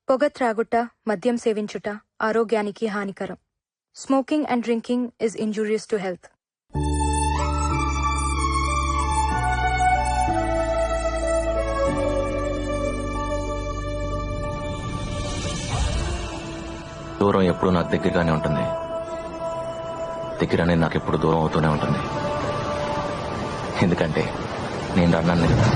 పొగ త్రాగుట, మద్యం సేవించుట ఆరోగ్యానికి హానికరం. Smoking and drinking is injurious to health. దూరం ఎప్పుడు నాకు దగ్గరగానే ఉంటుంది, దగ్గర అనేది నాకు ఎప్పుడు దూరం అవుతూనే ఉంటుంది. ఎందుకంటే నేను అన్నాను కదా.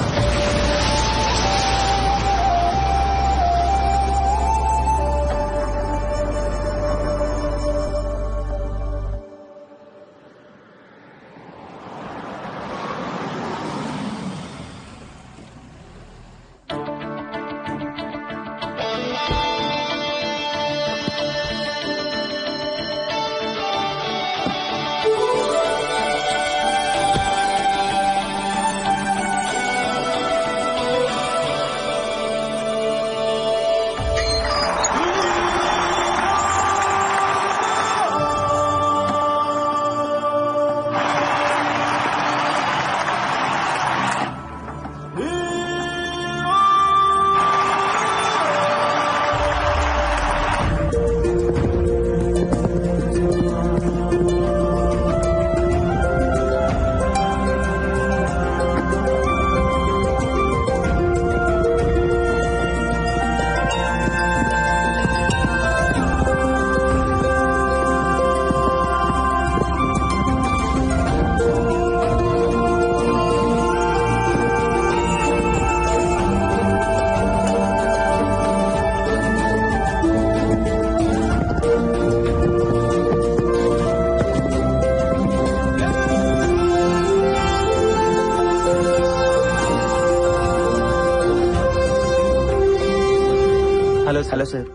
Hello sir.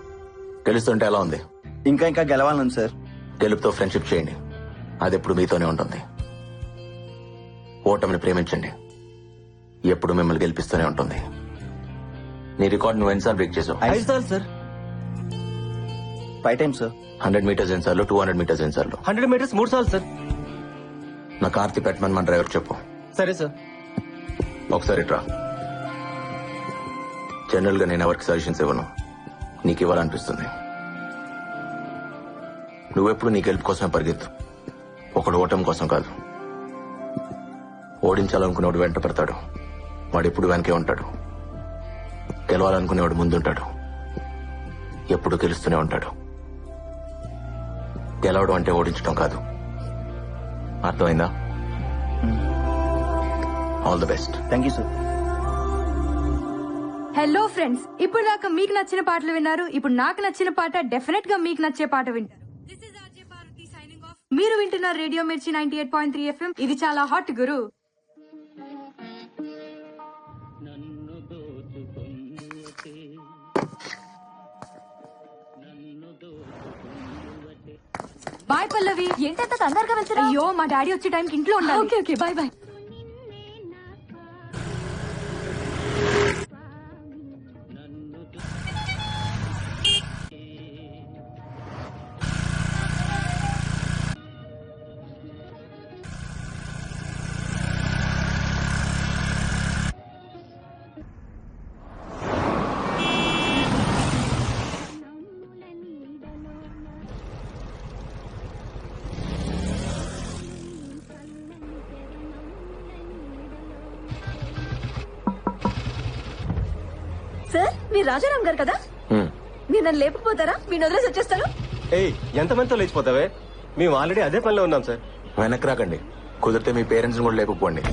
గెలుస్తుంటే ఎలా ఉంది? ఇంకా గెలవాలను సార్. గెలుపుతో ఫ్రెండ్షిప్ చేయండి, అది ఎప్పుడు మీతోనే ఉంటుంది. ఓటమిని ప్రేమించండి, ఎప్పుడు మిమ్మల్ని గెలిపిస్తూనే ఉంటుంది. నీ రికార్డ్ నువ్వు ఎన్నిసార్లు బ్రేక్ చేసావు? 5 సార్లు సార్. 5 times sir. 100 మీటర్స్ ఎన్నిసార్లు, 200 మీటర్స్ ఎన్నిసార్లు? 100 మీటర్స్ 3 సార్లు సార్. నా కార్తీ పెట్టమని మన డ్రైవర్ చెప్పు. సరే సార్. ఒకసారి ట్రా. జనరల్ గా నేను ఎవరికి సజెషన్స్ ఇవ్వను, నీకు ఇవ్వాలనిపిస్తుంది. నువ్వెప్పుడు నీ గెలుపు కోసమే పరిగెత్తు, ఒకడు ఓటమి కోసం కాదు. ఓడించాలనుకునేవాడు వెంట పడతాడు, వాడు ఎప్పుడు వెనకే ఉంటాడు. గెలవాలనుకునేవాడు ముందుంటాడు, ఎప్పుడు గెలుస్తూనే ఉంటాడు. గెలవడం అంటే ఓడించడం కాదు, అర్థమైందా? All the best. Thank you sir. Hello friends, ఇప్పుడు దాకా మీకు నచ్చిన పాటలు విన్నారు. ఇప్పుడు నాకు నచ్చిన పాట డెఫినెట్ గా మీకు నచ్చే పాట వింటారు. మీరు వింటున్నారు రేడియో మిర్చి 98.3 FM. ఇది చాలా హాట్ గురు. బాయ్ పల్లవి. ఏంటంత తొందరగా వెళ్తున్నా? అయ్యో, మా డాడీ వచ్చే టైంకి ఇంట్లో ఉండాలి. Okay okay, bye bye. Sir, మీరు రాజారాం గారు కదా? మీరు నన్ను లేపుకుపోతారా? మీరు వదిలేసి వచ్చేస్తారు. ఎంతమందితో లేచిపోతావే? మేము ఆల్రెడీ అదే పనిలో ఉన్నాం సార్. వెనక్కి రాకండి, కుదిరితే మీ పేరెంట్స్ కూడా లేకపోండి.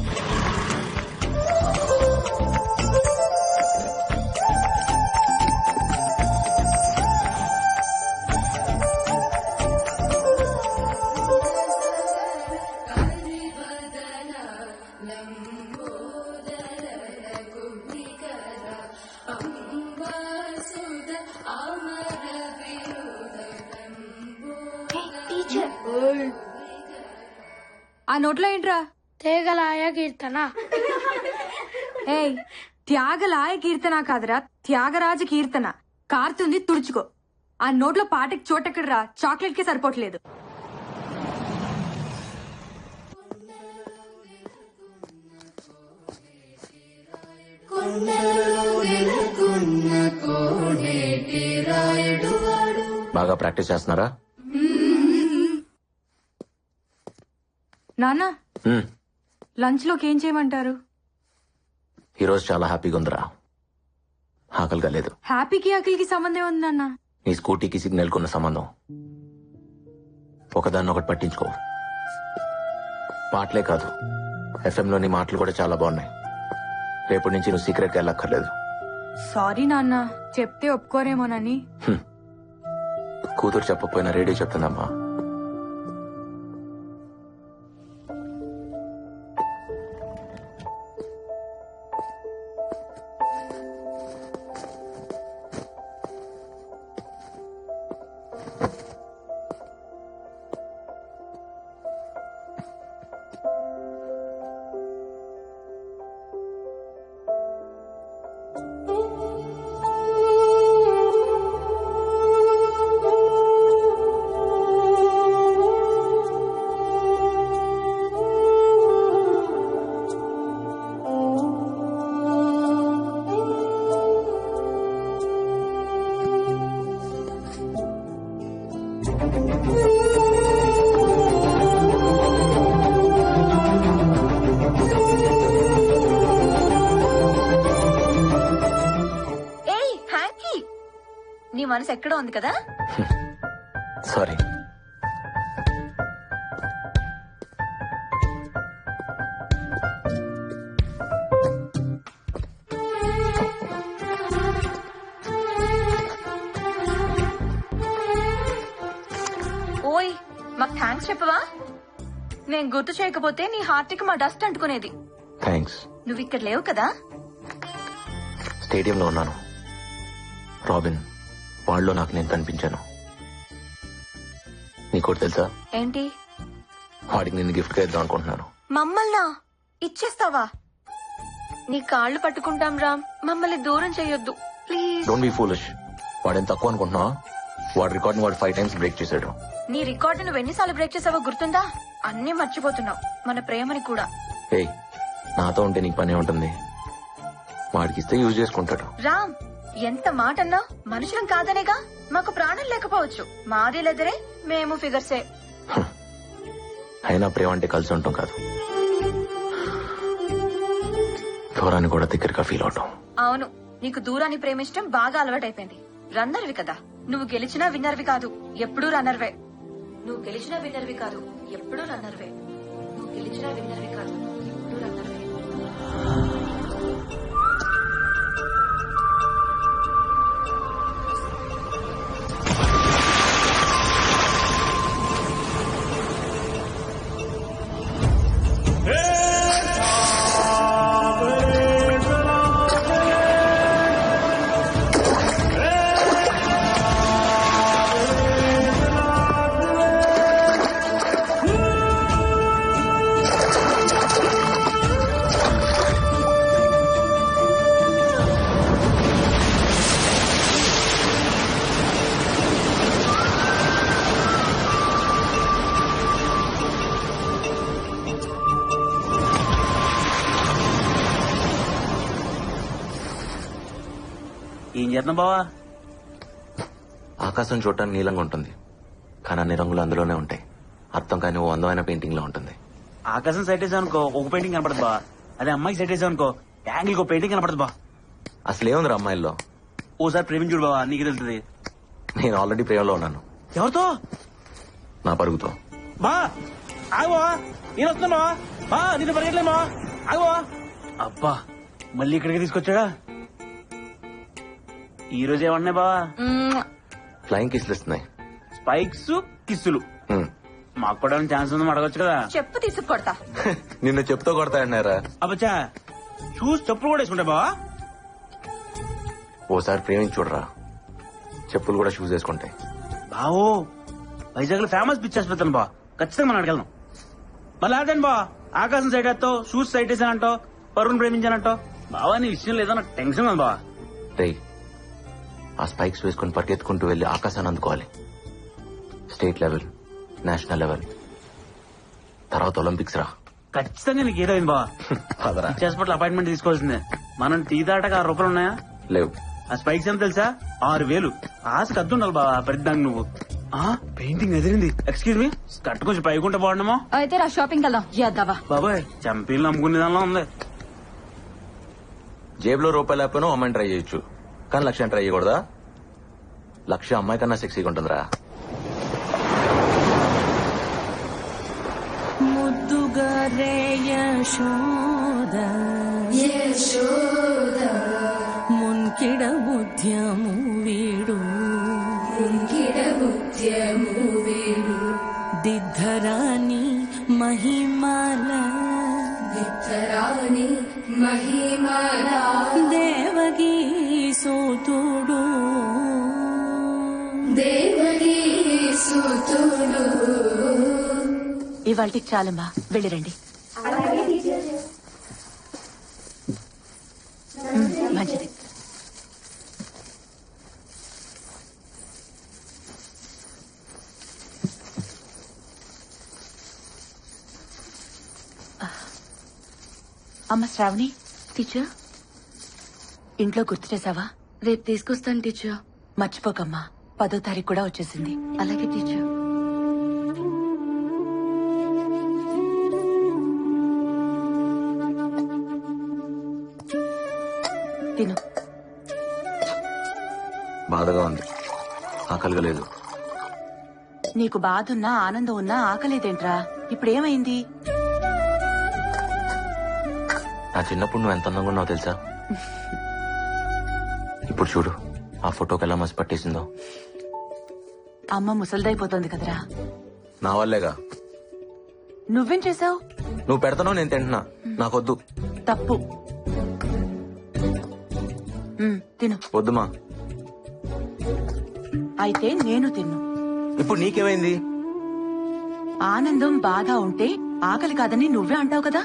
ఆ నోట్లో ఏంట్రా? తేగలాయ కీర్తన. ఏయ్, త్యాగలాయ కీర్తన కాదురా, త్యాగరాజ కీర్తన. కారుతుంది, తుడుచుకో. ఆ నోట్లో పాటకి చోటెక్కడరా, చాక్లెట్ కి సరిపోవట్లేదు. కొండలో నెలకొన్న కోనేటి బాగా ప్రాక్టీస్ చేస్తున్నారా? నాన్న హ్మ్. లంచ్ లోకి ఏం చేయమంటారు? ఈరోజు చాలా హ్యాపీగా ఉందిరా. ఆకలిగా లేదు. హ్యాపీకి ఆకలికి సంబంధం ఉంది నాన్న. నీ స్కూటీకి సిగ్నల్ కున్న సంబంధం. ఒకదాన్ని ఒకటి పట్టించుకో. పాటలే కాదు, FM లోని మాటలు కూడా చాలా బాగున్నాయి. రేపటి నుంచి నువ్వు సీక్రెట్గా వెళ్ళక్కర్లేదు. సారీ నాన్న, చెప్తే ఒప్పుకోరేమోనని. కూతురు చెప్పకపోయినా రేడియో చెప్తుందమ్మా. నీ మనసు ఎక్కడో ఉంది కదా. సారీ. ఓయ్, మాకు థ్యాంక్స్ చెప్పవా? నేను గుర్తు చేయకపోతే నీ హార్ట్ కి మా డస్ట్ అంటుకునేది. థ్యాంక్స్. నువ్వు ఇక్కడ లేవు కదా. స్టేడియంలో ఉన్నాను. రాబిన్ వాళ్ళలో నాకు నేను కనిపించాను. నీకోటి తెలుసా? ఏంటి? వాడికి నిన్ను గిఫ్ట్ గా ఇద్దాం అనుకుంటున్నాను. మమ్మల్నా ఇచ్చేస్తావా? నీ కాళ్ళు పట్టుకుంటాం రామ్, మమ్మల్ని దూరం చేయొద్దు ప్లీజ్. Don't be foolish. వాడేం తక్కువ అనుకుంటున్నావా? వాడి రికార్డ్ వాడు 5 times బ్రేక్ చేశాడు. నీ రికార్డు నువ్వు ఎన్నిసార్లు బ్రేక్ చేసావో గుర్తుందా? అన్నీ మర్చిపోతున్నావు, మన ప్రేమని కూడా. ఏయ్, నాతో ఉంటే నీకు పనే ఉంటుంది. వాడికి ఇస్తే యూజ్ చేసుకుంటాడు. రామ్, ఎంత మాట అన్నావు? మనుషులం కాదనేగా. మాకు ప్రాణం లేకపోవచ్చు, మాది లెదరే, మేము ఫిగర్సే. అయినా ప్రేమ అంటే కలిసి ఉంటాం కాదు, దూరాన్ని కూడా దగ్గరగా ఫీల్ అవటం. అవును, నీకు దూరాన్ని ప్రేమించడం బాగా అలవాటైపోయింది. రన్నర్వి కదా నువ్వు. గెలిచినా విన్నర్వి కాదు, ఎప్పుడూ రన్నర్వే. నువ్వు గెలిచినా విన్నర్వి కాదు, ఎప్పుడూ రన్నర్వే. నువ్వు గెలిచినా విన్నర్వి కాదు, ఎప్పుడూ రన్నర్వే. ఏం చేస్తున్నావు బావా? ఆకాశం చూడటానికి నీలంగా ఉంటుంది, కానీ అన్ని రంగులు అందులోనే ఉంటాయి. అర్థం కాని ఓ అందమైన పెయింటింగ్ లో ఉంటుంది. ఆకాశం సెట్ వేసావు అనుకో ఒక పెయింటింగ్ కనపడదు బా. అదే అమ్మాయికి సెట్ వేసావు అనుకో యాంగిల్ ఒక పెయింటింగ్ కనపడదు బా. అసలు ఏముంది అమ్మాయిల్లో? ఓసారి ప్రేమించుడు బావా, నీకు తెలుస్తుంది. నేను ఆల్రెడీ ప్రేమలో ఉన్నాను. ఎవరితో? నా పరుగుతో. బా ఆగో, నేను వస్తున్నా బా, నిన్ను పరిగెట్లే బా, ఆగో. అబ్బా, మళ్ళీ ఇక్కడికి తీసుకొచ్చాడా? ఈ రోజు ఏమన్నాయి బావా? ఫ్లయింగ్ కిస్లు ఇస్తున్నాయి. స్పైక్స్ కిస్సులు. మాకు కూడా ఛాన్స్ ఉందని అడగొచ్చు కదా. చెప్పు తీసుకొడతా. నిన్ను చెప్తూ కొడతాయన్నారా? అబ్బచ్చా, షూస్ చెప్పులు కూడా వేసుకుంటా బావా. ఓసారి ప్రేమించి చూడరా, చెప్పులు కూడా షూస్ వేసుకుంటాయి. బావో, వైజాగ్ లో ఫేమస్ పిక్చర్స్ పెడతాను బా, ఖచ్చితంగా మనం అడగలను. మళ్ళీ అదేను బా, ఆకాశం సైడ్ వేస్తావు, షూస్ సైడ్ వేసానంటావు, పరువును ప్రేమించానంటావు. బావా నీ విషయం లేదో నాకు టెన్షన్ ఉంది బావా. రే, ఆ స్పైక్స్ వేసుకుని పరిగెత్తుకుంటూ వెళ్లి ఆకాశాన్ని అందుకోవాలి. స్టేట్ లెవెల్, నేషనల్ లెవెల్, తర్వాత ఒలింపిక్స్ రా. ఖచ్చితంగా నీకు ఏదో అయింది బావా. పిక్చర్స్ పట్ల అపాయింట్మెంట్ తీసుకోవాల్సిందే. మనం టీ దాటాక 6 రూపాయలు ఉన్నాయా? లేవు. ఆ స్పైక్స్ ఎంత తెలుసా? 6,000. ఆశకు అద్దుండాలి బావా ప్రతిదానికి నువ్వు. పెయింటింగ్ ఎదిరింది. ఎక్స్క్యూజ్ మీ, కట్టు కొంచెం పైకుంటే బాగుండమో. అయితే రా షాపింగ్ వెళ్దాం. యాదవా బాబాయ్ చంపీలు నమ్ముకునే దానిలో ఉంది. జేబులో రూపాయలు లేకపోయినా అమ్మాయిని ట్రై చేయొచ్చు, కానీ లక్ష్యం ట్రై చేయకూడదా? లక్ష్యం అమ్మాయి కన్నా సెక్సీగా ఉంటుందిరా. ముద్దుగా రే యశోద మున్కిడ బుద్ధ్యము వీడు దిద్ధరాని మహిమాల దేవగీ సూతుడు ఇవాళకి చాలమ్మా, వెళ్ళిరండి. మంచిది. అమ్మ శ్రావణి. టీచర్, ఇంట్లో గుర్తు చేసావా? రేపు తీసుకొస్తాను టీచర్. మర్చిపోకమ్మా, 10వ తారీఖు కూడా వచ్చేసింది. అలాగే టీచర్. తిను. బాధగా ఉంది, ఆకలిగా లేదు. నీకు బాధ ఉన్నా ఆనందం ఉన్నా ఆకలేదేంట్రా? ఇప్పుడేమైంది? నా చిన్నప్పుడు నువ్వు ఎంత అందంగా ఉన్నావు తెలుసా? ఇప్పుడు చూడు ఆ ఫోటోకి ఎలా మసి పట్టేసిందో. అమ్మ ముసలిదైపోతుంది కదరా. నా వల్లేగా. నువ్వేం చేసావు? నువ్వు పెడతానో నేను తింటున్నా, నాకొద్దు. తప్పు. తిను. వద్దుమా. అయితే నేను తిన్ను. ఇప్పుడు నీకేమైంది? ఆనందం బాధ ఉంటే ఆకలి కాదని నువ్వే అంటావు కదా,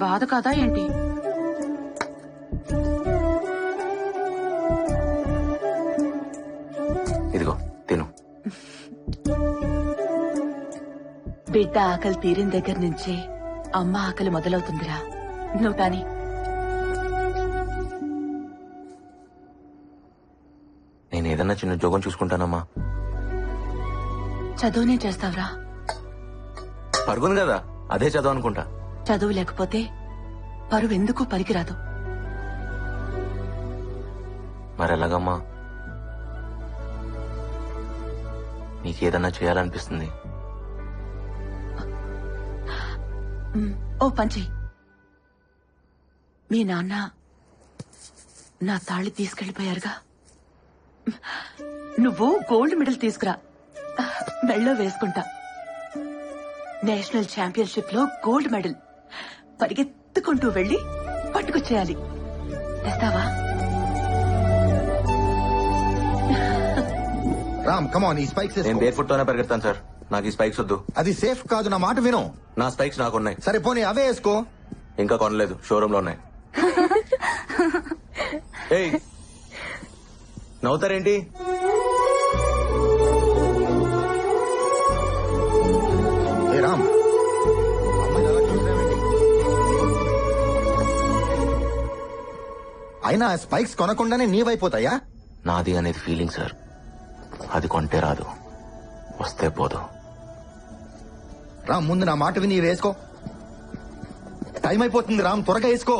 బాధ కాదా ఏంటి? ఇదిగో తిను. బిడ్డ ఆకలి తీరిన దగ్గర నుంచే అమ్మ ఆకలి మొదలవుతుందిరా. నువ్వు కాని. నేను ఏదన్నా చిన్న జోగం చూసుకుంటానమ్మా. చదువునే చేస్తావురా? పరుగుంది కదా, అదే చదువు అనుకుంటా. చదువు లేకపోతే పరువెందుకు పనికిరాదు. మరెలాగమ్మా? నీకేదన్నా చేయాలనిపిస్తుంది. ఓ పంచి, మీ నాన్న నా తాళి తీసుకెళ్లిపోయారుగా, నువ్వు గోల్డ్ మెడల్ తీసుకురా, మెళ్ళో వేసుకుంటా. నేషనల్ ఛాంపియన్షిప్ లో గోల్డ్ మెడల్ పరిగెత్తుకుంటూ వెళ్లి పట్టుకొచ్చేయాలి. తెస్తావా? రామ్ కమాన్, ఈ స్పైక్స్ నేను బేర్ ఫుట్ తోనే పరిగెడతాను సార్, నాకు ఈ స్పైక్స్ వద్దు. అది సేఫ్ కాదు, నా మాట విను. నా స్పైక్స్ నాకున్నాయి. సరే పోనీ అవే వేసుకో. ఇంకా కొనలేదు, షోరూమ్ లో ఉన్నాయి. ఏయ్, నవ్వుతారేంటి? ఏ రామ్, అమ్మాయిని అలా చూస్తున్నావేంటి? అయినా స్పైక్స్ కొనకుండానే నీవైపోతాయా? నాది అనేది ఫీలింగ్ సార్, అది కొంటే రాదు, వస్తే పోదు. రామ్ ముందు నా మాట విని వేసుకో. టైం అయిపోతుంది రామ్, త్వరగా వేసుకో.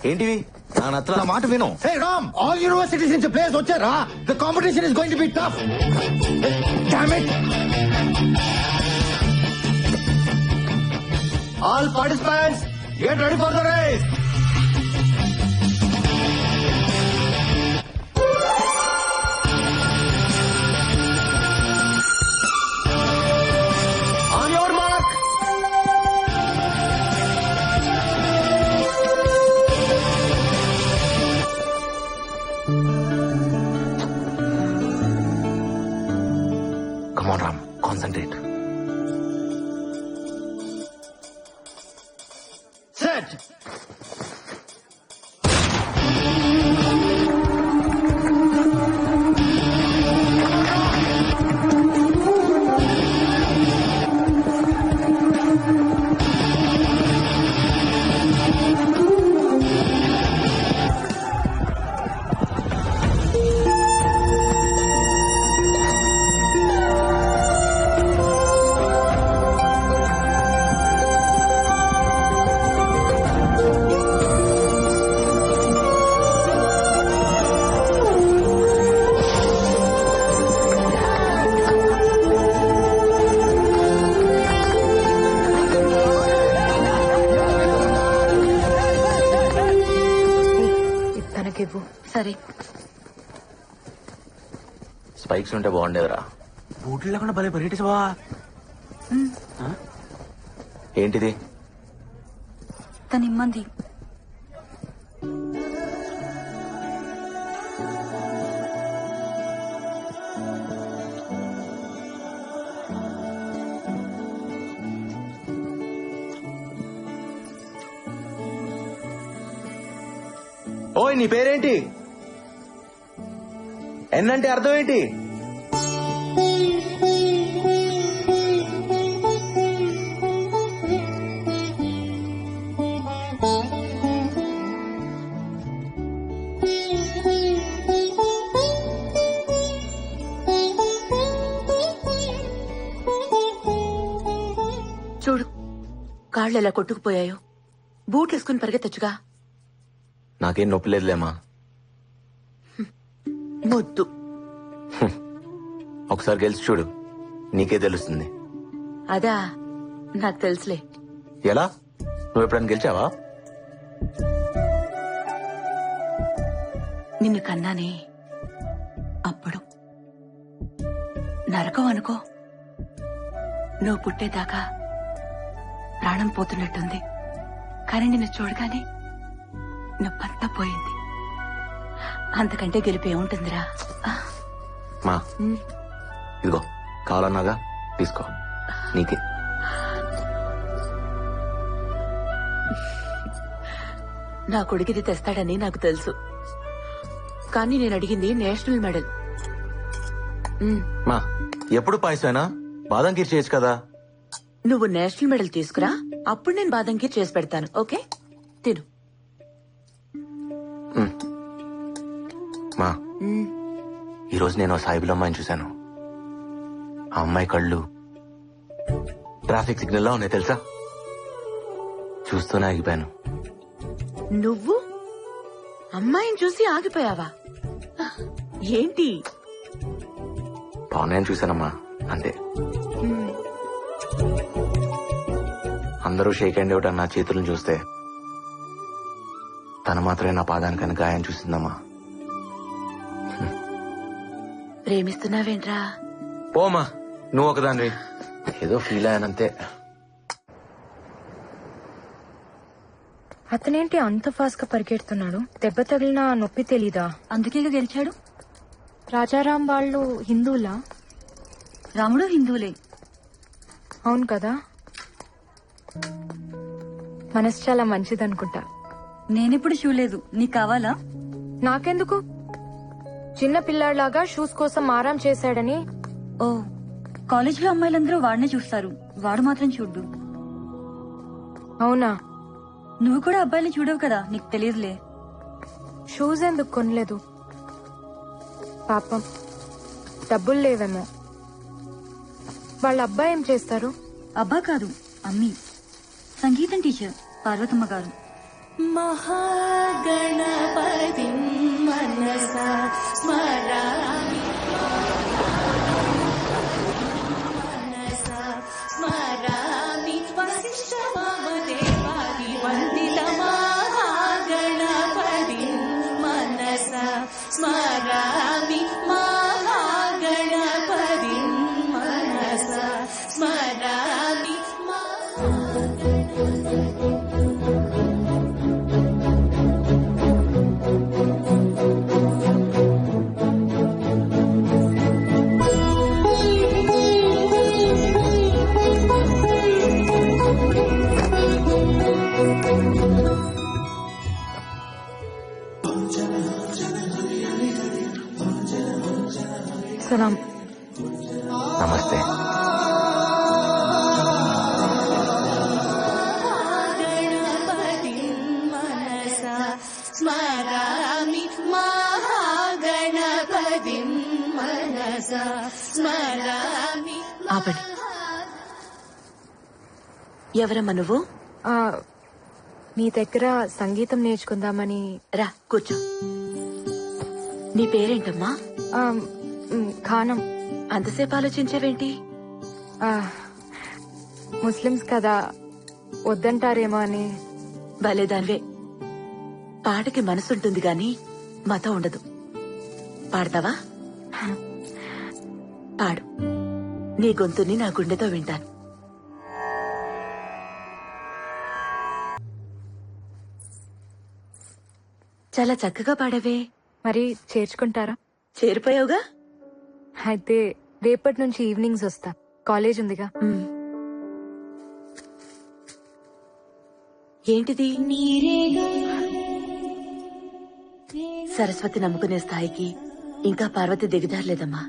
ఏంటివి? నా నచ్చల. నా మాట విను. హే రామ్, ఆల్ యూనివర్సిటీస్ నుంచి ప్లేయర్స్ వచ్చారా? The competition is going to be tough. Damn it. All participants get ready for the race. On your mark. Come on, Ram. Concentrate. Set. నాకివ్వు. సరే. స్పైక్స్ ఉంటే బాగుండేదిరా. బూట్లు లేకుండా భలే పరిగెట్టేసి బావా. ఏంటిది? తను ఇమ్మంది. ఓయ్ నీ పేరేంటి? ఎన్నంటే అర్థం ఏంటి? చూడు కాళ్ళు ఎలా కొట్టుకుపోయాయో. బూట్లు వేసుకుని పరిగెత్తచ్చుగా. నాకేం నొప్పి లేదులేమా. మొద్దు. ఒకసారి గెలిచి చూడు, నీకే తెలుస్తుంది. అదా నాకు తెలుసులే. ఎలా? నువ్వు ఎప్పుడైనా గెలిచావా? నిన్ను కన్నానే అప్పుడు. నరకం అనుకో. నువ్వు పుట్టేదాకా ప్రాణం పోతున్నట్టుంది. కానీ నిన్ను చూడగానే నొప్పంతా పోయింది. అంతకంటే గెలిపి ఏముంటుందిరా. మా ఇదిగో కావాలన్నాగా తీసుకో, నీకే. నా కొడుకిది తెస్తాడని నాకు తెలుసు. కానీ నేను అడిగింది నేషనల్ మెడల్. మా ఎప్పుడు పాయసమేనా? బాదం కీర్ చేయొచ్చు కదా. నువ్వు నేషనల్ మెడల్ తీసుకురా, అప్పుడు నేను బాదం కీర్ చేసి పెడతాను. ఓకే, తిను. మా ఈరోజు నేను సాయిబుల్ అమ్మాయిని చూశాను. ఆ అమ్మాయి కళ్ళు ట్రాఫిక్ సిగ్నల్ లా ఉన్నాయి తెలుసా. చూస్తూనే ఆగిపోయాను. నువ్వు అమ్మాయిని చూసి ఆగిపోయావా? ఏంటి? బాగున్నాయని చూశానమ్మా, అంతే. అందరూ షేక్ హ్యాండ్ ఇవ్వటం నా చేతులను చూస్తే తను మాత్రమే నా పాదానికని గాయం చూసిందమ్మా. ప్రేమిస్తున్నావేంట్రా? పోమా, నువ్వు ఒకదాన్ని. ఏదో ఫీల్ అయ్యానంతే. అతనేంటి అంత ఫాస్ట్ గా పరిగెడుతున్నాడు? దెబ్బ తగిలిన నొప్పి తెలీదా? అందుకే గెలిచాడు. రాజారాం వాళ్ళు హిందువులా? రాముడు హిందువులే. అవును కదా. మనసు చాలా మంచిదనుకుంటా. నేనెప్పుడు చూడలేదు. నీకు కావాలా? నాకెందుకు? చిన్న పిల్లాడిలాగా షూస్ కోసం ఆరాం చేశాడని. ఓ, కాలేజ్ లో అమ్మాయిలందరూ వాడినే చూస్తారు, వాడు మాత్రం చూడ్డు. అవునా? నువ్వు కూడా అబ్బాయిని చూడవు కదా, నీకు తెలియదులే. షూస్ ఎందుకు కొనలేదు? పాపం డబ్బులు లేవేమో. వాళ్ళ అబ్బాయి ఏం చేస్తారు? అబ్బా కాదు, అమ్మి. సంగీతం టీచర్ పార్వతమ్మ గారు. మహాగణపతి మనసా స్మరామి మనసా స్మరామి వశిష్ఠ వామదేవాది వందిత మహాగణపతి మనసా స్మరామి మహాగణపతి మనసా స్మరామి. సలాం. నమస్తే. గణపతి మనసా స్మరామి మహాగణపతి మనసా స్మరామి. ఆపండి. ఎవరమ్మా నువ్వు? మీ దగ్గర సంగీతం నేర్చుకుందామని. రా కూర్చో. నీ పేరేంటమ్మా? ఖానం. అంతసేపు ఆలోచించావేంటి? ముస్లిమ్స్ కదా, వద్దంటారేమో అని. భలేదానివే. పాటకి మనసుంటుంది గాని మాతో ఉండదు. పాడతావా? పాడు. నీ గొంతుని నా గుండెతో వింటాను. చాలా చక్కగా పాడవే. మరి చేర్చుకుంటారా? చేరిపోయావుగా. అయితే రేపటి నుంచి ఈవినింగ్స్ వస్తా. కాలేజ్ ఉందిగా. ఏంటిది? సరస్వతి నమ్ముకునే స్థాయికి ఇంకా పార్వతి దిగజారలేదమ్మా.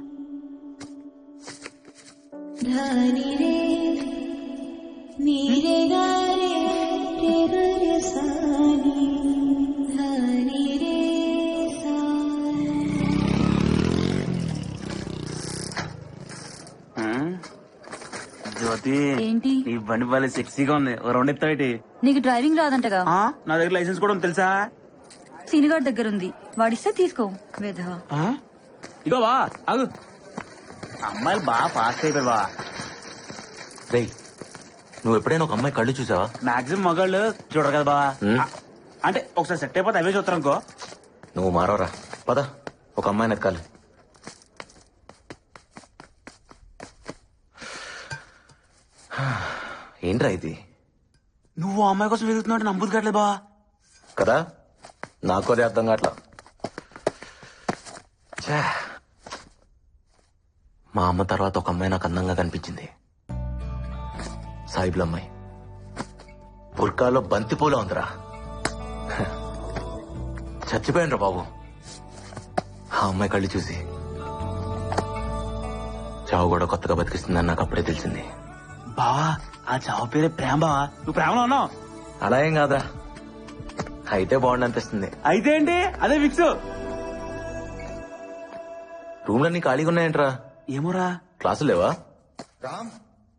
జ్యోతి, ఏంటి? నీ బండి బాలే సెక్సీగా ఉంది. ఓ రౌండ్ ఎత్తావేటి? నీకు డ్రైవింగ్ రాదంటగా? నా దగ్గర లైసెన్స్ కూడా ఉంది తెలుసా? సీనిగాడ్ దగ్గర ఉంది, వాడిస్తే తీసుకో. వేధవా. ఇగో బా ఆగు. అమ్మాయిలు బాగా ఫాస్ట్ అయిపోయారు బా. రేయ్, నువ్వు ఎప్పుడైనా ఒక అమ్మాయి కళ్ళు చూసావా? మాక్సిమం మగాళ్ళు చూడరు కదా బా. అంటే ఒకసారి సెట్ అయిపోతే అవే చూస్తారు అనుకో. నువ్వు మారవరా. పద, ఒక అమ్మాయిని ఎత్కాలి. ఏంట్రా ఇది? నువ్వు ఆ అమ్మాయి కోసం వెతుకుతున్నావు నమ్ముదు కావట్లేదు బా. కదా, నాకు అదే అర్థం కావట్లా. ఛే. మా అమ్మ తర్వాత ఒక అమ్మాయి నాకు అందంగా కనిపించింది. సాయిబుల అమ్మాయి. బుర్కాలో బంతిపూల ఉందిరా. చచ్చిపోయాను రా బాబు ఆ అమ్మాయి కళ్ళు చూసి. చావు కూడా కొత్తగా బతికిస్తుందని నాకు అప్పుడే తెలిసింది. బావా, ఆ చావు పేరే ప్రేమ బావా. నువ్వు ప్రేమలో ఉన్నావు? అలా ఏం కాదా, అయితే బాగుండి అనిపిస్తుంది. అయితే ఏంటి, అదే ఫిక్స్. రూమ్లన్నీ ఖాళీగా ఉన్నాయంట్రా. ఏమోరా. క్లాసులు లేవా? రామ్,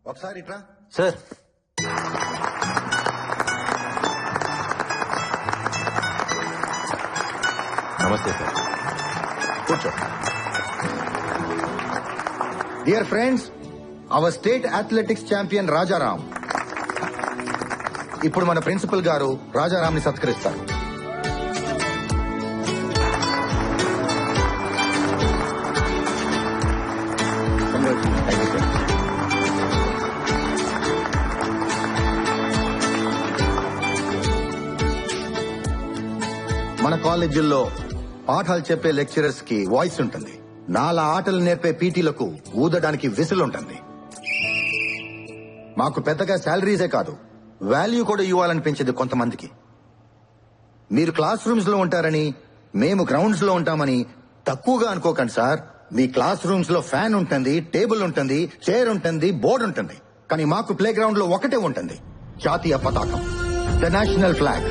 ఒకసారి ఇట్రా. సార్, నమస్తే సార్. కూర్చో. Dear friends, our state athletics champion Rajaram ఇప్పుడు మన ప్రిన్సిపల్ గారు రాజారాం ని సత్కరిస్తారు. మన కాలేజీల్లో పాఠాలు చెప్పే లెక్చరర్స్ కి వాయిస్ ఉంటుంది. నాలా ఆటలు నేర్పే పీటీలకు ఊదడానికి విసులు ఉంటుంది. మాకు పెద్దగా శాలరీసే కాదు, వాల్యూ కూడా ఇవ్వాలనిపించేది కొంతమందికి. మీరు క్లాస్ రూమ్స్ లో ఉంటారని మేము గ్రౌండ్స్ లో ఉంటామని తక్కువగా అనుకోకండి సార్. మీ క్లాస్ రూమ్స్ లో ఫ్యాన్ ఉంటుంది, టేబుల్ ఉంటుంది, చైర్ ఉంటుంది, బోర్డు ఉంటుంది. కానీ మాకు ప్లే గ్రౌండ్ లో ఒకటే ఉంటుంది, జాతీయ పతాకం, ద నేషనల్ ఫ్లాగ్.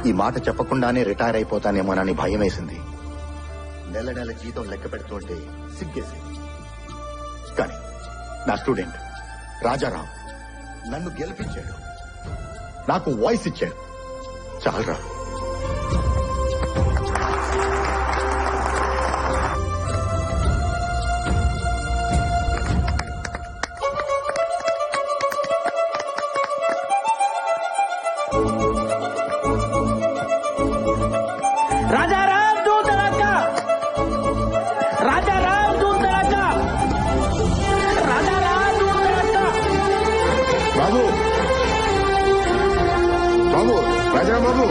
ఈ మాట చెప్పకుండానే రిటైర్ అయిపోతానేమోనని భయం వేసింది. నెల నెల జీతం లెక్క పెడుతుంటే సిగ్గేసింది. కానీ నా స్టూడెంట్ రాజారాం నన్ను గెలిపించాడు, నాకు వాయిస్ ఇచ్చాడు. చాలరా. రాజారాం దూ తడకా, రాజారాం దూ తడకా, రాజారాం దూ తడకా. బాబు, బాబు, రాజారాం బాబు.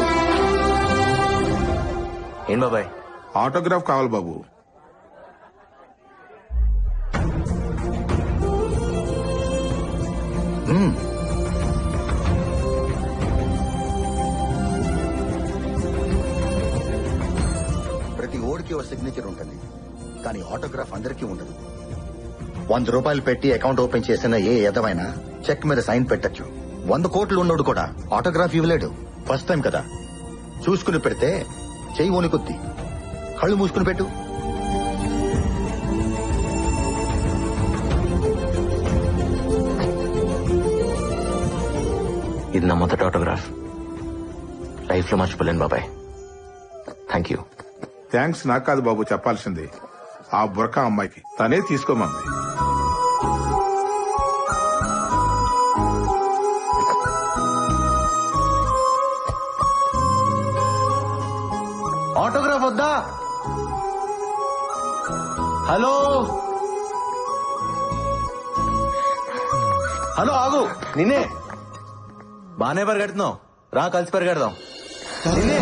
ఏం బాబాయ్? ఆటోగ్రాఫ్ కావాలి బాబు. ప్రతి ఓడికి ఒక సిగ్నేచర్ ఉంటుంది, కానీ ఆటోగ్రాఫ్ అందరికీ ఉండదు. 100 రూపాయలు పెట్టి అకౌంట్ ఓపెన్ చేసిన ఏ ఎదవైనా చెక్ మీద సైన్ పెట్టచ్చు. 100 కోట్లు ఉన్నోడు కూడా ఆటోగ్రాఫ్ ఇవ్వలేడు. ఫస్ట్ టైం కదా, చూసుకుని పెడితే చెయ్యి వణుకుద్ది. కళ్ళు మూసుకుని పెట్టు. ఇది నా మొదటి ఆటోగ్రాఫ్. లైఫ్ లో మర్చిపోలేను బాబాయ్. Thank you. థ్యాంక్స్ నాకు కాదు బాబు చెప్పాల్సింది, ఆ బుర్కా అమ్మాయికి. తనే తీసుకోమంది. ఆటోగ్రాఫ్ వద్దా? హలో హలో ఆగు, నిన్నే. బానే పరిగెడుతున్నావు, రా కలిసి పరిగెడదాం. నిన్నే.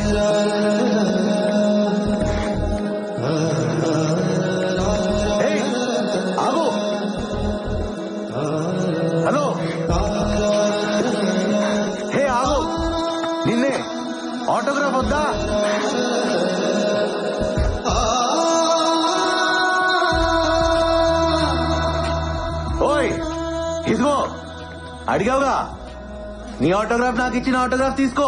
ఏయ్, ఆగు. హలో హే ఆగు, నిన్నే. ఆటోగ్రాఫ్ వద్దా? ఓయ్ ఇదిగో, అడిగావుగా, నీ ఆటోగ్రాఫ్ నాకు ఇచ్చిన ఆటోగ్రాఫ్ తీసుకో.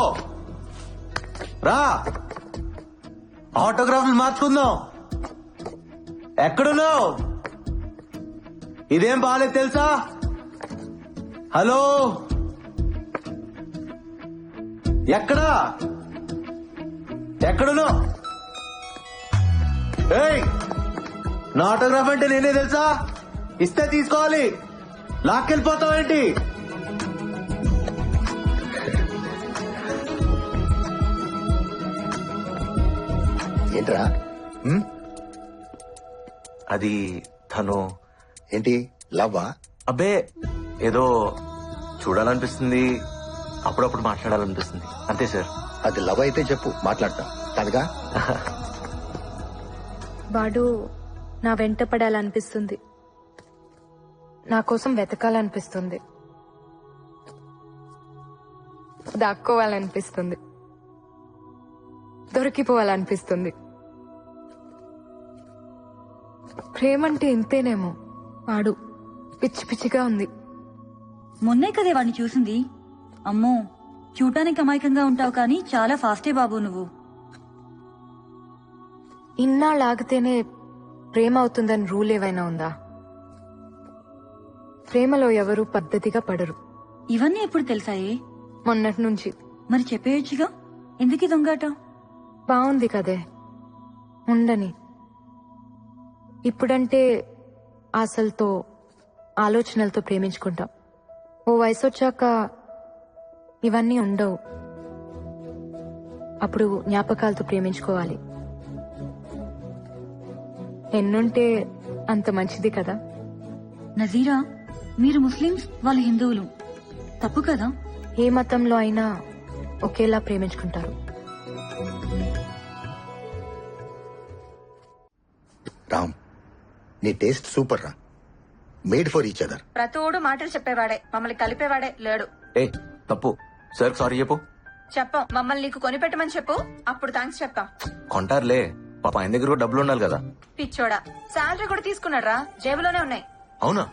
రా, ఆటోగ్రాఫ్లు మార్చుకుందాం. ఎక్కడున్నావు? ఇదేం బాలేదు తెలుసా? హలో, ఎక్కడా? ఎక్కడున్నావు? ఏయ్, నా ఆటోగ్రాఫ్ అంటే నేనే తెలుసా? ఇస్తే తీసుకోవాలి, లాక్కెళ్ళిపోతావేంటి? ఏంట్రా? అది తను. ఏంటి లవ్వా? అబ్బే, ఏదో చూడాలనిపిస్తుంది, అప్పుడప్పుడు మాట్లాడాలనిపిస్తుంది, అంతే సార్. అది లవ్ అయితే చెప్పు, మాట్లాడతా కాదుగా. వాడు నా వెంట పడాలనిపిస్తుంది, నా కోసం వెతకాలనిపిస్తుంది, దాక్కోవాలనిపిస్తుంది, దొరికిపోవాలనిపిస్తుంది. ప్రేమంటే ఇంతేనేమో. వాడు పిచ్చి పిచ్చిగా ఉంది. మొన్నే కదే వాడిని చూసింది. అమ్మో, చూడటానికి అమాయకంగా ఉంటావు కానీ చాలా ఫాస్టే బాబు నువ్వు. ఇన్నాళ్ళాగితేనే ప్రేమ అవుతుందని రూల్ ఏవైనా ఉందా? ప్రేమలో ఎవరూ పద్ధతిగా పడరు. ఇవన్నీ ఎప్పుడు తెలుసాయే? మొన్నటి నుంచి. మరి చెప్పేయచ్చుగా, ఎందుకు దొంగాట? బాగుంది కదే, ఉండని. ఇప్పుడంటే ఆశలతో ఆలోచనలతో ప్రేమించుకుంటాం. ఓ వయసు వచ్చాక ఇవన్నీ ఉండవు. అప్పుడు జ్ఞాపకాలతో ప్రేమించుకోవాలి. ఎన్నుంటే అంత మంచిది కదా. నజీరా, మీరు ముస్లిమ్స్, వాళ్ళు హిందువులు, తప్పు కదా? ఏ మతంలో అయినా ఒకేలా ప్రేమించుకుంటారు. రామ్, నీ టేస్ట్ సూపర్ రా. Made for each other. ప్రతోడు మాటలు చెప్పేవాడే, మమ్మల్ని కలిపేవాడే లేడు. ఏ తప్పు, సార్ సారీ చెప్పు. చెప్పం, మమ్మల్ని నీకు కొనిపెట్టమని చెప్పు, అప్పుడు థ్యాంక్స్ చెప్తాం. కొంటారులే, పాప ఆయన దగ్గర కూడా డబ్బులు ఉండాలి కదా. పిచ్చోడా, శాలరీ కూడా తీసుకున్నాడు రా, జేబులోనే ఉన్నాయి. అవునా?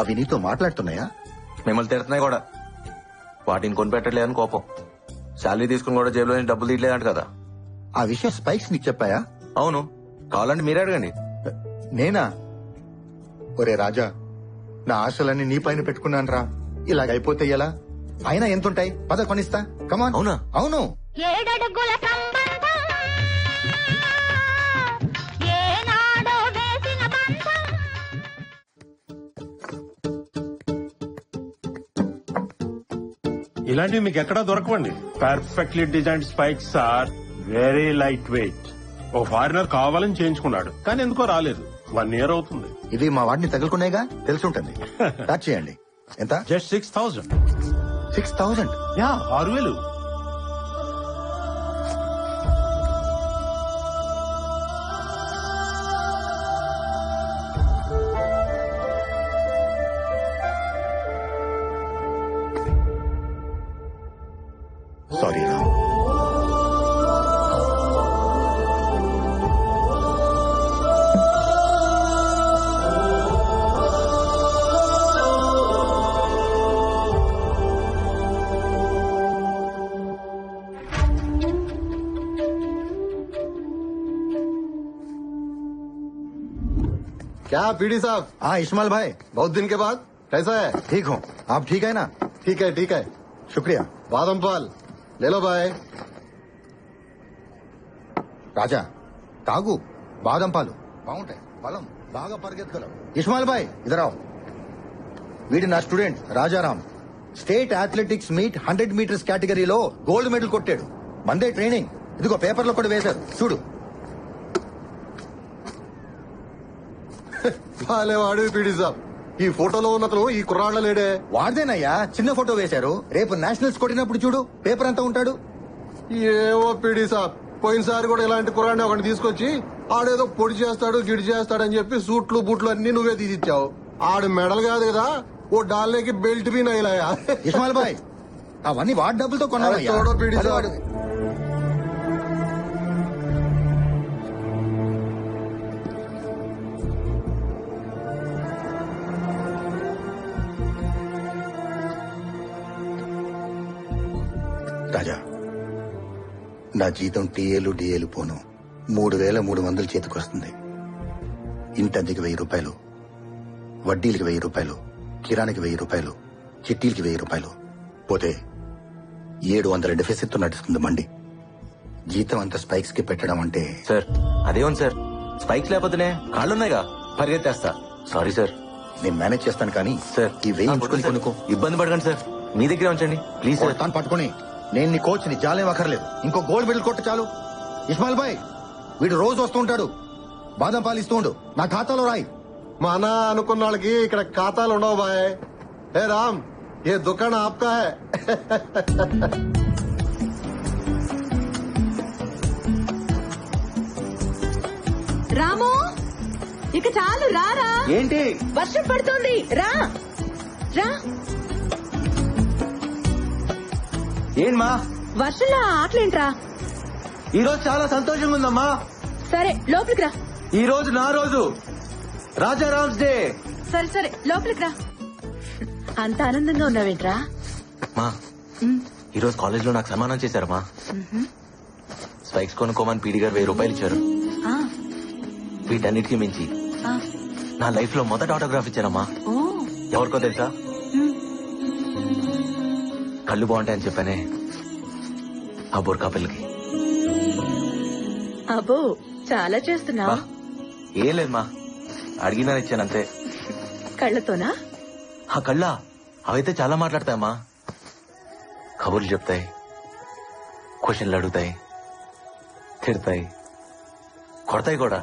అవి నీతో మాట్లాడుతున్నాయా? మిమ్మల్ని తిడుతున్నాయి కూడా. వాటిని కొనిపెట్టలేదని కోపం. శాలరీ తీసుకుని కూడా జేబులో నుంచి డబ్బులు తీయలేదంట కదా. ఆ విషయం స్పైక్స్ నీకు చెప్పాయా? అవును, కావాలంటే మీరే అడగండి. నేనా? ఒరే రాజా, నా ఆశలన్నీ నీ పైన పెట్టుకున్నాను రా. ఇలాగైపోతే ఎలా? అయినా ఎంతుంటాయి? పద కొనిస్తా. కమాన్. అవునా? అవును. ఏడడుగుల సంబంధం ఏనాడో వేసిన బంధం. ఇలాంటివి మీకు ఎక్కడా దొరకవండి. Perfectly designed spikes are very lightweight. ఓ ఫారినర్ కావాలని చేయించుకున్నాడు, కానీ ఎందుకో రాలేదు. 1 year అవుతుంది. ఇది మా వాడిని తగులుకునేగా తెలుసుంటుంది. స్టార్ట్ చేయండి. ఎంత? జస్ట్ 6,000. 6,000? యా, 6,000. సారీ రామ్. क्या पीडी साहब? हाँ इस्माइल भाई, बहुत दिन के बाद कैसा है? ठीक हूँ. आप ठीक है ना? ठीक है. शुक्रिया. बादम पाल ले लो भाई. రాజా తాగు, బాదం పాలు బాగుంటాయి, బలం బాగా పరిగెత్తగలవు. ఇస్మాయిల్ భాయ్ ఇదరావు. వీడి నా student Rajaram. State athletics meet 100 meters కేటగిరీలో గోల్డ్ మెడల్ కొట్టాడు. మందే ట్రైనింగ్. ఇదిగో పేపర్లో కూడా వేశారు చూడు. బాలే వాడు పీడి సాబ్. ఈ ఫోటోలో ఉన్నతను ఈ కుర్రాళ్ళ లేడే. వాడిదేనయ్యా, చిన్న ఫోటో వేశారు. రేపు నేషనల్స్ కొట్టినప్పుడు చూడు పేపర్ అంతా ఉంటాడు. ఏవో పీడి సాబ్, పోయినసారి కూడా ఇలాంటి కుర్రాడిని ఒకటి తీసుకొచ్చి ఆడేదో పొడి చేస్తాడు గిడి చేస్తాడని చెప్పి సూట్లు బూట్లు అన్ని నువ్వే తీసిచ్చావు. ఆడు మెడల్ కాదు కదా, ఓ డాల్నేకి బెల్ట్ బీ నైలాయా. ఇస్మాయిల్ బాయ్, అవన్నీ వాడి డబ్బులతో కొన్నావయ్యా. చూడో పీడి అది సాబ్. వాడు. రాజా, నా జీతం టీఏలు డిఏలు పోను 3,300 చేతికొస్తుంది. ఇంటద్దెకి 1,000 రూపాయలు, వడ్డీలకి 1,000 రూపాయలు, కిరాణికి 1,000 రూపాయలు, చిట్టీలకి 1,000 రూపాయలు పోతే 700 డెఫిసిట్ నడుస్తుంది మండి. జీతం అంత స్పైక్స్ కి పెట్టడం అంటే సార్ అదేమో సార్, స్పైక్స్ లేకపోతేనే కాళ్ళున్నాయిగా, పరిగెత్తేస్తా. Sorry sir. నేను మేనేజ్ చేస్తాను కానీ సార్ ఈ 1000 ఉంచుకొని కొనుక్కో. ఇబ్బంది పడకండి సార్, మీ దగ్గర ఉంచండి ప్లీజ్ సార్. తాను పట్టుకొని నేను నీ కోచ్ ని జాలేం అక్కర్లేదు. ఇంకో గోల్డ్ మెడల్ కొట్టు చాలు. ఇస్మాయిల్ బాయ్, వీడు రోజు వస్తూ ఉంటాడు, బాదం పాలు ఇస్తూ ఉండు, నా ఖాతాలో రాయి. మన అనుకున్న వాళ్ళకి ఇక్కడ ఖాతాలు ఉండవు బాయ్. ఏ రామ్, ఏ దుకాణం ఆప్కా హై. రాము, ఇక చాలు రారా. ఏంటి వర్షం పడుతోంది, రా రా. ఏంటమ్మా వర్షంలో ఆటలేంట్రా. ఈ రోజు చాలా సంతోషంగా ఉందమ్మా. సరే లోపలికి రా. ఈ రోజు నా రోజు, రాజారామ్స్ డే. సరే సరే లోపలికి రా. అంత ఆనందంగా ఉన్నావేంట్రా? మా ఈరోజు కాలేజ్ లో నాకు సన్మానం చేశారమ్మా. స్పైక్స్ కొనుక్కోమని పీడి గారు 1000 రూపాయలు ఇచ్చారు. వీటన్నిటికీ మించి నా లైఫ్ లో మొదటి ఆటోగ్రాఫ్ ఇచ్చారమ్మా. ఎవరికో తెలుసా? కళ్ళు బాగుంటాయని చెప్పానే ఆ బోర్కా పిల్లకి. అబ్బో చాలా చేస్తున్నావు. ఏం లేదు మా, అడిగినా ఇచ్చానంతే. కళ్ళతోనా? ఆ కళ్ళ అవైతే చాలా మాట్లాడతాయమ్మా. కబుర్లు చెప్తాయి, క్వశ్చన్లు అడుగుతాయి, తిడతాయి, కొడతాయి కూడా.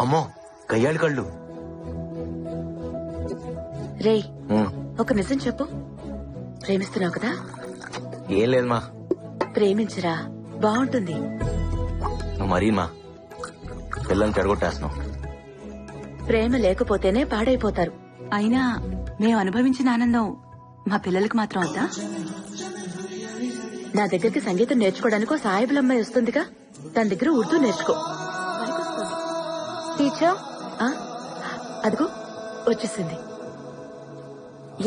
అమ్మో గయ్యాళి కళ్ళు. రేయ్, ఒక నిజం చెప్పు, ప్రేమిస్తున్నావు కదా? ఏం లేదు మా. ప్రేమించరా, బాగుంటుంది. నువ్వు మరీ మా పిల్లల్ని చెడగొట్టేస్తున్నావు. ప్రేమ లేకపోతేనే పాడైపోతారు. అయినా మేము అనుభవించిన ఆనందం మా పిల్లలకు మాత్రం వద్దా? నా దగ్గరికి సంగీతం నేర్చుకోవడానికి సాయిబుల అమ్మాయి వస్తుందిగా, తన దగ్గర ఉర్దూ నేర్చుకో. టీచర్ అదిగో వచ్చేసింది.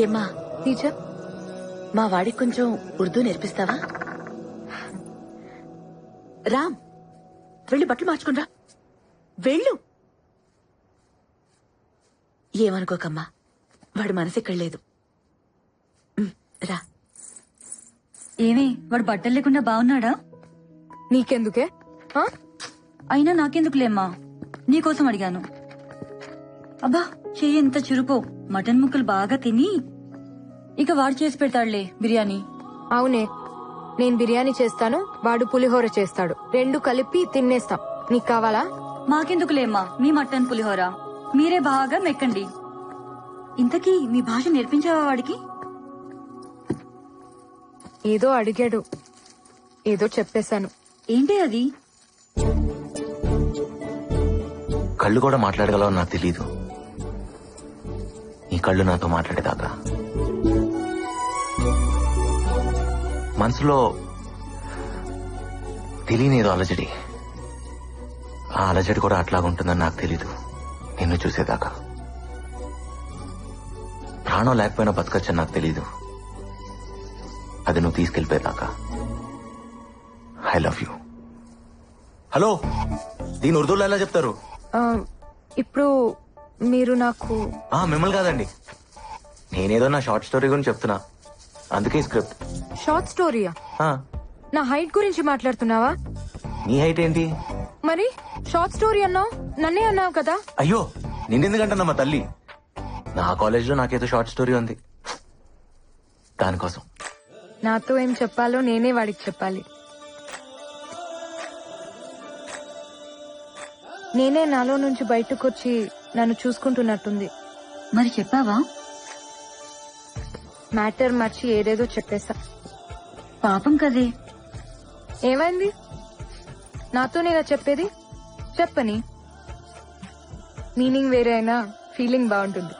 ఏమ్మా టీచర్, మా వాడికి కొంచెం ఉర్దూ నేర్పిస్తావా? రామ్, వెళ్ళి బట్టలు మార్చుకునిరా, వెళ్ళు. ఏమనుకోకమ్మా, వాడు మనసు ఇక్కడ లేదు. రా. ఏమి వాడు బట్టలు లేకుండా బాగున్నాడా? నీకెందుకే? అయినా నాకెందుకులేమ్మా, నీకోసం అడిగాను. అబ్బా చెయ్యి ఎంత చురుకో. మటన్ ముక్కలు బాగా తిని ఇక వాడు చేసి పెడతాడులే బిర్యానీ. అవునే, నేను బిర్యానీ చేస్తాను, వాడు పులిహోర చేస్తాడు, 2 కలిపి తినేస్తాం. నీకు కావాలా? మాకెందుకులేమ్మా మీ మటన్ పులిహోర, మీరే బాగా మెక్కండి. ఇంతకీ మీ భాష నేర్పించావా వాడికి? ఏదో అడిగాడు, ఏదో చెప్పేశాను. ఏంటి అది? కళ్ళు కూడా మాట్లాడగలవో నాకు తెలీదు. ఈ కళ్ళు నాతో మాట్లాడేదాకా మనసులో తెలియని ఏదో అలజడి. ఆ అలజడి కూడా అట్లాగుంటుందని నాకు తెలీదు నిన్ను చూసేదాకా. ప్రాణం లేకపోయినా బతకచ్చని నాకు తెలీదు, అది నువ్వు తీసుకెళ్లిపోయేదాకా. I love you. హలో, దీని ఉర్దూలో ఎలా చెప్తారు? ఇప్పుడు మీరు నాకు మిమ్మల్ని కాదండి, నేనేదో నా షార్ట్ స్టోరీ గురించి చెప్తున్నా, అందుకే స్క్రిప్ట్. షార్ట్ స్టోరీయా? నా హైట్ గురించి మాట్లాడుతున్నావా? నీ హైట్ ఏంటి మరి? షార్ట్ స్టోరీ అన్నావు, నన్నే అన్నావు కదా. అయ్యో నిన్నెందుకంటున్నా మా తల్లి, నా కాలేజ్ లో నాకేదో షార్ట్ స్టోరీ ఉంది, దానికోసం. నాతో ఏం చెప్పాలో నేనే వాడికి చెప్పాలి. నేనే నాలో నుంచి బయటకొచ్చి నన్ను చూసుకుంటున్నట్టుంది. మరి చెప్పావా? మ్యాటర్ మర్చి ఏదేదో చెప్పేశా. పాపం కదే. ఏమైంది? నాతోనేగా చెప్పేది, చెప్పని. మీనింగ్ వేరే అయినా ఫీలింగ్ బాగుంటుంది.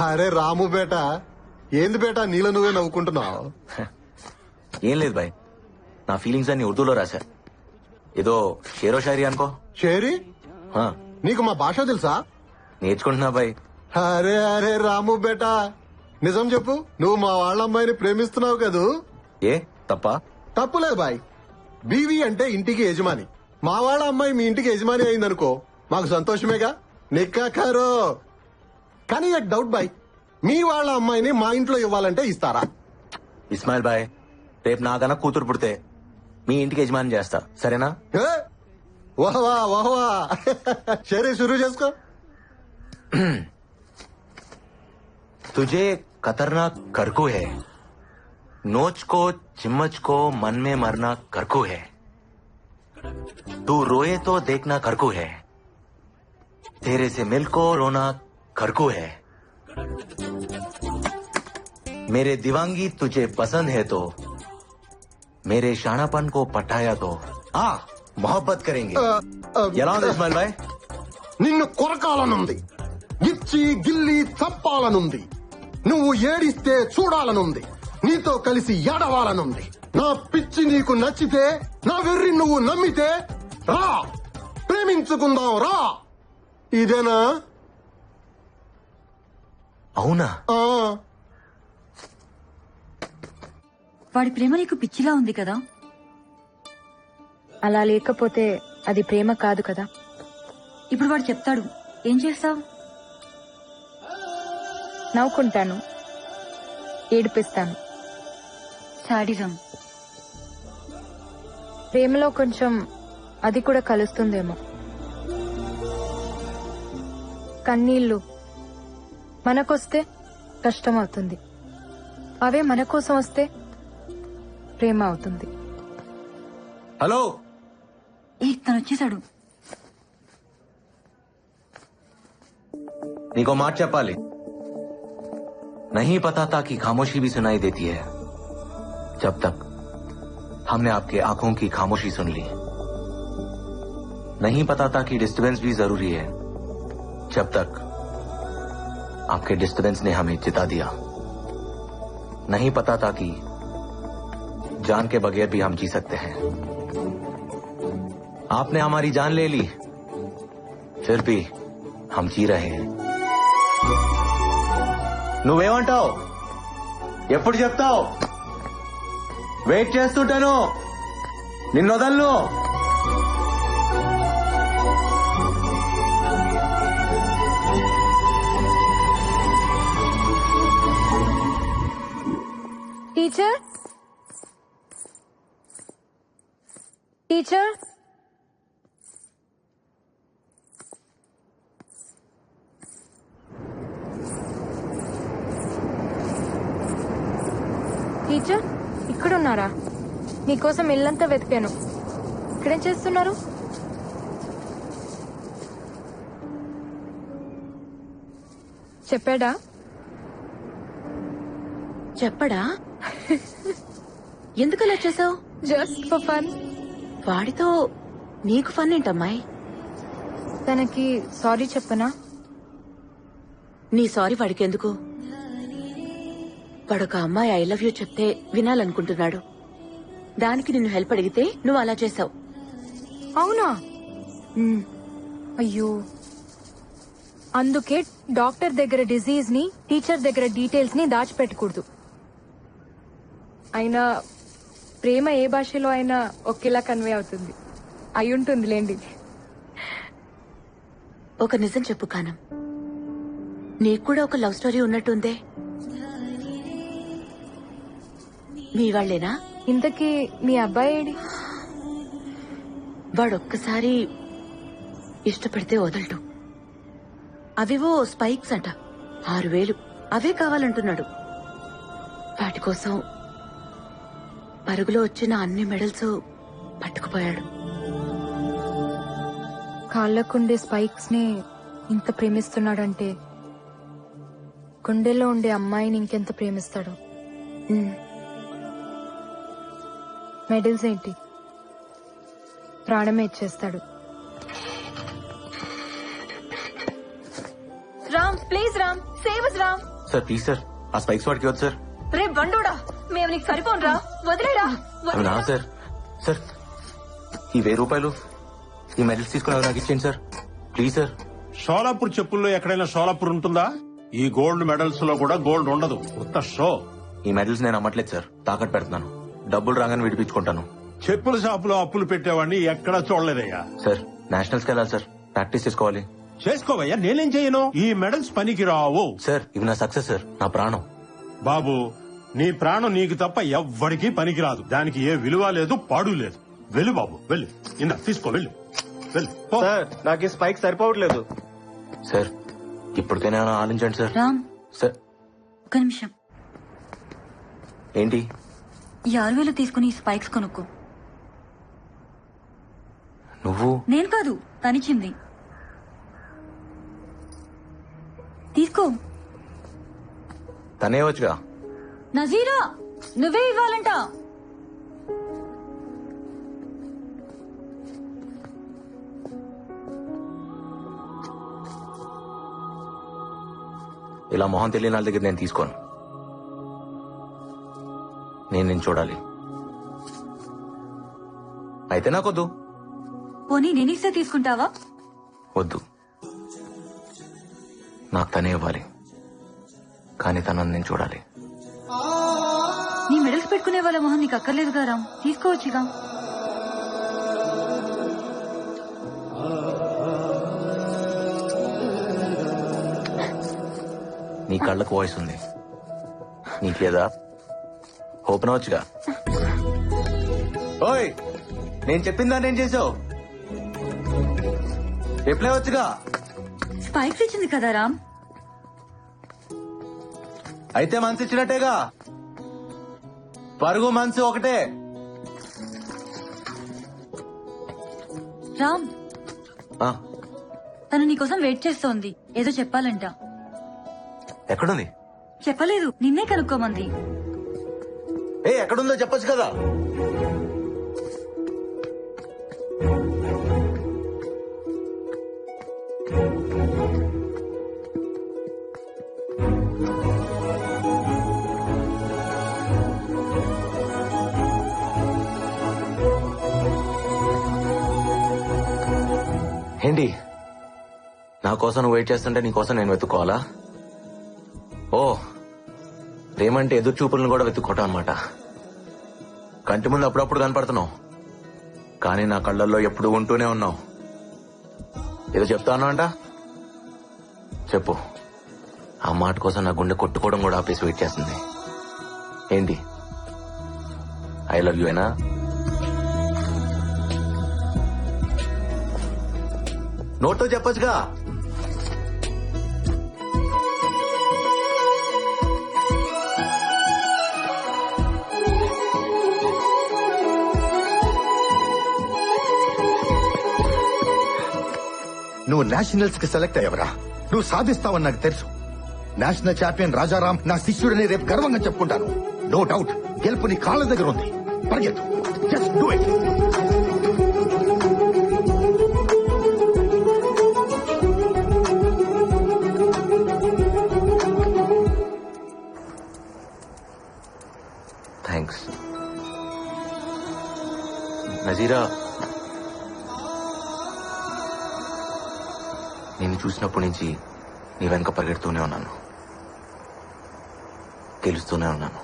అరే రాము బేటా, ఏంది బేటా నీలో నువ్వే నవ్వుకుంటున్నావు? ఏం లేదు బాయ్, నా ఫీలింగ్స్ అన్ని ఉర్దూలో రాశా. ఏదో షేరో షాయరీ అనుకో. షేరీ? నీకు మా భాష తెలుసా? నేర్చుకుంటున్నా బాయ్. అరే అరే రాము బేటా, నిజం చెప్పు, నువ్వు మా వాళ్ళ అమ్మాయిని ప్రేమిస్తున్నావు కదూ? ఏ తప్ప? తప్పులేదు బాయ్. బీవీ అంటే ఇంటికి యజమాని. మా వాళ్ళ అమ్మాయి మీ ఇంటికి యజమాని అయిందనుకో మాకు సంతోషమేగా. నిక్కా ఖైరో. కానీ ఒక డౌట్ బాయ్, మీ వాళ్ళ అమ్మాయిని మా ఇంట్లో ఇవ్వాలంటే ఇస్తారా? ఇస్మాయిల్ బాయ్, రేపు నాకన్నా కూతురు పుడితే మీ ఇంటికి యజమాని చేస్తా, సరేనా? వాహ్వా వాహ్వా. సరే షురూ చేసుకో. तुझे खतरनाक करकू है, नोच को चिम्मच को मन में मरना करकू है, तू रोए तो देखना करकू है, तेरे से मिल को रोना करकू है, मेरे दीवांगी तुझे पसंद है तो मेरे शानापन को पटाया तो मोहब्बत करेंगे. ఎలా ఉంది ఇస్మాయిల్ బాయ్? నిన్ను కొరకాలనుంది, ఇచ్చి గిల్లి చప్పాలనుంది, నువ్వు ఏడిస్తే చూడాలనుంది, నీతో కలిసి ఏడవాలనుంది. నా పిచ్చి నీకు నచ్చితే, నా వెర్రి నువ్వు నమ్మితే రా, ప్రేమించుకుందాం రా. ఇదేనా? అవునా? వాడి ప్రేమ నీకు పిచ్చిలా ఉంది కదా? అలా లేకపోతే అది ప్రేమ కాదు కదా. ఇప్పుడు వాడు చెప్తాడు, ఏం చేస్తావు? నవ్వుకుంటాను, ఏడిపిస్తాను. సాడిజం. ప్రేమలో కొంచెం అది కూడా కలుస్తుందేమో. కన్నీళ్లు మనకొస్తే కష్టం అవుతుంది, అవే మన కోసం వస్తే ప్రేమ అవుతుంది. హలో, తను వచ్చేసాడు. నీకో మాట చెప్పాలి. नहीं पता था कि खामोशी भी सुनाई देती है, जब तक हमने आपके आंखों की खामोशी सुन ली. नहीं पता था कि डिस्टर्बेंस भी जरूरी है, जब तक आपके डिस्टर्बेंस ने हमें जिता दिया. नहीं पता था कि जान के बगैर भी हम जी सकते हैं. आपने हमारी जान ले ली, फिर भी हम जी रहे हैं. నువ్వేమంటావు? ఎప్పుడు చెప్తావు? వెయిట్ చేస్తుంటాను, నిన్ను వదలను. టీచర్, టీచర్, టీచర్ ఇక్కడున్నారా? మీకోసం ఇల్లంతా వెతికాను. ఇక్కడేం చేస్తున్నారు? చెప్పాడా? చెప్పడా? ఎందుకలా చేసావు? Just for fun. వాడితో నీకు ఫన్ ఏంటమ్మాయి? తనకి సారీ చెప్పనా? నీ సారీ వాడికి ఎందుకు? వాడొక అమ్మాయి ఐ లవ్ యూ చెప్తే వినాలనుకుంటున్నాడు. దానికి నిన్ను హెల్ప్ అడిగితే నువ్వు అలా చేసావు. అవునా? అయ్యో, అందుకే డాక్టర్ దగ్గర డిజీజ్ ని, టీచర్ దగ్గర డీటెయిల్స్ ని దాచిపెట్టకూడదు. అయినా ప్రేమ ఏ భాషలో అయినా ఒకేలా కన్వే అవుతుంది. అయి ఉంటుందిలేండి. ఒక నిజం చెప్పు కానం, నీకు కూడా ఒక లవ్ స్టోరీ ఉన్నట్టుందే. మీ వాళ్లేనా? ఇంతకీ మీ అబ్బాయి ఏడి? వాడొక్కసారి ఇష్టపడితే వదలడు. అవేవో స్పైక్స్ అంట, 6,000 అవే కావాలంటున్నాడు. వాటి కోసం పరుగులో వచ్చిన అన్ని మెడల్స్ పట్టుకుపోయాడు. కాళ్ళకుండే స్పైక్స్ ని ఇంత ప్రేమిస్తున్నాడంటే గుండెల్లో ఉండే అమ్మాయిని ఇంకెంత ప్రేమిస్తాడు. మెడల్స్ ఏంటి, ప్రాణమే ఇచ్చేస్తాడు. Ram please Ram, save us Ram. Sir please sir, ఆ స్పైక్స్ వాడికి వద్దు సార్. రే బండోడా, మేము నీకు సరిపోనురా, వదిలేరా. అవి నా సార్. సార్ ఈ 1000 రూపాయలు ఈ మెడల్స్ తీసుకుని అవి నాకు ఇచ్చేయండి సార్, ప్లీజ్ సార్. షోలాపూర్ చెప్పుల్లో ఎక్కడైనా షోలాపూర్ ఉంటుందా? ఈ గోల్డ్ మెడల్స్ లో కూడా గోల్డ్ ఉండదు, కొత్త షో. ఈ మెడల్స్ నేను అమ్మట్లేదు సార్, తాకట్టు పెడుతున్నాను. డబ్బులు రాగానే విడిపించుకుంటాను. చెప్పుల షాపులో అప్పులు పెట్టేవాడిని ఎక్కడా చూడలేదయ్యా. సార్ నేషనల్స్ కి వెళ్ళాలి సార్, ప్రాక్టీస్ చేసుకోవాలి. చేసుకోవయ్యా, నేనేం చేయను. ఈ మెడల్స్ పనికి రావు సార్. ఇవి నా సక్సెస్ సార్, నా ప్రాణం. బాబు నీ ప్రాణం నీకు తప్ప ఎవ్వడికి పనికిరాదు. దానికి ఏ విలువ లేదు, పాడు లేదు. వెళ్ళు బాబు, వెళ్ళు. ఇందా తీసుకో, వెళ్ళు వెళ్ళు. సార్ నాకు ఈ స్పైక్ సరిపోవట్లేదు. సార్ ఇప్పటికైనా ఆలోచించండి సార్. రామ్ సార్ ఒక్క నిమిషం. ఏంటి? ఈ 6,000 తీసుకుని ఈ స్పైక్స్ కొనుక్కో. నువ్వు? నేను కాదు, తనిచ్చింది. తీసుకో. తనే వచ్చుగా. నజీరా నువ్వే ఇవ్వాలంట. ఇలా మొహం తెలియని వాళ్ళ దగ్గర నేను తీసుకోను. నేను చూడాలి. అయితే నాకొద్దు. పోనీ నేనిస్తే తీసుకుంటావా? వద్దు, నాకు తనే ఇవ్వాలి, కానీ తనని నేను చూడాలి. నీ మెడల్స్ పెట్టుకునే వాళ్ళ మొహం నీకు అక్కర్లేదు కదా రామ్, తీసుకోవచ్చుగా. నీ కళ్ళకు వాయిస్ ఉంది, నీకు లేదా? ఓపెన్ అవచ్చుగా. ఓయ్ నేను చెప్పిందా నేను చేసావు? రిప్లై వచ్చుగా. స్పైక్స్ ఇచ్చింది కదా రామ్. అయితే మనసు ఇచ్చినట్టేగా. పరుగు మనసు ఒకటే. రామ్ తను నీకోసం వెయిట్ చేస్తోంది, ఏదో చెప్పాలంట. ఎక్కడుంది? చెప్పలేదు, నిన్నే కనుక్కోమంది. ఎక్కడుందో చెప్పొచ్చు కదా. ఏంటి నా కోసం నువ్వు వెయిట్ చేస్తుంటే నీ కోసం నేను వెతుక్కోవాలా? ఓ ప్రేమంటే ఎదురు చూపులను కూడా వెతుక్కోవటం అనమాట. కంటి ముందు అప్పుడప్పుడు కనపడుతున్నావు, కానీ నా కళ్ళల్లో ఎప్పుడు ఉంటూనే ఉన్నావు. ఏదో చెప్తాను అంట, చెప్పు. ఆ మాట కోసం నా గుండె కొట్టుకోవడం కూడా ఆపేసి వెయిట్ చేస్తుంది. ఏంటి? ఐ లవ్ యూ ఏనా? నోట్తో చెప్పొచ్చుగా. నువ్వు నేషనల్స్ కి సెలెక్ట్ అయ్యవరా, నువ్వు సాధిస్తావని నాకు తెలుసు. నేషనల్ ఛాంపియన్ రాజారాం నా శిష్యుడని రేపు గర్వంగా చెప్పుకుంటాను. నో డౌట్ గెలుపు నీ కాళ్ళ దగ్గర ఉంది. పరిగెత్తు, just do it. Thanks Nazira. నిన్ను చూసినప్పటి నుంచి నీ వెనక పరిగెడుతూనే ఉన్నాను, గెలుస్తూనే ఉన్నాను.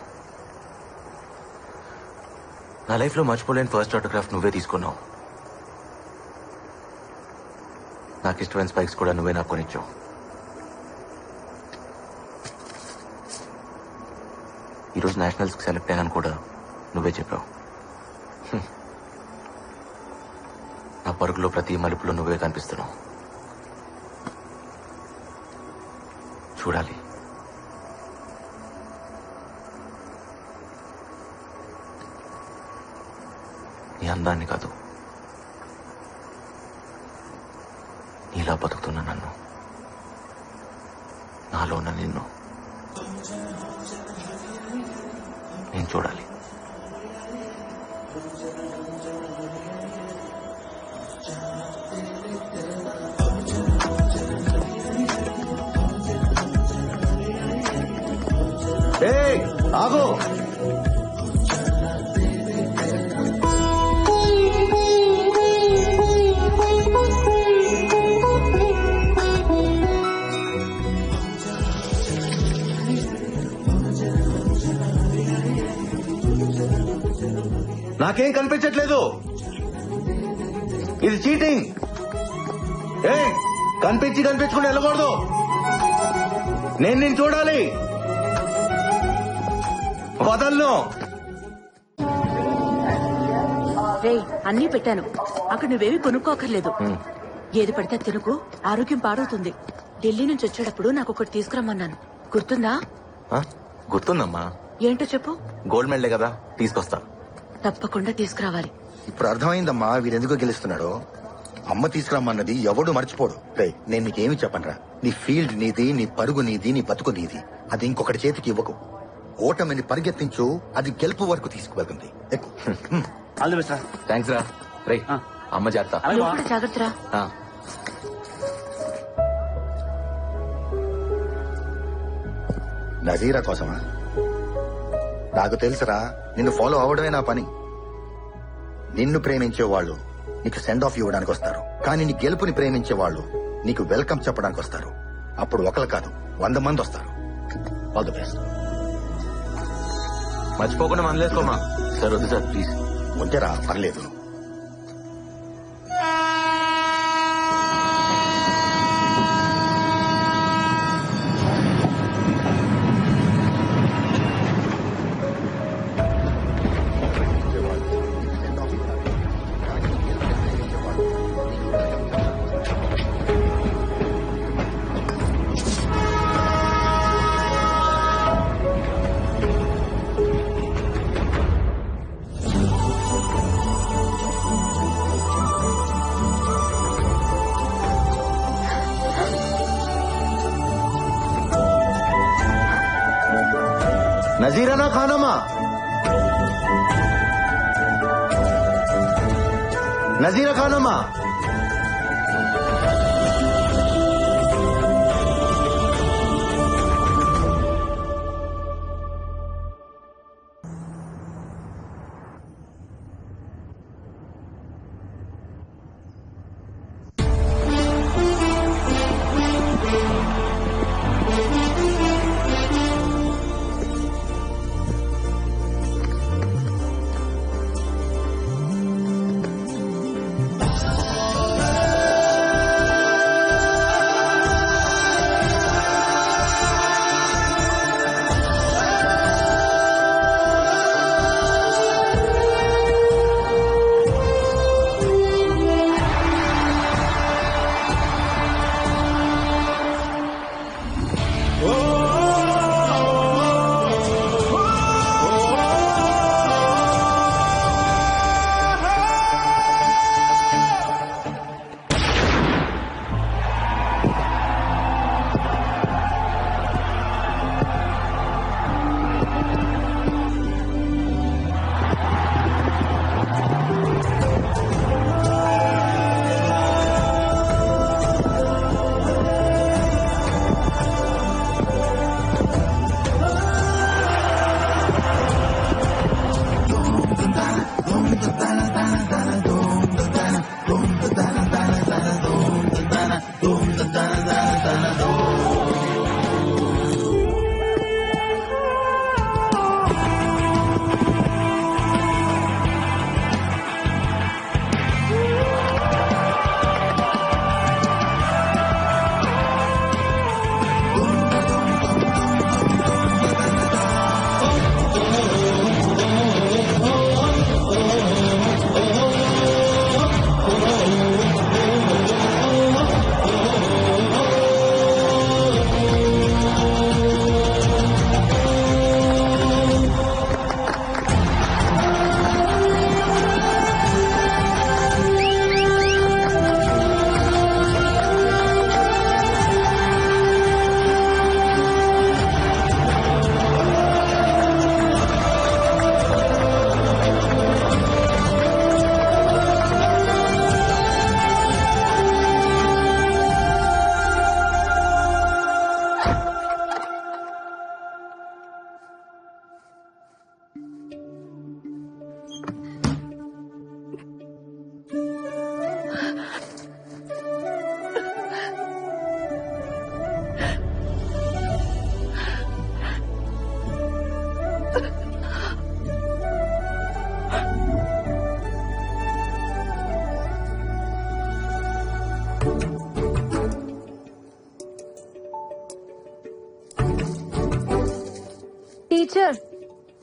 నా లైఫ్ లో మర్చిపోలేని ఫస్ట్ ఆటోగ్రాఫ్ నువ్వే తీసుకున్నావు. నాకు ఇష్టమైన స్పైక్స్ కూడా నువ్వే నాకు కొనిచ్చావు. ఈరోజు నేషనల్స్ కి సెలెక్ట్ అయ్యాను కూడా నువ్వే చెప్పావు. నా పరుగులో ప్రతి మలుపులో నువ్వే కనిపిస్తున్నావు. చూడాలి. నీ అందాన్ని కాదు, నీలా బతుకుతున్నా నన్ను, నాలోన నిన్ను నేను చూడాలి. ఆగో, నాకేం కనిపించట్లేదు. ఇది చీటింగ్. కనిపించకుండా వెళ్ళకూడదు. నేను నిన్ను చూడాలి. వదలను. రే, అన్నీ పెట్టాను. అక్కడ నువ్వేవి కొనుక్కోకర్లేదు. ఏది పడితే తినుకు, ఆరోగ్యం పాడవుతుంది. ఢిల్లీ నుంచి వచ్చేటప్పుడు నాకు ఒకటి తీసుకురమ్మన్నాను, గుర్తుందా? గుర్తుందమ్మా. ఏంటో చెప్పు. గోల్డ్ మెడలే కదా, తీసుకొస్తా. తప్పకుండా తీసుకురావాలి. ఇప్పుడు అర్థమైందమ్మా వీరెందుకో గెలుస్తున్నాడో. అమ్మ తీసుకురమ్మన్నది ఎవడు మర్చిపోడు. రే, నేను నీకేమి చెప్పనరా. నీ ఫీల్డ్ నీది, నీ పరుగు నీది, నీ బతుకు నీది. అది ఇంకొకటి చేతికి ఇవ్వకు. ఓటమిని పరిగెత్తించు, అది గెలుపు వరకు తీసుకువెళ్తుంది. థ్యాంక్స్ రా. రే, అమ్మ చేస్తా. నువ్వు కూడా జాగ్రత్తరా. నజీరా కోసమా? నాకు తెలుసురా, నిన్ను ఫాలో అవడమే నా పని. నిన్ను ప్రేమించే వాళ్ళు నీకు సెండ్ ఆఫ్ ఇవ్వడానికి వస్తారు, కానీ నీ గెలుపుని ప్రేమించే వాళ్ళు నీకు వెల్కమ్ చెప్పడానికి వస్తారు. అప్పుడు ఒకరు కాదు, 100 మంది వస్తారు. All the best. మర్చిపోకుండా మనలేసుకోమా. సార్ వద్దు సార్, ప్లీజ్. ఉంటేరా, పర్లేదు. నజీరానా ఖానమా? నజీరా ఖానమా?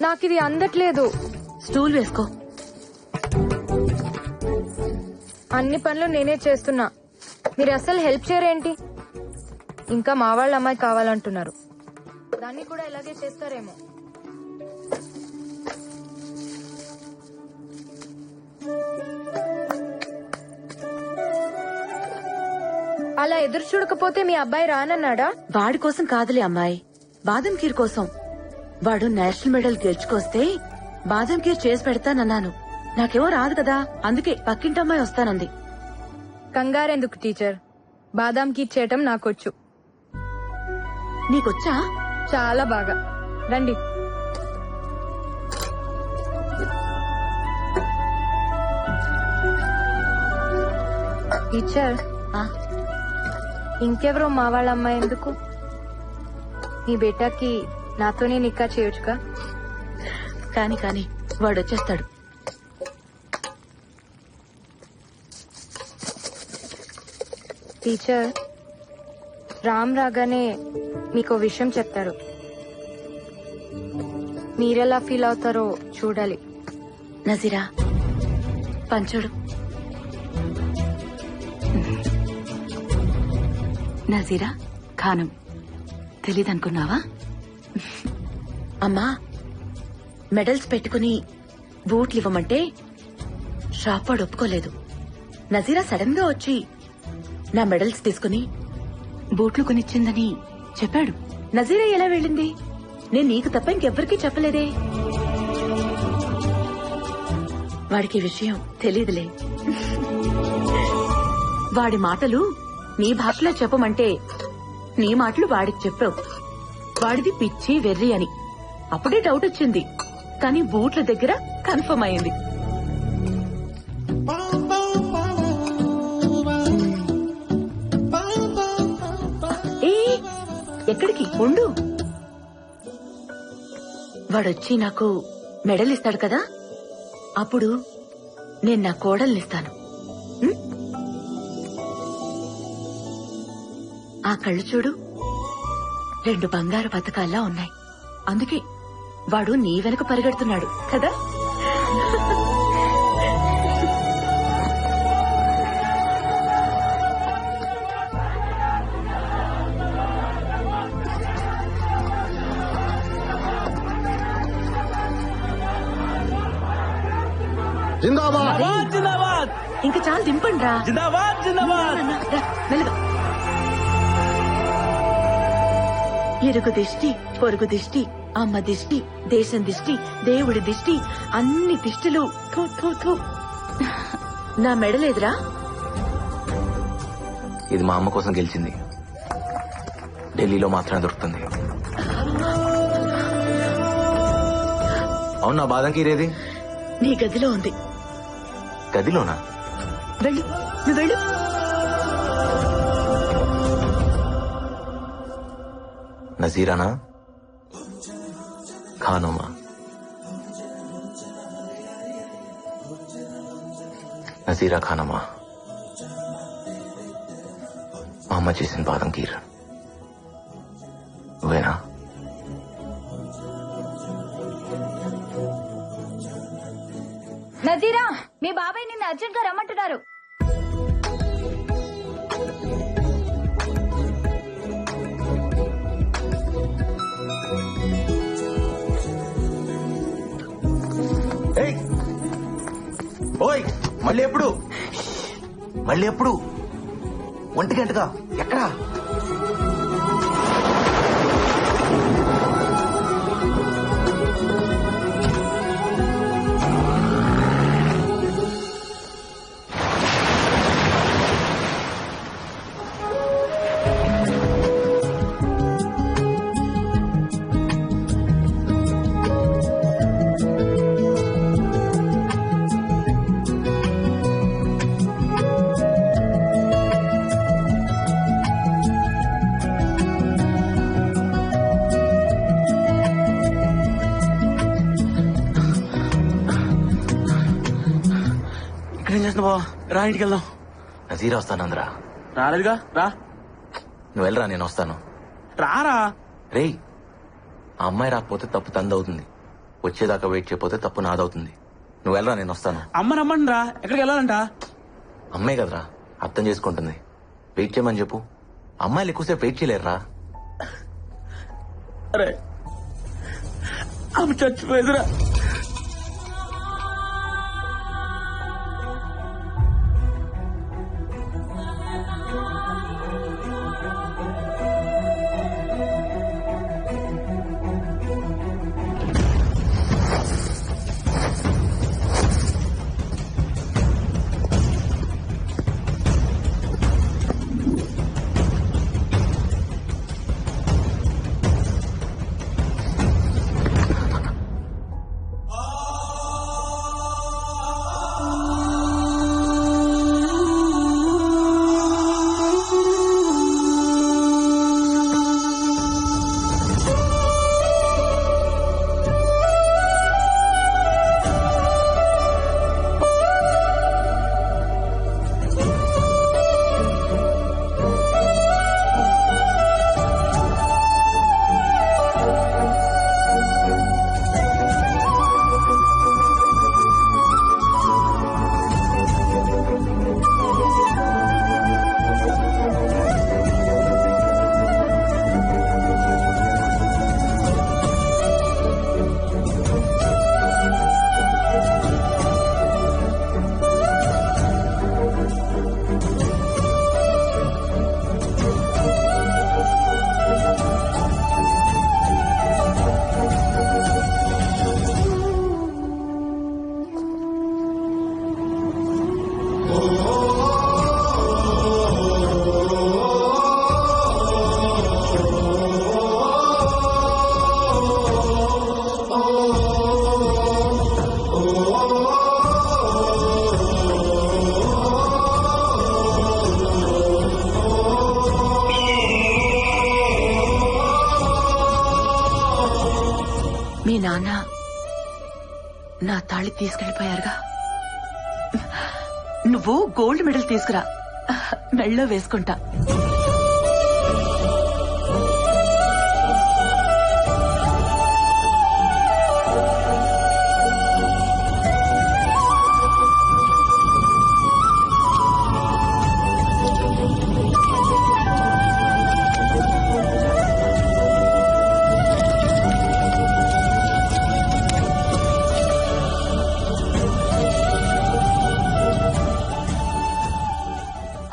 నాకు ఇది అందట్లేదు. స్టూల్ వేసుకో. అన్ని పనులు నేనే చేస్తున్నా, మీరు అసలు హెల్ప్ చేయరేంటి? ఇంకా మా వాళ్ళ అమ్మాయి కావాలంటున్నారు, దాన్ని కూడా ఇలాగే చేస్తారేమో. అలా ఎదురు చూడకపోతే మీ అబ్బాయి రానన్నాడా? వాడి కోసం కాదులే అమ్మాయి, బాదం ఖీర్ కోసం. వాడు నేషనల్ మెడల్ గెలుచుకొస్తే బాదం ఖీర్ చేసి పెడతానన్నాను. నాకేమో రాదు కదా, అందుకే పక్కింటమ్మాయి వస్తానంది. కంగారెందుకు టీచర్, బాదాం కీర్ చేయటం నాకొచ్చు. నీకొచ్చా? చాలా బాగా. రండి. టీచర్, ఇంకెవరో మా వాళ్ళ అమ్మాయి ఎందుకు? మీ బేటాకి నాతోనే నిక్కా చేయొచ్చుగా. కాని వాడొచ్చేస్తాడు. టీచర్, రామ్ రాగానే మీకో విషయం చెప్తారు, మీరెలా ఫీల్ అవుతారో చూడాలి. నజీరా, పంచుడు. నజీరా ఖానం తెలీదనుకున్నావా? అమ్మా, మెడల్స్ పెట్టుకుని బూట్లు ఇవ్వమంటే షాప్ వాడు ఒప్పుకోలేదు. నజీరా సడన్ గా వచ్చి నా మెడల్స్ తీసుకుని బూట్లు కొనిచ్చిందని చెప్పాడు. నజీరా ఎలా వెళ్ళింది? నేను నీకు తప్ప ఇంకెవ్వరికీ చెప్పలేదే. వాడికి ఈ విషయం తెలీదులే. వాడి మాటలు నీ భాషలో చెప్పమంటే నీ మాటలు వాడికి చెప్పావు. వాడిది పిచ్చి వెర్రి అని అప్పుడే డౌట్ వచ్చింది, కానీ బూట్ల దగ్గర కన్ఫర్మ్ అయింది. ఏ ఎక్కడికి ఉండు, వాడొచ్చి నాకు మెడల్ ఇస్తాడు కదా, అప్పుడు నేను నా కోడల్నిస్తాను. ఆ కళ్ళు చూడు, 2 బంగారు పథకాల్లా ఉన్నాయి. అందుకే వాడు నీ వెనక పరిగెడుతున్నాడు కదా. జిందాబాద్ జిందాబాద్. ఇంకా చాలు దింపండి రా. జిందాబాద్ జిందాబాద్. మెల్లగా. ఇరుగు దిష్టి, పొరుగు దిష్టి, అమ్మ దిష్టి, దేశం దిష్టి, దేవుడి దిష్టి, అన్ని దిష్టిలు. థూ, థూ, థూ. నా మెడలేదురా. ఇది మా అమ్మ కోసం గెలిచింది, ఢిల్లీలో మాత్రమే దొరుకుతుంది. అవునా, బాదం కీర్ ఏది? నీ గదిలో ఉంది. గదిలోనా? వెళ్ళు, నువ్వు వెళ్ళు. నజీరానా ఖానోమా? నజీరా ఖానమా, మా అమ్మ చేసిన బాదం కీర్ నువ్వేనా? నజీరా, మీ బాబాయ్ నిన్ను అర్జెంట్ గా రమ్మంటున్నారు. ఏయ్, ఓయ్, మళ్ళీ ఎప్పుడు? మళ్ళీ ఎప్పుడు? 1 గంటగా ఎక్కడా? ఏం చేస్తున్నా బావ? రా, ఇంటికి వెళ్దాం. నజీరా వస్తానందరా. రాలేదుగా, రా. నువ్వు వెళ్ళరా, నేను వస్తాను. రారా. రేయ్, ఆ అమ్మాయి రాకపోతే తప్పు తందవుతుంది. వచ్చేదాకా వెయిట్ చేయకపోతే తప్పు నాదవుతుంది. నువ్వు వెళ్ళరా, నేను వస్తాను. అమ్మ నమ్మండి రా, ఎక్కడికి వెళ్ళాలంట? అమ్మాయి కదరా, అర్థం చేసుకుంటుంది. వెయిట్ చేయమని చెప్పు. అమ్మాయిలు ఎక్కువసేపు వెయిట్ చేయలేరురా. అరే అమ్మ చచ్చిపోయేదిరా. మీ నాన్న నా తాళి తీసుకెళ్లిపోయారుగా. నువ్వు గోల్డ్ మెడల్ తీసుకురా, మెళ్ళో వేసుకుంటా.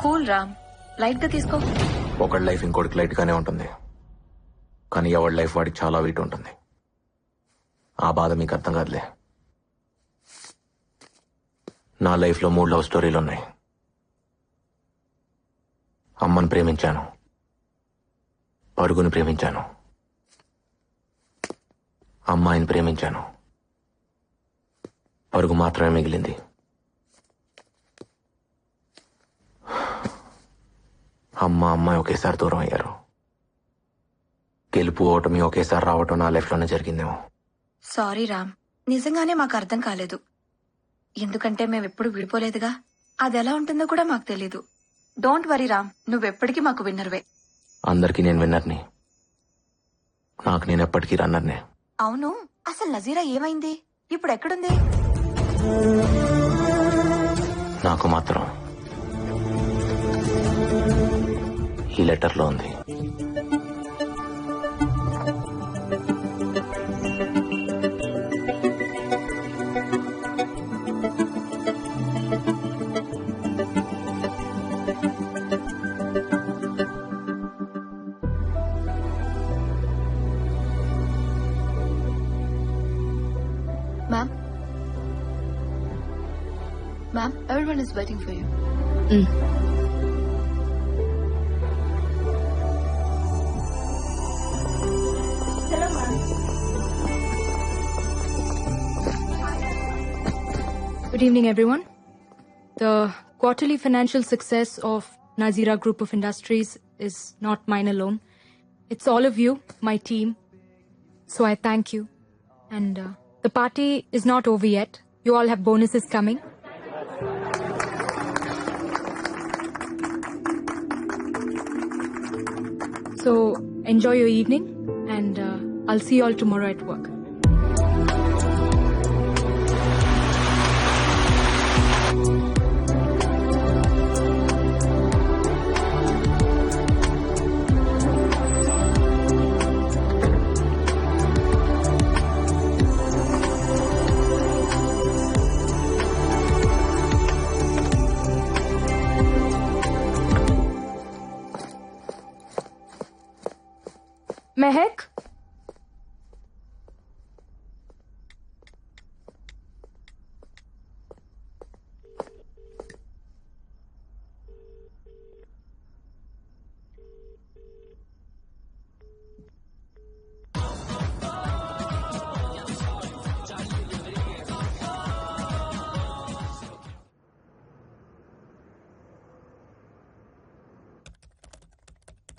కూల్ రామ్, లైట్ గా తీసుకో. ఒకటి లైఫ్ ఇంకోటికి లైట్ గానే ఉంటుంది, కానీ ఎవరి లైఫ్ వాడికి చాలా వెయిట్ ఉంటుంది. ఆ బాధ మీకు అర్థం కాదులే. నా లైఫ్ లో 3 లవ్ స్టోరీలు ఉన్నాయి. అమ్మని ప్రేమించాను, పరుగుని ప్రేమించాను, అమ్మాయిని ప్రేమించాను. పరుగు మాత్రమే మిగిలింది. అమ్మాయి ఒకేసారి దూరం అయ్యారు. గెలుపు ఓటమి ఒకేసారి రావటం నా లైఫ్ లోనే జరిగిందేమో. సారీ రామ్, నిజంగానే మాకు అర్థం కాలేదు. ఎందుకంటే మేమెప్పుడు విడిపోలేదుగా. అది ఎలా ఉంటుందో కూడా మాకు తెలీదు. డోంట్ వరీ రామ్, నువ్వెప్పటికీ మాకు విన్నర్వే. అందరికీ నేను విన్నర్ని, నాకు నేను ఎప్పటికీ రన్నర్నే. అవును, అసలు నజీరా ఏమైంది? ఇప్పుడు ఎక్కడుంది? నాకు మాత్రం ఈ లెటర్లో ఉంది. Ma'am, everyone is waiting for you. Hello, ma'am. Good evening, everyone. The quarterly financial success of Nazira Group of Industries is not mine alone. It's all of you, my team. So I thank you. And the party is not over yet. You all have bonuses coming. So enjoy your evening, and I'll see you all tomorrow at work. Mehak,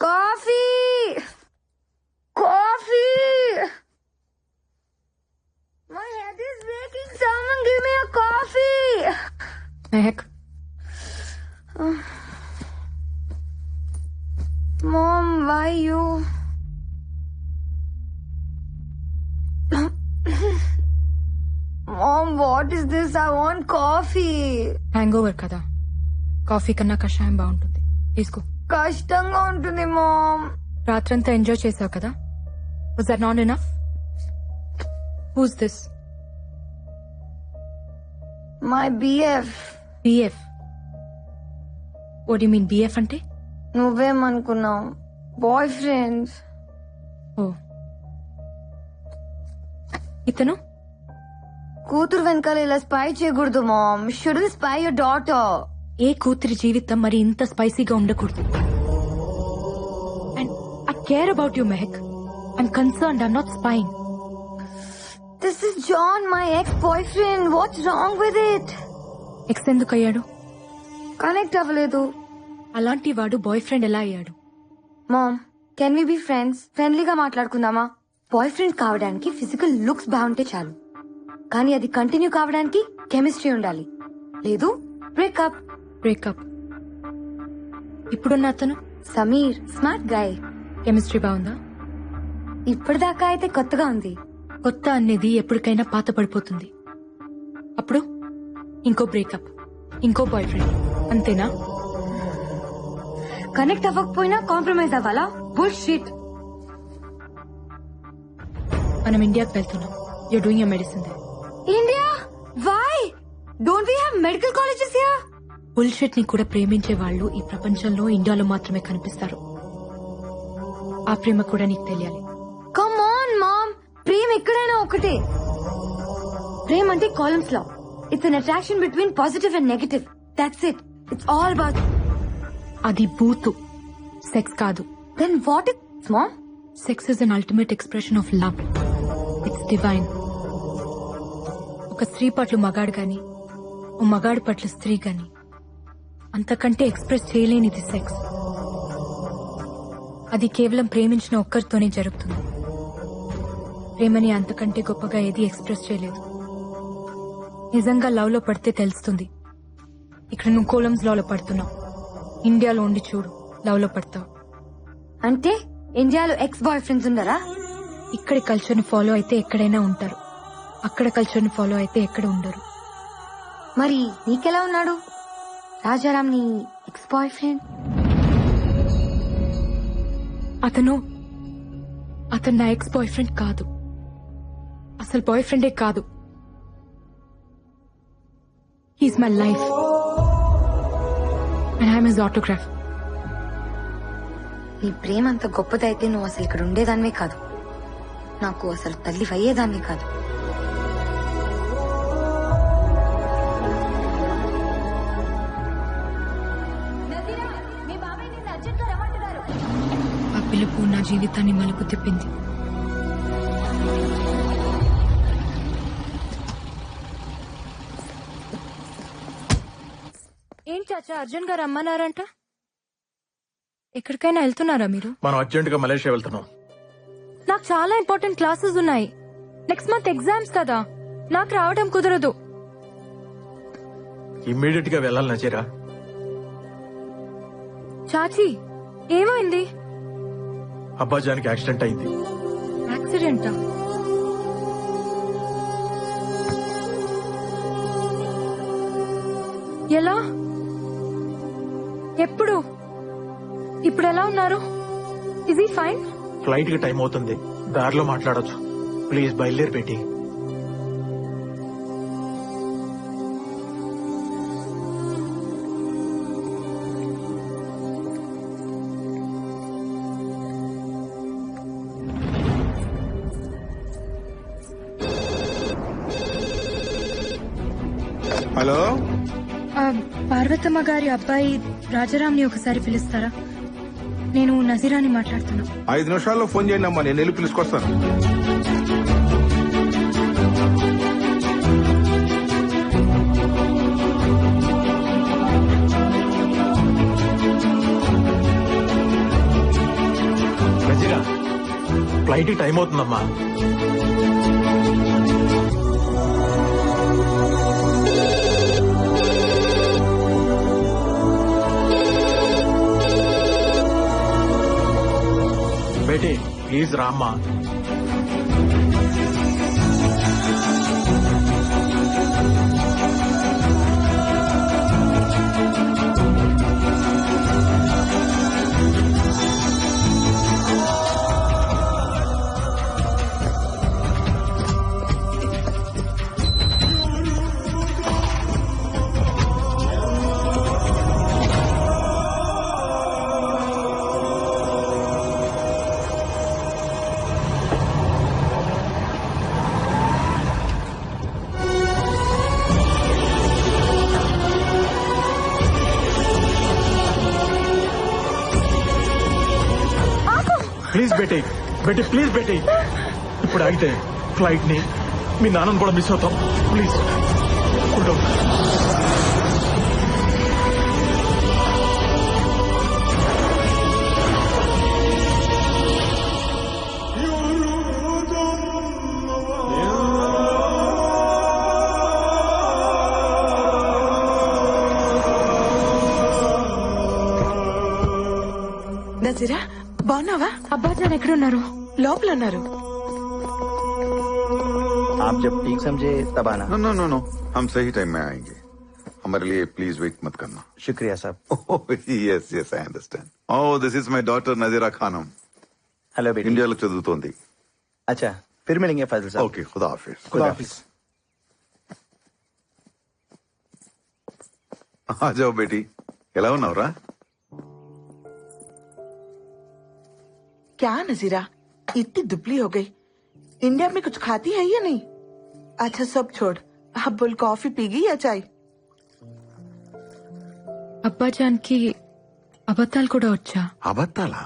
Coffee! Coffee! My head is breaking. Someone give me a coffee! Mehak, Mom, why you? Mom, what is this? I want coffee. Hang over కదా, coffee కన్నా కషాయం బాగుంటుంది. తీసుకో. కష్టంగా ఉంటుంది ma'am. రాత్రంతా enjoy చేసావు కదా, was that not enough? Who's this? My BF. BF? What you mean BF అంటే? నువ్వేమనుకున్నావు? Boy friend. ఓ, ఇతను కూతురు వెనకాల ఇలా స్పై చేయకూడదు mom. Should spy your daughter. ఏ కూతురి జీవితం మరి ఇంత స్పైసీగా ఉండకూడదు. And I care about you Mehak. I'm concerned, I'm not spying. This is John, my ex boyfriend. What's wrong with it? Ex ఎందుకు అయ్యాడు? కనెక్ట్ అవ్వలేదు. అలాంటి వాడు బాయ్ ఫ్రెండ్ ఎలా అయ్యాడు? Mom, can we be friends? ఫ్రెండ్లీగా మాట్లాడుకుందామా? బాయ్ ఫ్రెండ్ కావడానికి ఫిజికల్ లుక్స్ బాగుంటే చాలు, కానీ అది కంటిన్యూ కావడానికి కెమిస్ట్రీ ఉండాలి. లేదు బ్రేకప్. బ్రేకప్? ఇప్పుడున్న అతను సమీర్, స్మార్ట్ గాయ్. కెమిస్ట్రీ బాగుందా? ఇప్పటిదాకా అయితే కొత్తగా ఉంది. కొత్త అనేది ఎప్పటికైనా పాత పడిపోతుంది. అప్పుడు ఇంకో బ్రేకప్, ఇంకో బాయ్ ఫ్రెండ్, అంతేనా? కనెక్ట్ అవ్వకపోయినా కాంప్రమైజ్ అవ్వాలా? బుల్షిట్. మనం ఇండియాకి వెళ్తున్నాం. You're doing your medicine there. India? Why? Don't we have medical colleges here? Bullshit ని కూడా ప్రేమించే వాళ్ళు ఈ ప్రపంచంలో ఇండియాలో మాత్రమే కనిపిస్తారు. ఆ ప్రేమ కూడా నీకు తెలియాలి. కమ్ ఆన్ మామ్, ప్రేమ ఎక్కడైనా ఒకటే. ప్రేమ అంటే Coulomb's law. It's an attraction between positive and negative. That's it. It's all about. అది బూతు, సెక్స్ కాదు. Then what is mom? Sex is an ultimate expression of love. It's divine. ఒక స్త్రీ పట్ల మగాడు గాని, ఓ మగాడు పట్ల స్త్రీ గాని అంతకంటే ఎక్స్ప్రెస్ చేయలేనిది సెక్స్. అది కేవలం ప్రేమించిన ఒక్కరితోనే జరుగుతుంది. ప్రేమని అంతకంటే గొప్పగా ఏది ఎక్స్ప్రెస్ చేయలేదు. నిజంగా లవ్ లో పడితే తెలుస్తుంది. ఇక్కడ నువ్వు కోలమ్స్ లో పడుతున్నావు. ఇండియాలో ఉండి చూడు, లవ్ లో పడతావు. అంటే ఇండియాలో ఎక్స్ బాయ్ ఫ్రెండ్స్ ఉండరా? ఇక్కడి కల్చర్ ని ఫాలో అయితే ఎక్కడైనా ఉంటారు, అక్కడ కల్చర్ ని ఫాలో అయితే ఎక్కడ ఉండరు. మరి నీకెలా ఉన్నాడు రాజారాం, నీ ఎక్స్ బాయ్ ఫ్రెండ్? అతను నా ఎక్స్ బాయ్ ఫ్రెండ్ కాదు. అసలు బాయ్ ఫ్రెండే కాదు. He's my life and I'm his autograph. నీ ప్రేమ అంత గొప్పదైతే నువ్వు అసలు ఇక్కడ ఉండేదానివే కాదు. నాకు అసలు తల్లి అయ్యేదానివే కాదు. ఆ పిలుపు నా జీవితాన్ని మలుపు తిప్పింది. ఏం చాచా, అర్జున్ గారు రమ్మన్నారంట. ఎక్కడికైనా వెళ్తున్నారా మీరు? మనం అర్జెంట్ గా మలేషియా వెళ్తున్నాం. నాకు చాలా ఇంపార్టెంట్ క్లాసెస్ ఉన్నాయి. నెక్స్ట్ మంత్ ఎగ్జామ్స్ కదా, నాకు రావడం కుదరదు. ఇమ్మీడియట్ గా వెళ్ళాలి నజీరా. చాచి, ఏమైంది? అబ్బాజానికి యాక్సిడెంట్ అయింది. యాక్సిడెంటా? ఎలా? ఎప్పుడు? ఇప్పుడు ఎలా ఉన్నారు? Is he fine? ఫ్లైట్ కి టైం అవుతుంది, దారిలో మాట్లాడొచ్చు. ప్లీజ్ బయలుదేరి పెట్టి. హలో, పార్వతమ్మ గారి అబ్బాయి రాజారాంని ఒకసారి పిలుస్తారా? నేను నజీరాని మాట్లాడుతున్నా. 5 నిమిషాల్లో ఫోన్ చేయండి అమ్మా, నేను వెళ్ళి పిలుచుకొస్తాను. నజీరా, ఫ్లైట్ టైం అవుతుందమ్మా. బేటీ ప్లీజ్ రామ్మా. ప్లీజ్ బేటీ, బేటీ ప్లీజ్ బేటీ, ఇప్పుడు ఆగితే ఫ్లైట్ ని మీ నాన్నను కూడా మిస్ అవుతాం. Please cool. నజీరా బాగున్నావా? అబ్బాజాన్ ఎక్కడున్నారు? లోపల ఉన్నారు. आप जब ठीक समझे तब आना. नो नो नो नो, हम सही टाइम में आएंगे. हमारे लिए प्लीज वेट मत करना. शुक्रिया साहब. Yes yes I understand. Oh this is my daughter Nazira Khanam. Hello बेटी. इंडिया లో చదువుతోంది. अच्छा फिर मिलेंगे फैजल साहब. ओके खुदा हाफिज. खुदा हाफिज. आ जाओ बेटी. ఎలా ఉన్నావురా? क्या नजीरा इतनी दुबली हो गई? इंडिया में कुछ खाती है या नहीं? अच्छा सब छोड़, अब बोल कॉफी पीगी या चाय? అబ్బాజాన్ కి అబద్ధాలు కూడా వచ్చా? అబద్ధాలా?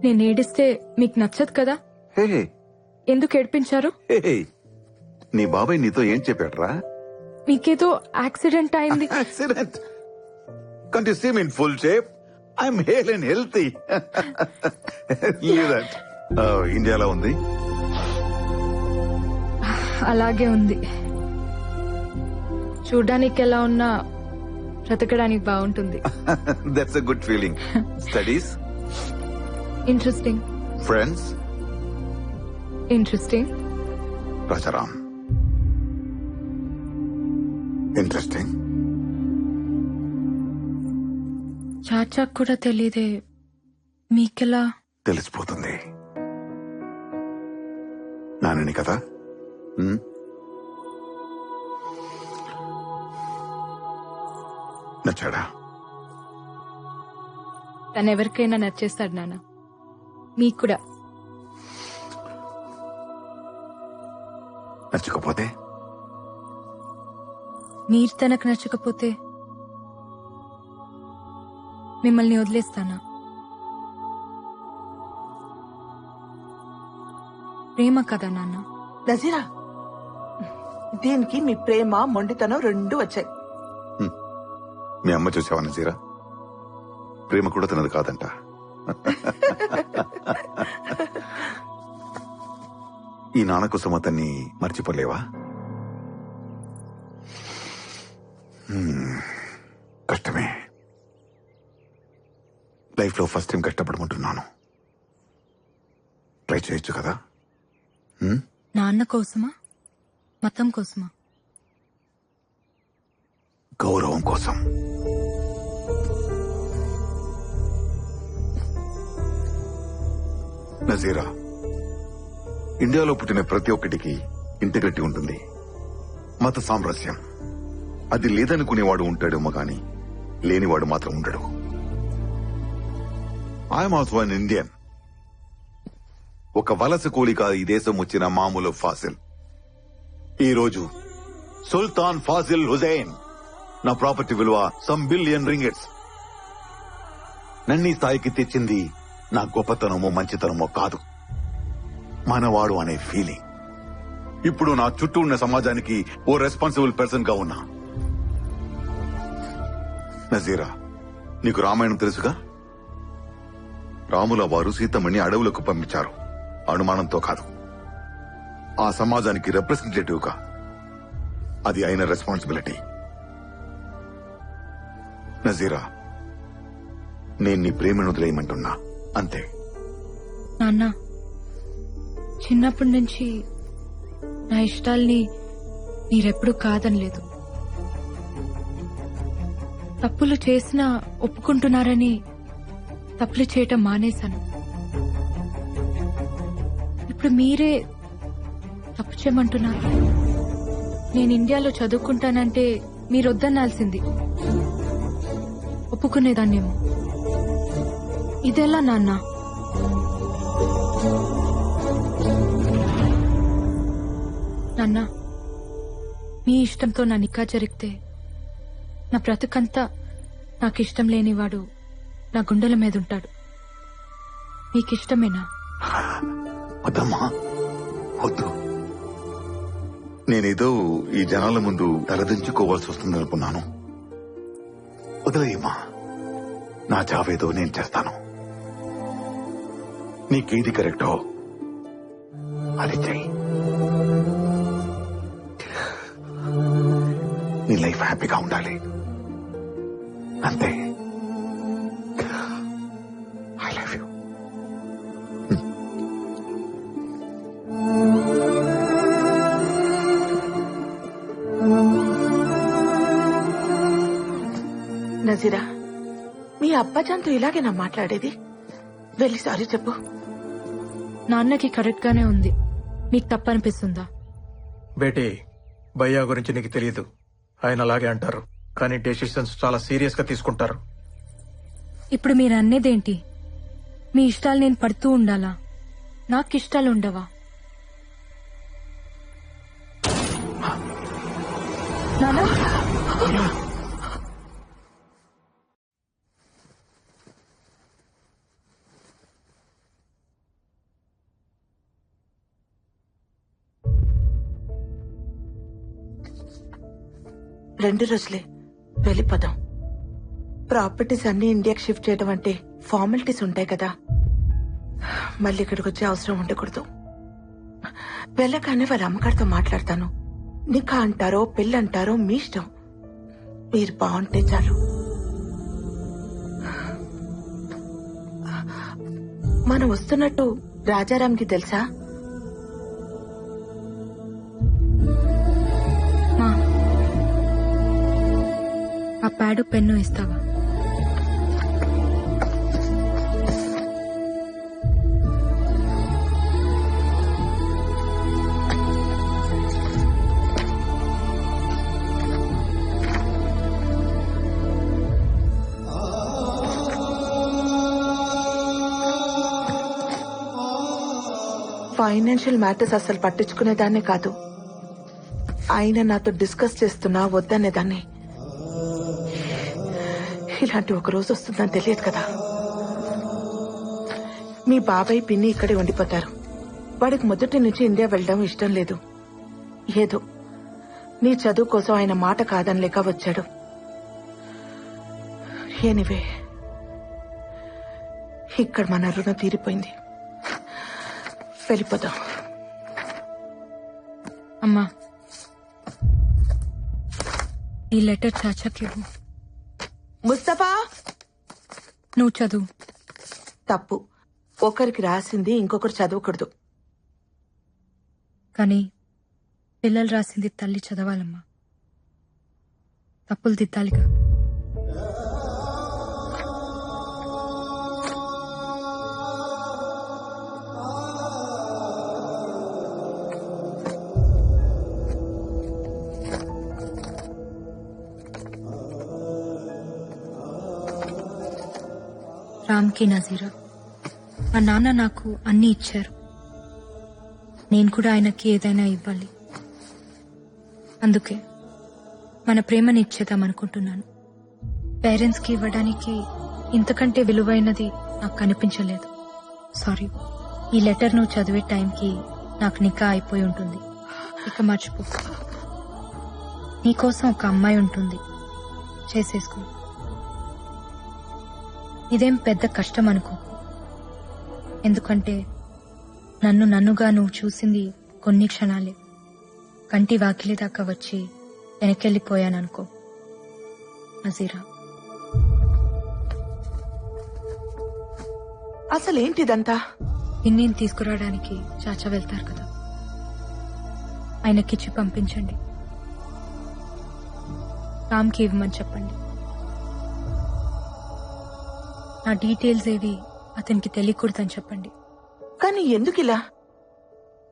నేను ఏడిస్తే మీకు నచ్చదు కదా? హే ఎందుకు ఏడిపించారు? హే నీ బాబాయ్ నీతో ఏం చెప్పాడ్రా? మీకేదో యాక్సిడెంట్ అయింది. Accident? Can't you see me in full shape? I'm hale and healthy. Leave that. ఇండియాలో ఉంది? అలాగే ఉంది. చూడ్డానికి ఎలా ఉన్నా బ్రతకడానికి బాగుంటుంది. That's a good feeling. Studies? Interesting. Friends? Interesting. Rajaram? Interesting. చాచాకు కూడా తెలియదే, మీకెలా తెలిసిపోతుంది? నానని కదా. నచ్చాడా? తను ఎవరికైనా నచ్చేస్తాడు నాన్న, మీకు కూడా. నచ్చకపోతే? మీరు తనకు నచ్చకపోతే మిమ్మల్ని వదిలేస్తానా? ప్రేమ కదా నాన్న. నజీరా దీనికి మీ ప్రేమ మొండితనం రెండు వచ్చాయి. మీ అమ్మ చూసావా నజీరా? ప్రేమ కూడా తినదు కాదంట. ఈ నాన్న కోసం అతన్ని మర్చిపోలేవా? కష్టమే. లైఫ్ లో ఫస్ట్ టైం కష్టపడమంటున్నాను. ట్రై చేయొచ్చు కదా? నాన్న కోసమా, మతం కోసమా? గౌరవం కోసం. నజీరా, ఇండియాలో పుట్టిన ప్రతి ఒక్కటికి ఇంటిగ్రిటీ ఉంటుంది. మత సామరస్యం అది లేదనుకునేవాడు ఉంటాడేమో గాని లేనివాడు మాత్రం ఉండడు. I'm also an Indian. ఒక వలస కూలి కాదు ఈ దేశం వచ్చిన మామూలు ఫాసిల్. ఈ రోజు సుల్తాన్ ఫాజిల్ హుసేన్. నా ప్రాపర్టీ విలువ సమ్ బిలియన్ రింగిట్స్. నన్ను ఈ స్థాయికి తెచ్చింది నా గొప్పతనమో మంచితనమో కాదు, మనవాడు అనే ఫీలింగ్. ఇప్పుడు నా చుట్టూ ఉన్న సమాజానికి ఓ రెస్పాన్సిబుల్ పర్సన్ గా ఉన్నా. నజీరా, నీకు రామాయణం తెలుసుగా? రాముల వారు సీతమ్మని అడవులకు పంపించారు, అనుమానంతో కాదు. ఆ సమాజానికి రిప్రజెంటేటివ్ గా. అది ఆయన రెస్పాన్సిబిలిటీ. నజీరా, నేను నీ ప్రేమను వదిలేయమంటున్నా, అంతే. నాన్న, చిన్నప్పటి నుంచి నా ఇష్టాల్ని మీరెప్పుడు కాదనలేదు. తప్పులు చేసినా ఒప్పుకుంటున్నారని తప్పులు చేయటం మానేశాను. ఇప్పుడు మీరే తప్పు చేయమంటున్నారు. నేను ఇండియాలో చదువుకుంటానంటే మీరొద్దనాల్సింది, ఒప్పుకునేదాన్నేమో. ఇదెలా నాన్న? నాన్న, మీ ఇష్టంతో నా నిక్కా జరిగితే నా బ్రతుకంతా నాకిష్టం లేనివాడు నా గుండెల మీద ఉంటాడు. మీకిష్టమేనా? వద్దమ్మా, వద్దు. నేనేదో ఈ జనాల ముందు తలదించుకోవాల్సి వస్తుందనుకున్నాను. వదిలేయమ్మా, నా చావేదో నేను చేస్తాను. నీకేది కరెక్టో అది చెయ్యి. నీ లైఫ్ హ్యాపీగా ఉండాలి, అంతే. I love you. నజీరా, మీ అబ్బాజాన్తో ఇలాగేనా మాట్లాడేది? వెళ్ళి సారీ చెప్పు. నాన్నకి కరెక్ట్ గానే ఉంది, మీకు తప్పనిపిస్తుందా? బేటీ, భయ్యా గురించి నీకు తెలియదు. ఆయన అలాగే అంటారు, కానీ డెసిషన్స్ చాలా సీరియస్ గా తీసుకుంటారు. ఇప్పుడు మీరు అన్నేదేంటి? మీ ఇష్టాలు నేను పడుతూ ఉండాలా? నాకు ఇష్టాలు ఉండవా? నాన్న, రెండు రోజులే, వెళ్ళిపోదాం. ప్రాపర్టీస్ అన్ని ఇండియాకి షిఫ్ట్ చేయడం అంటే ఫార్మాలిటీస్ ఉంటాయి కదా, మళ్ళీ ఇక్కడికి వచ్చే అవసరం ఉండకూడదు. వెళ్ళగానే వాళ్ళ అమ్మగారితో మాట్లాడతాను. నికా అంటారో పెళ్ళి అంటారో మీ ఇష్టం, మీరు బాగుంటే చాలు. మనం వస్తున్నట్టు రాజారాంకి తెలుసా? ఆ ప్యాడు పెన్ను ఇస్తావా? ఫైనాన్షియల్ మ్యాటర్స్ అసలు పట్టించుకునేదాన్నే కాదు. ఆయన నాతో డిస్కస్ చేస్తున్నా వద్దనేదాన్ని. ఇలాంటి ఒక రోజు వస్తుందని తెలియదు కదా. మీ బాబాయ్ పిన్ని ఇక్కడే ఉండిపోతారు. వాడికి మొదటి నుంచి ఇండియా వెళ్ళడం ఇష్టం లేదు. ఏదో నీ చదువు కోసం ఆయన మాట కాదనలేక వచ్చాడు. ఎనివే, ఇక్కడ మన రుణం తీరిపోయింది, వెళ్ళిపోదాం. అమ్మా, ఈ లెటర్ చాచాకి ఇవ్వు. ముస్తఫా, నువ్వు చదువు. తప్పు. ఒకరికి రాసింది ఇంకొకరు చదవకూడదు. కానీ పిల్లలు రాసింది తల్లి చదవాలమ్మా, తప్పులు దిద్దాలిగా. రామ్కి నజీరా, మా నాన్న నాకు అన్నీ ఇచ్చారు. నేను కూడా ఆయనకి ఏదైనా ఇవ్వాలి. అందుకే మన ప్రేమని ఇచ్చేద్దాం అనుకుంటున్నాను. పేరెంట్స్ కి ఇవ్వడానికి ఇంతకంటే విలువైనది నాకు కనిపించలేదు. సారీ. ఈ లెటర్ నువ్వు చదివే టైంకి నాకు నికా అయిపోయి ఉంటుంది. ఇక మర్చిపో. నీకోసం ఒక అమ్మాయి ఉంటుంది, చేసేసుకో. ఇదేం పెద్ద కష్టం అనుకో. ఎందుకంటే నన్నుగా నువ్వు చూసింది కొన్ని క్షణాలే. కంటి వాకిలి దాకా వచ్చి వెనకెళ్ళిపోయాననుకో. నజీరా. అసలేంటిదంతా? ఇన్నేం తీసుకురావడానికి చాచా వెళ్తారు కదా, ఆయనకిచ్చి పంపించండి. రామ్కి ఇవ్వమని చెప్పండి. నా డీటెయిల్స్ ఏవి అతనికి తెలియకూడదని చెప్పండి. కానీ ఎందుకిలా?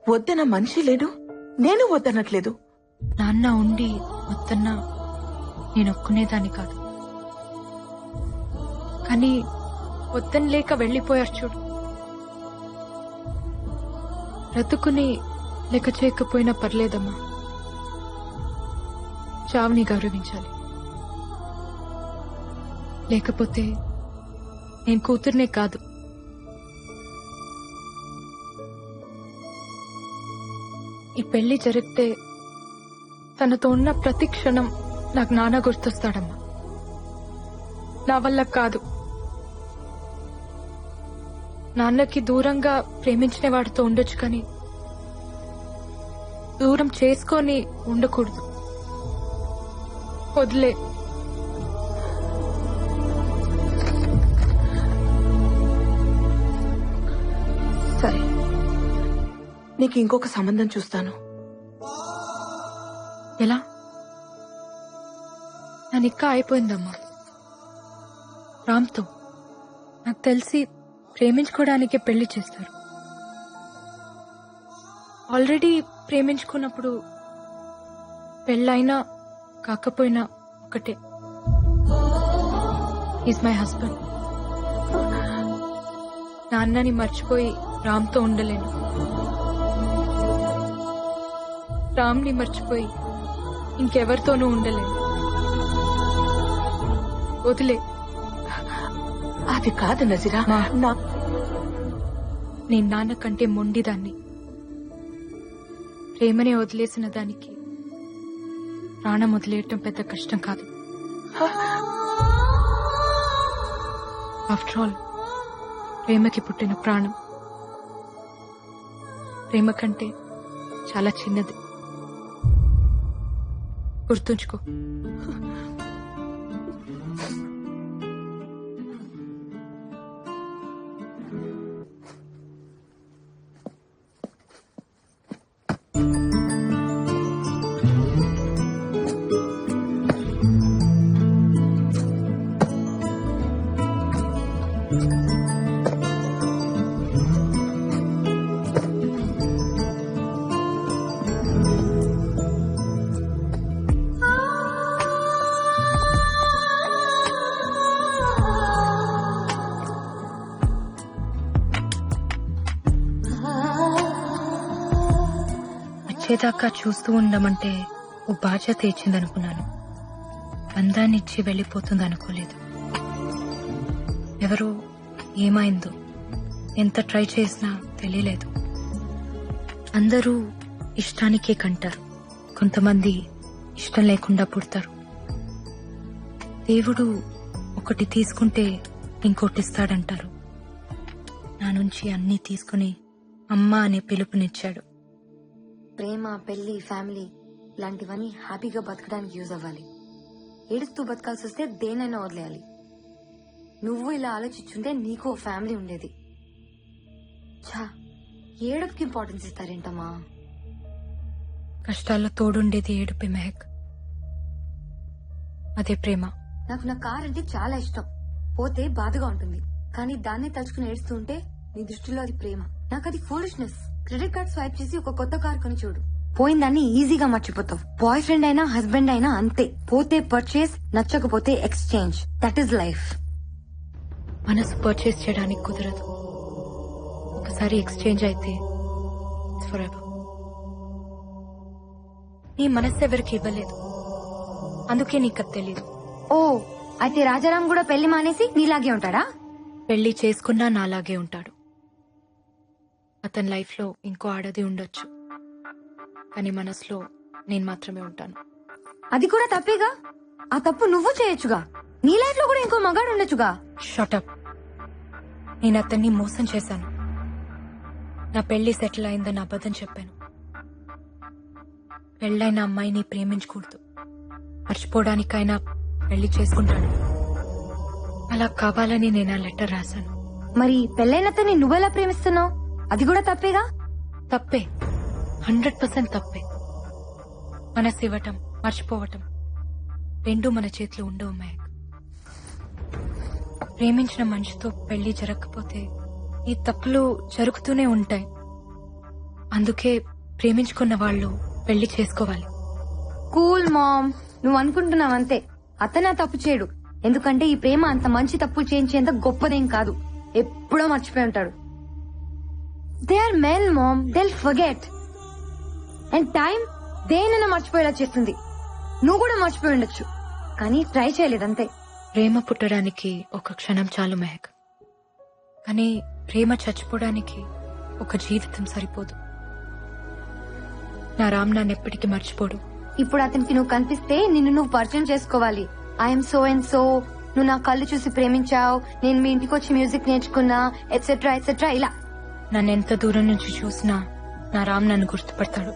వద్దన మనిషి లేడు, నేను వద్దనట్లేదు. నాన్న ఉండి వద్దన్నా నేను ఒప్పుకునేదాన్ని కాదు. కానీ వద్దని లేక వెళ్లిపోయారు చూడు. బ్రతుకుని లెక్క చేయకపోయినా పర్లేదమ్మా. చావుని గౌరవించాలి. లేకపోతే నేను కూతుర్నే కాదు, ఈ పెళ్లి జరిగితే తనతో ఉన్న ప్రతి క్షణం నాకు నాన్న గుర్తొస్తాడమ్మా. నా వల్ల కాదు. నాన్నకి దూరంగా ప్రేమించిన వాడితో ఉండొచ్చు, కానీ దూరం చేసుకొని ఉండకూడదు. వదిలే. సరే, నీకు ఇంకొక సంబంధం చూస్తాను. ఎలా? నా నిక్కా అయిపోయిందమ్మా రామ్తో. నాకు తెలిసి ప్రేమించుకోవడానికే పెళ్లి చేస్తారు. ఆల్రెడీ ప్రేమించుకున్నప్పుడు పెళ్ళైనా కాకపోయినా ఒకటే. Is my husband. నాన్నని మర్చిపోయి రామ్తో ఉండలేను. రామ్ని మర్చిపోయి ఇంకెవరితోనూ ఉండలేను. వదిలే. అది కాదు నజీరా. నేను నాన్న కంటే మొండిదాన్ని. ప్రేమనే వదిలేసిన దానికి ప్రాణం వదిలేయటం పెద్ద కష్టం కాదు. ఆఫ్టర్ ఆల్ ప్రేమకి పుట్టిన ప్రాణం ప్రేమ కంటే చాలా చిన్నది. గుర్తుంచుకో. వచ్చేదాకా చూస్తూ ఉండమంటే ఓ బాధ్యత ఇచ్చిందనుకున్నాను. బంధాన్నిచ్చి వెళ్లిపోతుంది అనుకోలేదు. ఎవరో ఏమైందో ఎంత ట్రై చేసినా తెలియలేదు. అందరూ ఇష్టానికే కంటారు, కొంతమంది ఇష్టం లేకుండా పుడతారు. దేవుడు ఒకటి తీసుకుంటే ఇంకోటిస్తాడంటారు. నా నుంచి అన్నీ తీసుకుని అమ్మ అనే పిలుపునిచ్చాడు. ప్రేమ, పెళ్లి, ఫ్యామిలీ ఇలాంటివన్నీ హ్యాపీగా బతకడానికి యూజ్ అవ్వాలి. ఏడుస్తూ బతకాల్సి వస్తే దేనైనా వదిలేయాలి. నువ్వు ఇలా ఆలోచించుంటే నీకు ఫ్యామిలీ ఉండేది. ఛా, ఏడుపుకి ఇంపార్టెన్స్ ఇస్తారేంటమ్మా? కష్టాల్లో తోడుండేది ఏడుపే మెహక్. అదే ప్రేమ. నాకు నా కార్ అంటే చాలా ఇష్టం. పోతే బాధగా ఉంటుంది, కానీ దాన్నే తలుచుకుని ఏడుస్తూ ఉంటే నీ దృష్టిలో అది ప్రేమ. నాకు అది ఫూలిష్నెస్. క్రెడిట్ కార్డ్ స్వైప్ చేసి ఒక కొత్త కార్ కొని చూడు, పోయిందాన్ని ఈజీగా మర్చిపోతావు. బాయ్ ఫ్రెండ్ అయినా హస్బెండ్ అయినా అంతే. పోతే పర్చేస్, నచ్చకపోతే ఎక్స్చేంజ్. That is life. మనసు పర్చేస్ చేయడానికి కుదరదు. ఒకసారి ఎక్స్చేంజ్ అయితే ఫర్ ఎవర్. నీ మనసు ఎవరికి ఇవ్వలేదు, అందుకే నీకు అది తెలీదు. ఓ అయితే రాజారాం కూడా పెళ్లి మానేసి నీలాగే ఉంటాడా? పెళ్లి చేసుకున్నా నాలాగే ఉంటాడు. అతని లైఫ్ లో ఇంకో ఆడది ఉండొచ్చు, కానీ మనసులో నేను మాత్రమే ఉంటాను. అది కూడా తప్పేగా. ఆ తప్పు నువ్వు చేయొచ్చుగా. నీ లైఫ్ లో కూడా ఇంకో మగాడు ఉండొచ్చుగా. షటప్. నేను అతన్ని మోసం చేశాను. నా పెళ్లి సెటిల్ అయిందని అబద్ధం చెప్పాను. పెళ్ళైన అమ్మాయిని ప్రేమించకూడదు, మర్చిపోవడానికైనా పెళ్లి చేసుకుంటాను. అలా కావాలని నేను ఆ లెటర్ రాశాను. మరి పెళ్ళైనతని నువ్వెలా ప్రేమిస్తున్నావు? అది కూడా తప్పేగా. తప్పే, 100% తప్పే. మనసు ఇవ్వటం, మర్చిపోవటం రెండూ మన చేతిలో ఉండవు మహక్. ప్రేమించిన మనిషితో పెళ్లి జరగకపోతే ఈ తప్పులు జరుగుతూనే ఉంటాయి. అందుకే ప్రేమించుకున్న వాళ్ళు పెళ్లి చేసుకోవాలి. కూల్ మామ్, నువ్వు అనుకుంటున్నావంతే. అతను తప్పు చేయడు, ఎందుకంటే ఈ ప్రేమ అంత మంచి తప్పు చేయించేంత గొప్పదేం కాదు. ఎప్పుడో మర్చిపోయి ఉంటాడు. They are men mom, they will forget. And time దేనైనా మర్చిపోయేలా చేస్తుంది. నువ్వు కూడా మర్చిపోయి ఉండొచ్చు, కానీ ట్రై చేయలేదంతే. ప్రేమ పుట్టడానికి ఒక క్షణం చాలు మెహక్, కానీ ప్రేమ చచ్చిపోవడానికి ఒక జీవితం సరిపోదు. నా రామ్ నన్నెప్పటికీ మర్చిపోడు. ఇప్పుడు అతనికి నువ్వు కనిపిస్తే నిన్ను నువ్వు పరిచయం చేసుకోవాలి. ఐఎమ్ సో అండ్ సో, నువ్వు నా కళ్ళు చూసి ప్రేమించావు, నేను మీ ఇంటికి వచ్చి మ్యూజిక్ నేర్చుకున్నా, ఎట్సెట్రా ఎట్సెట్రా. ఇలా నన్ను ఎంత దూరం నుంచి చూసినా నా రామ్ నన్ను గుర్తుపడతాడు.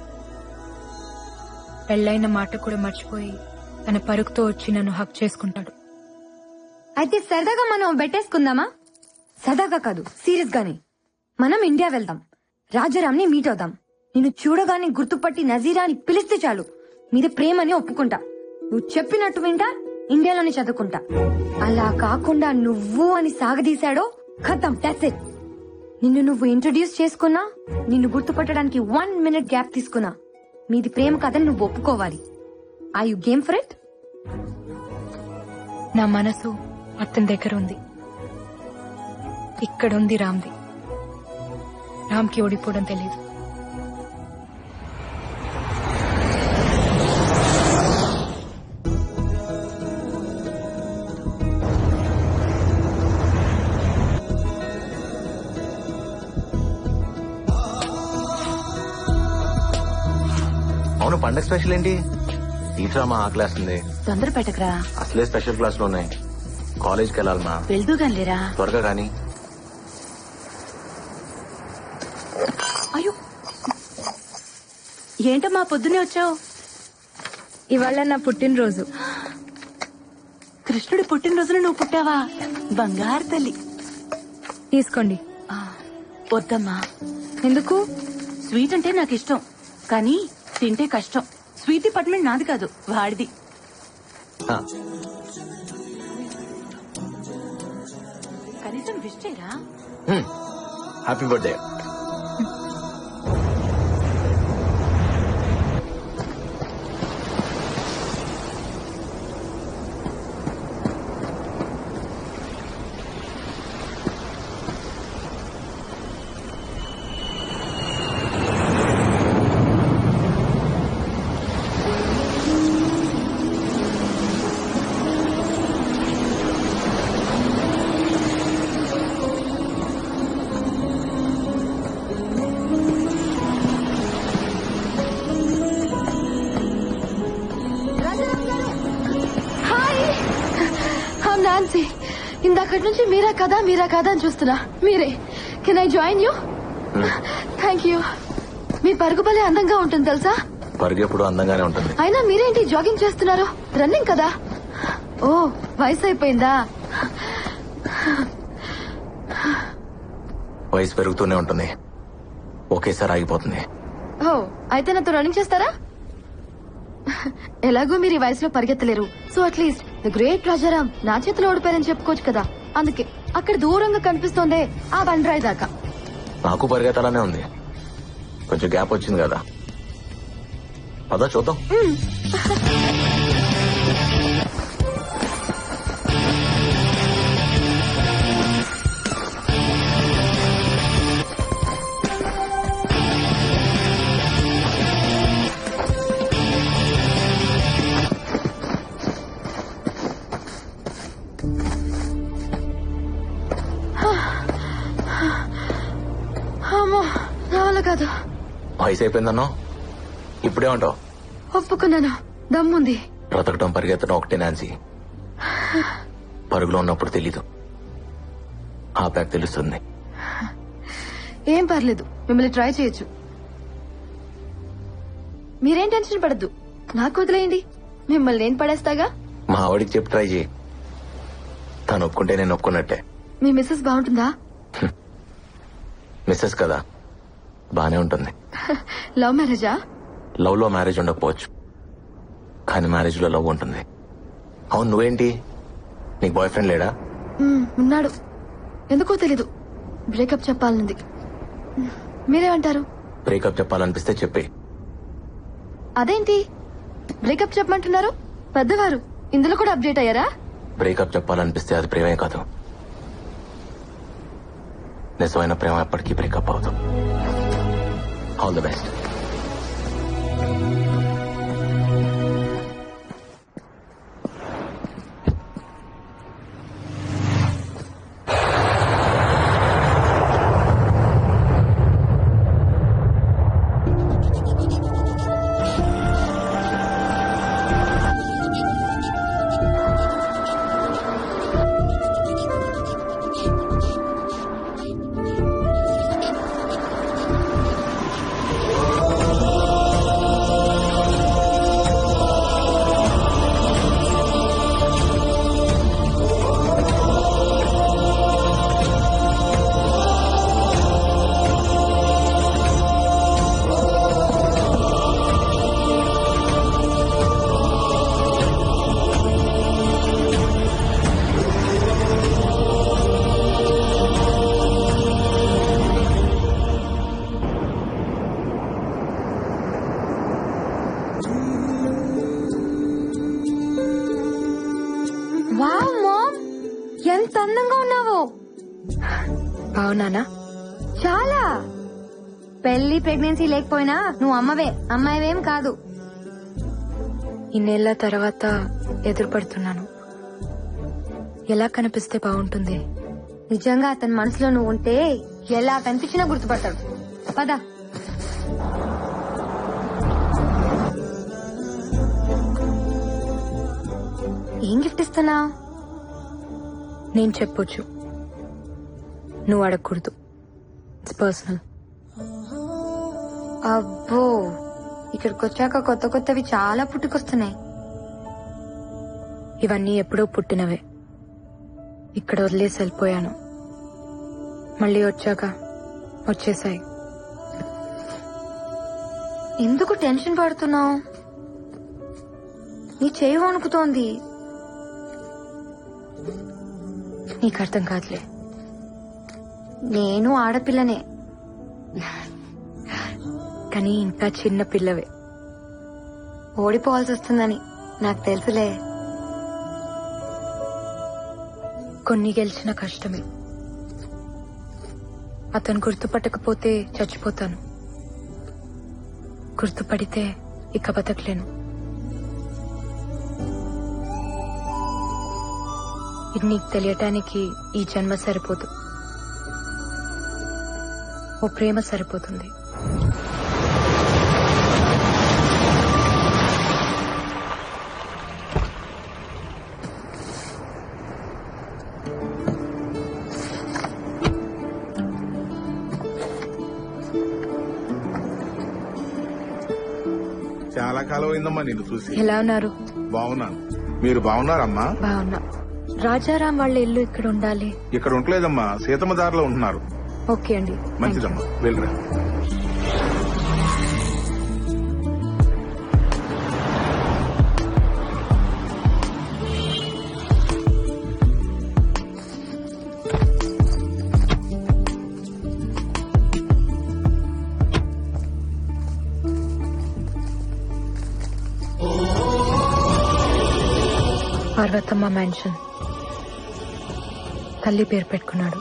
పెళ్ళైన మాట కూడా మర్చిపోయి తన పరుగుతో వచ్చి నన్ను హక్ చేసుకుంటాడు. అయితే సరదాగా మనం బెట్టేసుకుందామా? సరదాగా కాదు, సీరియస్ గానే. మనం ఇండియా వెళ్దాం, రాజారాంని మీట్ అవుదాం. నిన్ను చూడగానే గుర్తుపట్టి నజీరా అని పిలిస్తే చాలు, మీద ప్రేమని ఒప్పుకుంటా. నువ్వు చెప్పినట్టు వింటా, ఇండియాలోనే చదువుకుంటా. అలా కాకుండా నువ్వు అని సాగదీశాడో ఖతం, దట్స్ ఇట్. నిన్ను నువ్వు ఇంట్రొడ్యూస్ చేసుకున్నా, నిన్ను గుర్తుపట్టడానికి 1 minute గ్యాప్ తీసుకున్నా, మీది ప్రేమ కథని నువ్వు ఒప్పుకోవాలి. Are you game for it? నా మనసు అతని దగ్గర ఉంది, ఇక్కడుంది రామ్ది. రామ్కి ఓడిపోవడం తెలియదు. అవును, పండగ స్పెషల్ ఏంటి? టీచర్ మా క్లాస్ ఉంది. తొందర పెట్టకరా, అసలే స్పెషల్ క్లాసులు ఉన్నాయి. కాలేజ్కి వెళ్ళాలి మా. వెళ్తూ గానిలేరా. త్వరగా కానీ. అయ్యో, ఏంటమ్మా పొద్దునే వచ్చావు? ఇవాళ నా పుట్టినరోజు. కృష్ణుడి పుట్టినరోజున నువ్వు పుట్టావా? బంగారు తల్లి. తీసుకోండి. వద్దమ్మా. ఎందుకు? స్వీట్ అంటే నాకు ఇష్టం, కానీ తింటే కష్టం. స్వీట్ డిపార్ట్మెంట్ నాది కాదు, వాడిది. కనీసం విష్ చేయరా? Happy birthday. నాన్సీ, ఇందాకటి నుంచి మీరా కదా అని చూస్తున్నా. మీరే. Can I join you? Thank you. మీ పరుగు భలే అందంగా ఉంటుంది తెలుసా? పరుగు ఎప్పుడు అందంగానే ఉంటుంది. అయినా మీరేంటి జాగింగ్ చేస్తున్నారు? రన్నింగ్ కదా? ఓ, వయసు అయిపోయిందా? వయసు పెరుగుతూనే ఉంటుంది, ఒకేసారి ఆగిపోతుంది. ఓ, అయితే నాతో రన్నింగ్ చేస్తారా? ఎలాగో మీరు ఈ వయసులో పరిగెత్తలేరు, so at least the great Rajaram నా చేతిలో ఓడిపోయారని చెప్పుకోవచ్చు కదా. అందుకే అక్కడ దూరంగా కనిపిస్తోందే ఆ బండరాయి దాకా. నాకు పరిగెత్తాలనే ఉంది, కొంచెం గ్యాప్ వచ్చింది కదా. పదా చూద్దాం. వయసు అయిపోయిందన్నో ఇప్పుడే ఉంటావు. ఒప్పుకున్నాను, దమ్ముంది. బ్రతకటం పరిగెత్తడం ఒకటే నాన్సీ. పరుగులో ఉన్నప్పుడు తెలీదు, ఆ ప్యాక్ తెలుస్తుంది. ఏం పర్లేదు, మిమ్మల్ని ట్రై చేయొచ్చు. మీరేం టెన్షన్ పడద్దు, నాకు వదిలేయండి. మిమ్మల్ని నేను పడేస్తాగా. మా ఆవిడికి చెప్పి ట్రై చేయి. తను ఒప్పుకుంటే నేను ఒప్పుకున్నట్టే. మీ మిస్సెస్ బాగుంటుందా? మిస్సెస్ కదా, బానే ఉంటుంది. లవ్ మ్యారేజా? లవ్ లో మ్యారేజ్ ఉండకపోవచ్చు, కానీ మ్యారేజ్ లో లవ్ ఉంటుంది. అవును, నువ్వేంటి, నీకు బాయ్ ఫ్రెండ్ లేడా? ఉన్నాడు, ఎందుకో తెలీదు. బ్రేకప్ చెప్పాలనుంది. మీరేమంటారు? బ్రేకప్ చెప్పాలనిపిస్తే చెప్పే. అదేంటి బ్రేకప్ చెప్పమంటున్నారు? పెద్దవారు ఇందులో కూడా అప్డేట్ అయ్యారా? బ్రేకప్ చెప్పాలనిపిస్తే అది ప్రేమే కాదు. నిజమైన ప్రేమ ఎప్పటికీ బ్రేకప్ అవుతుంది. All the best. Wow ma'am, ఎంత అందంగా ఉన్నావు. అవునానా? చాలా. పెళ్లి ప్రెగ్నెన్సీ లేకపోయినా నువ్వు అమ్మవే, అమ్మాయివేం కాదు. ఇన్నేళ్ల తర్వాత ఎదురుపడుతున్నాను. ఎలా కనిపిస్తే బాగుంటుంది? నిజంగా అతని మనసులో నువ్వు ఉంటే ఎలా కనిపించినా గుర్తుపడతాడు. పద. ఏం గిఫ్ట్ ఇస్తున్నా? నేను చెప్పొచ్చు, నువ్వు అడగకూడదు. It's personal. అబ్బో, ఇక్కడికి వచ్చాక కొత్త కొత్తవి చాలా పుట్టుకొస్తున్నాయి. ఇవన్నీ ఎప్పుడో పుట్టినవే. ఇక్కడ వదిలేసి వెళ్ళిపోయాను, మళ్ళీ వచ్చాక వచ్చేసాయి. ఎందుకు టెన్షన్ పడుతున్నావు? నీ చేయి వణుకుతోంది. నీకు అర్థం కాదులే. నేను ఆడపిల్లనే, కానీ ఇంకా చిన్న పిల్లవే. ఓడిపోవాల్సి వస్తుందని నాకు తెలుసులే. కొన్ని గెలిచిన కష్టమే. అతను గుర్తుపట్టకపోతే చచ్చిపోతాను, గుర్తుపడితే ఇక బతకలేను. ఇది నీకు తెలియటానికి ఈ జన్మ సరిపోదు, ఓ ప్రేమ సరిపోతుంది. చాలా కాలం అయిందమ్మా నిన్ను చూసి. ఎలా ఉన్నారు? బాగున్నాను, మీరు బాగున్నారమ్మా? బాగున్నా. రాజారాం వాళ్ళ ఇల్లు ఇక్కడ ఉండాలి. ఇక్కడ ఉండలేదమ్మా, సీతమ్మ దారిలో ఉంటున్నారు. ఓకే అండి, మంచిదమ్మా, వెళ్ళరా. పార్వతమ్మ మ్యాన్షన్. తల్లి పేరు పెట్టుకున్నాడు.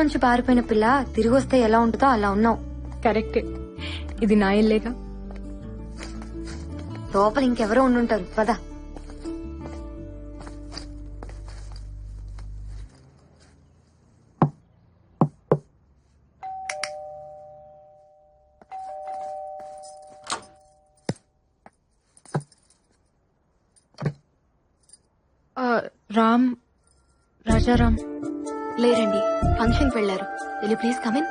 ఇంట్లోంచి పారిపోయిన పిల్ల తిరిగి వస్తే ఎలా ఉంటుందో అలా ఉన్నావు. కరెక్టే, ఇది నా ఇల్లేగా. లోపల ఇంకెవరో ఉండుంటారు పదా. రామ్, రాజారాం లేరండి, ఫంక్షన్కి వెళ్లారు. Will you please come in?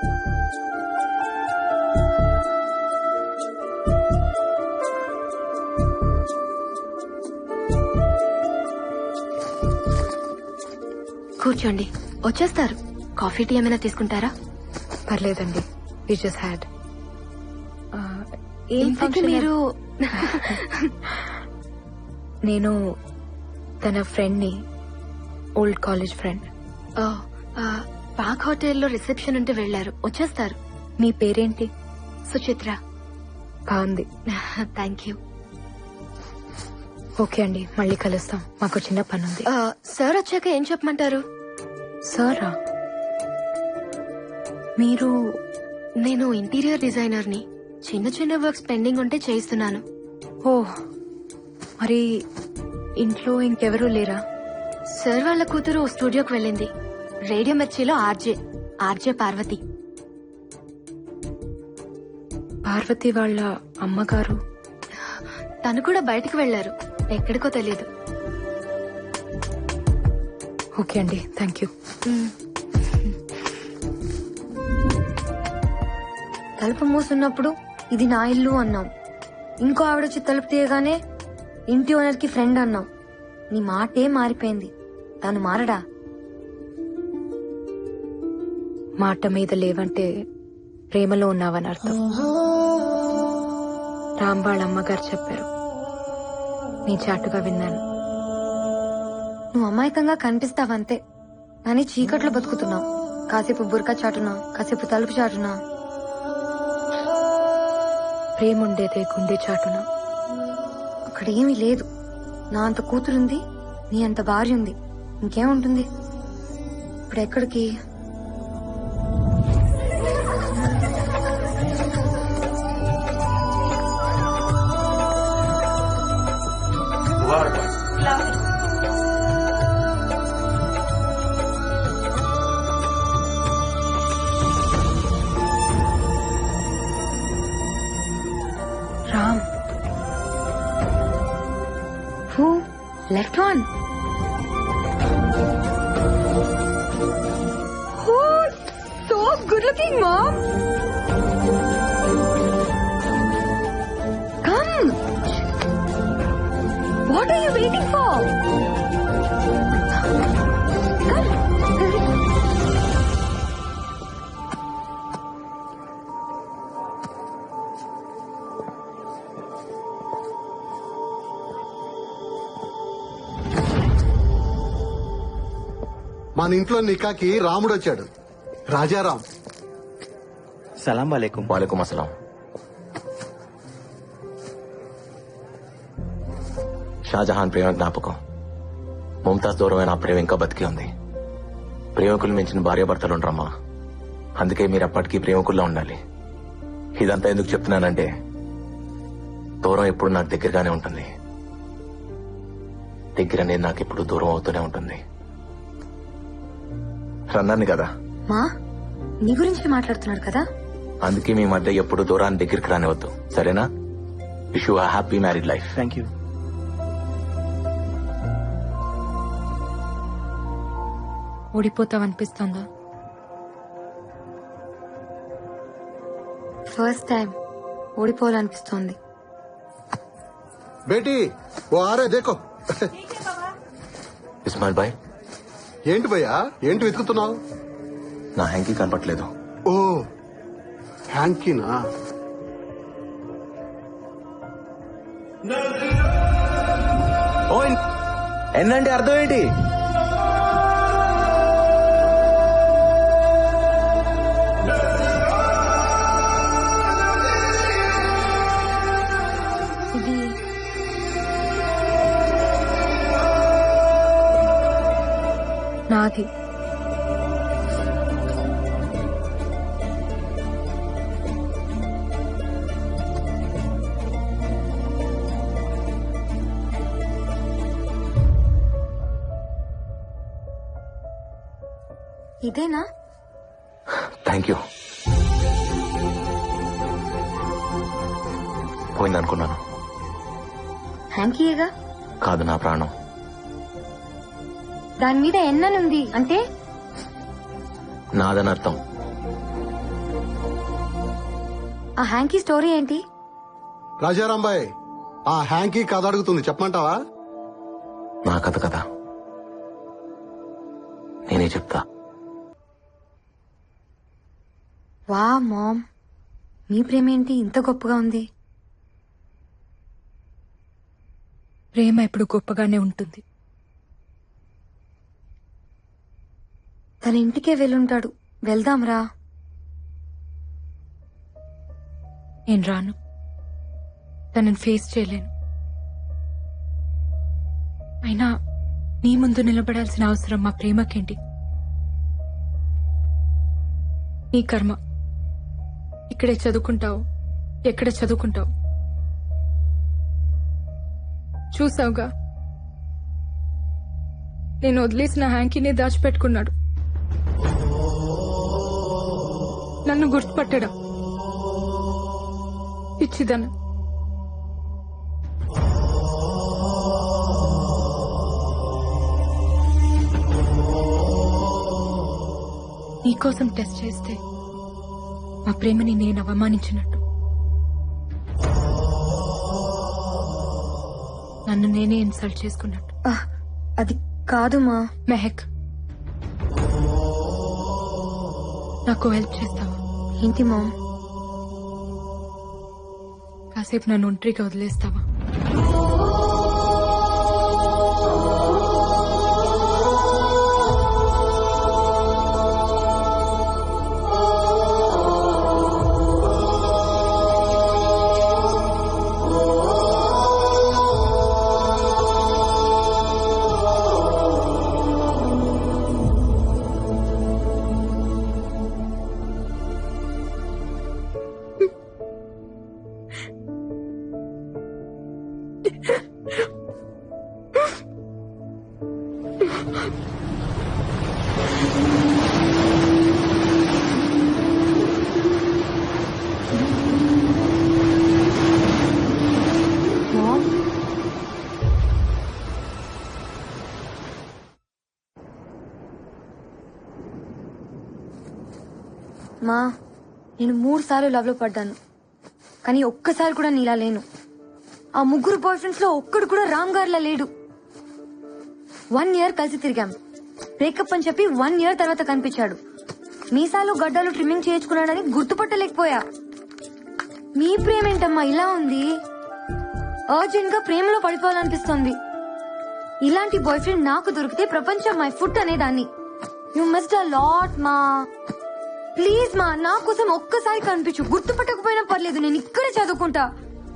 కూర్చోండి, వచ్చేస్తారు. కాఫీ టీ ఏమైనా తీసుకుంటారా? పర్లేదండి, వి జస్ట్ హ్యాడ్. ఇంతకీ మీరు నేను తన ఫ్రెండ్ ని, ఓల్డ్ కాలేజ్ ఫ్రెండ్. పాక్ హోటల్లో రిసెప్షన్ ఉంటే వెళ్లారు, వచ్చేస్తారు. మీ పేరేంటి? సుచిత్ర. బాగుంది. Thank you. ఓకే అండి, మళ్ళీ కలుస్తాం. మాకు చిన్న పని ఉంది. సార్ వచ్చాక ఏం చెప్పమంటారు? సారా? మీరు? నేను ఇంటీరియర్ డిజైనర్ ని. చిన్న చిన్న వర్క్స్ పెండింగ్ ఉంటే చేయిస్తున్నాను. ఓ, మరి ఇంట్లో ఇంకెవరూ లేరా? సార్ వాళ్ళ కూతురు స్టూడియోకి వెళ్ళింది. రేడియో మిర్చిలో ఆర్జే పార్వతి. పార్వతి వాళ్ళ అమ్మగారు? తను కూడా బయటకు వెళ్లారు, ఎక్కడికో తెలియదు. ఓకే అండి, థ్యాంక్ యూ. తలుపు మూసున్నప్పుడు ఇది నా ఇల్లు అన్నాం. ఇంకో ఆవిడొచ్చి తలుపు తీయగానే ఇంటి ఓనర్ కి ఫ్రెండ్ అన్నాం. నీ మాటే మారిపోయింది. తను మారడా? మాట మీద లేవంటే ప్రేమలో ఉన్నావని అర్థం. రామ్ వాళ్ళ అమ్మగారు చెప్పారు, నీ చాటుగా విన్నాను. నువ్వు అమాయకంగా కనిపిస్తావంతే, కానీ చీకట్లో బతుకుతున్నావు. కాసేపు బురకా చాటునా, కాసేపు తలుపు చాటునా. ప్రేముండేదే గుండె చాటున. అక్కడ ఏమీ లేదు. నా అంత కూతురుంది, నీ అంత భార్య ఉంది, ఇంకేముంటుంది? ఇప్పుడు ఎక్కడికి? Ram. Who? Left one. Oh, so good looking, Mom. Come. What are you waiting for? Come. మన ఇంట్లో నికాకి రాముడు వచ్చాడు, రాజారాం. సలాం వాలేకుం. వాలేకుం అస్సలాం. షాజహాన్ ప్రేమ జ్ఞాపకం. ముంతాజ్ దూరమైన ఆ ప్రేమ ఇంకా బతికి ఉంది. ప్రేమికులు మించిన భార్యాభర్తలు ఉండరమ్మా. అందుకే మీరు అప్పటికీ ప్రేమికుల్లో ఉండాలి. ఇదంతా ఎందుకు చెప్తున్నానంటే, దూరం ఎప్పుడు నాకు దగ్గరగానే ఉంటుంది. దగ్గర అనేది నాకు ఇప్పుడు దూరం అవుతూనే ఉంటుంది. రన్నాను కదా, మా నీ గురించి మాట్లాడుతున్నాడు కదా. అందుకే మీ మధ్య ఎప్పుడు దూరాన్ని దగ్గరికి రానివద్దు, సరేనా? Wish you happy married life. Thank you. ఓడిపోతావనిపిస్తుందా? ఫస్ట్ టైం ఓడిపోవాలనిపిస్తోంది. బేటీ ఓ ఆరే దేకో. ఇస్మాయిల్ భాయ్. ఏంటి భయ్యా, ఏంటి వెతుకుతున్నావు? నా హ్యాంకీ కనపట్లేదు. ఓ హ్యాంకీనా? ఓ ఎన్నంటే అర్థం ఏంటి? ఇది నాది. ఇదేనా? Thank you. పోయిందనుకున్నాను. హ్యాంకీయేగా? కాదు, నా ప్రాణం. దాని మీద ఎన్ననుంది అంటే? నాదనర్థం. ఆ హ్యాంకీ స్టోరీ ఏంటి? రాజారాంబాయ్, ఆ హ్యాంకీ కథ అడుగుతుంది, చెప్పమంటావా? నా కథ కదా, నేనే చెప్తా. వా మామ్, మీ ప్రేమ ఏంటి ఇంత గొప్పగా ఉంది? ప్రేమ ఎప్పుడు గొప్పగానే ఉంటుంది. తన ఇంటికే వెళ్ళుంటాడు. వెళ్దాంరా. నేను రాను. తనని ఫేస్ చేయలేను. అయినా నీ ముందు నిలబడాల్సిన అవసరం మా ప్రేమకేంటి? నీ కర్మ. ఇక్కడే చదువుకుంటావు, ఎక్కడ చదువుకుంటావు. చూసావుగా, నేను వదిలేసిన హ్యాంకీనే దాచిపెట్టుకున్నాడు. నన్ను గుర్తుపట్టడం పిచ్చిదన. నీకోసం టెస్ట్ చేస్తే మా ప్రేమని నేను అవమానించినట్టు, నన్ను నేనే ఇన్సల్ట్ చేసుకున్నట్టు. అది కాదు మా మెహక్, నాకు హెల్ప్ చేస్తావా? ఏంటి మా? కాసేపు నన్ను ఒంటరిగా వదిలేస్తావా? మా, నేను 3 సార్లు లవ్ లో పడ్డాను, కానీ ఒక్కసారి కూడా నీలా లేను. ఆ 3 బాయ్ ఫ్రెండ్స్ లో ఒక్కడు కూడా రామ్ గారిలా లేడు. 1 year కలిసి తిరిగాం. బ్రేకప్ అని చెప్పి 1 year తర్వాత కనిపించాడు. మీసాలు గడ్డలు ట్రిమ్మింగ్ చేయించుకున్నాడని గుర్తుపట్టలేకపోయా. మీ ప్రేమ ఏంటమ్మా ఇలా ఉంది? అర్జెంట్ గా ప్రేమలో పడిపోవాలనిపిస్తోంది. ఇలాంటి బాయ్ ఫ్రెండ్ నాకు దొరికితే ప్రపంచం మై ఫుట్ అనేదాన్ని. యు మిస్డ్ అ లాట్ మా. ప్లీజ్ మా, నా కోసం ఒక్కసారి కనిపించు. గుర్తుపట్టకపోయినా పర్లేదు, నేను ఇక్కడే చదువుకుంటా.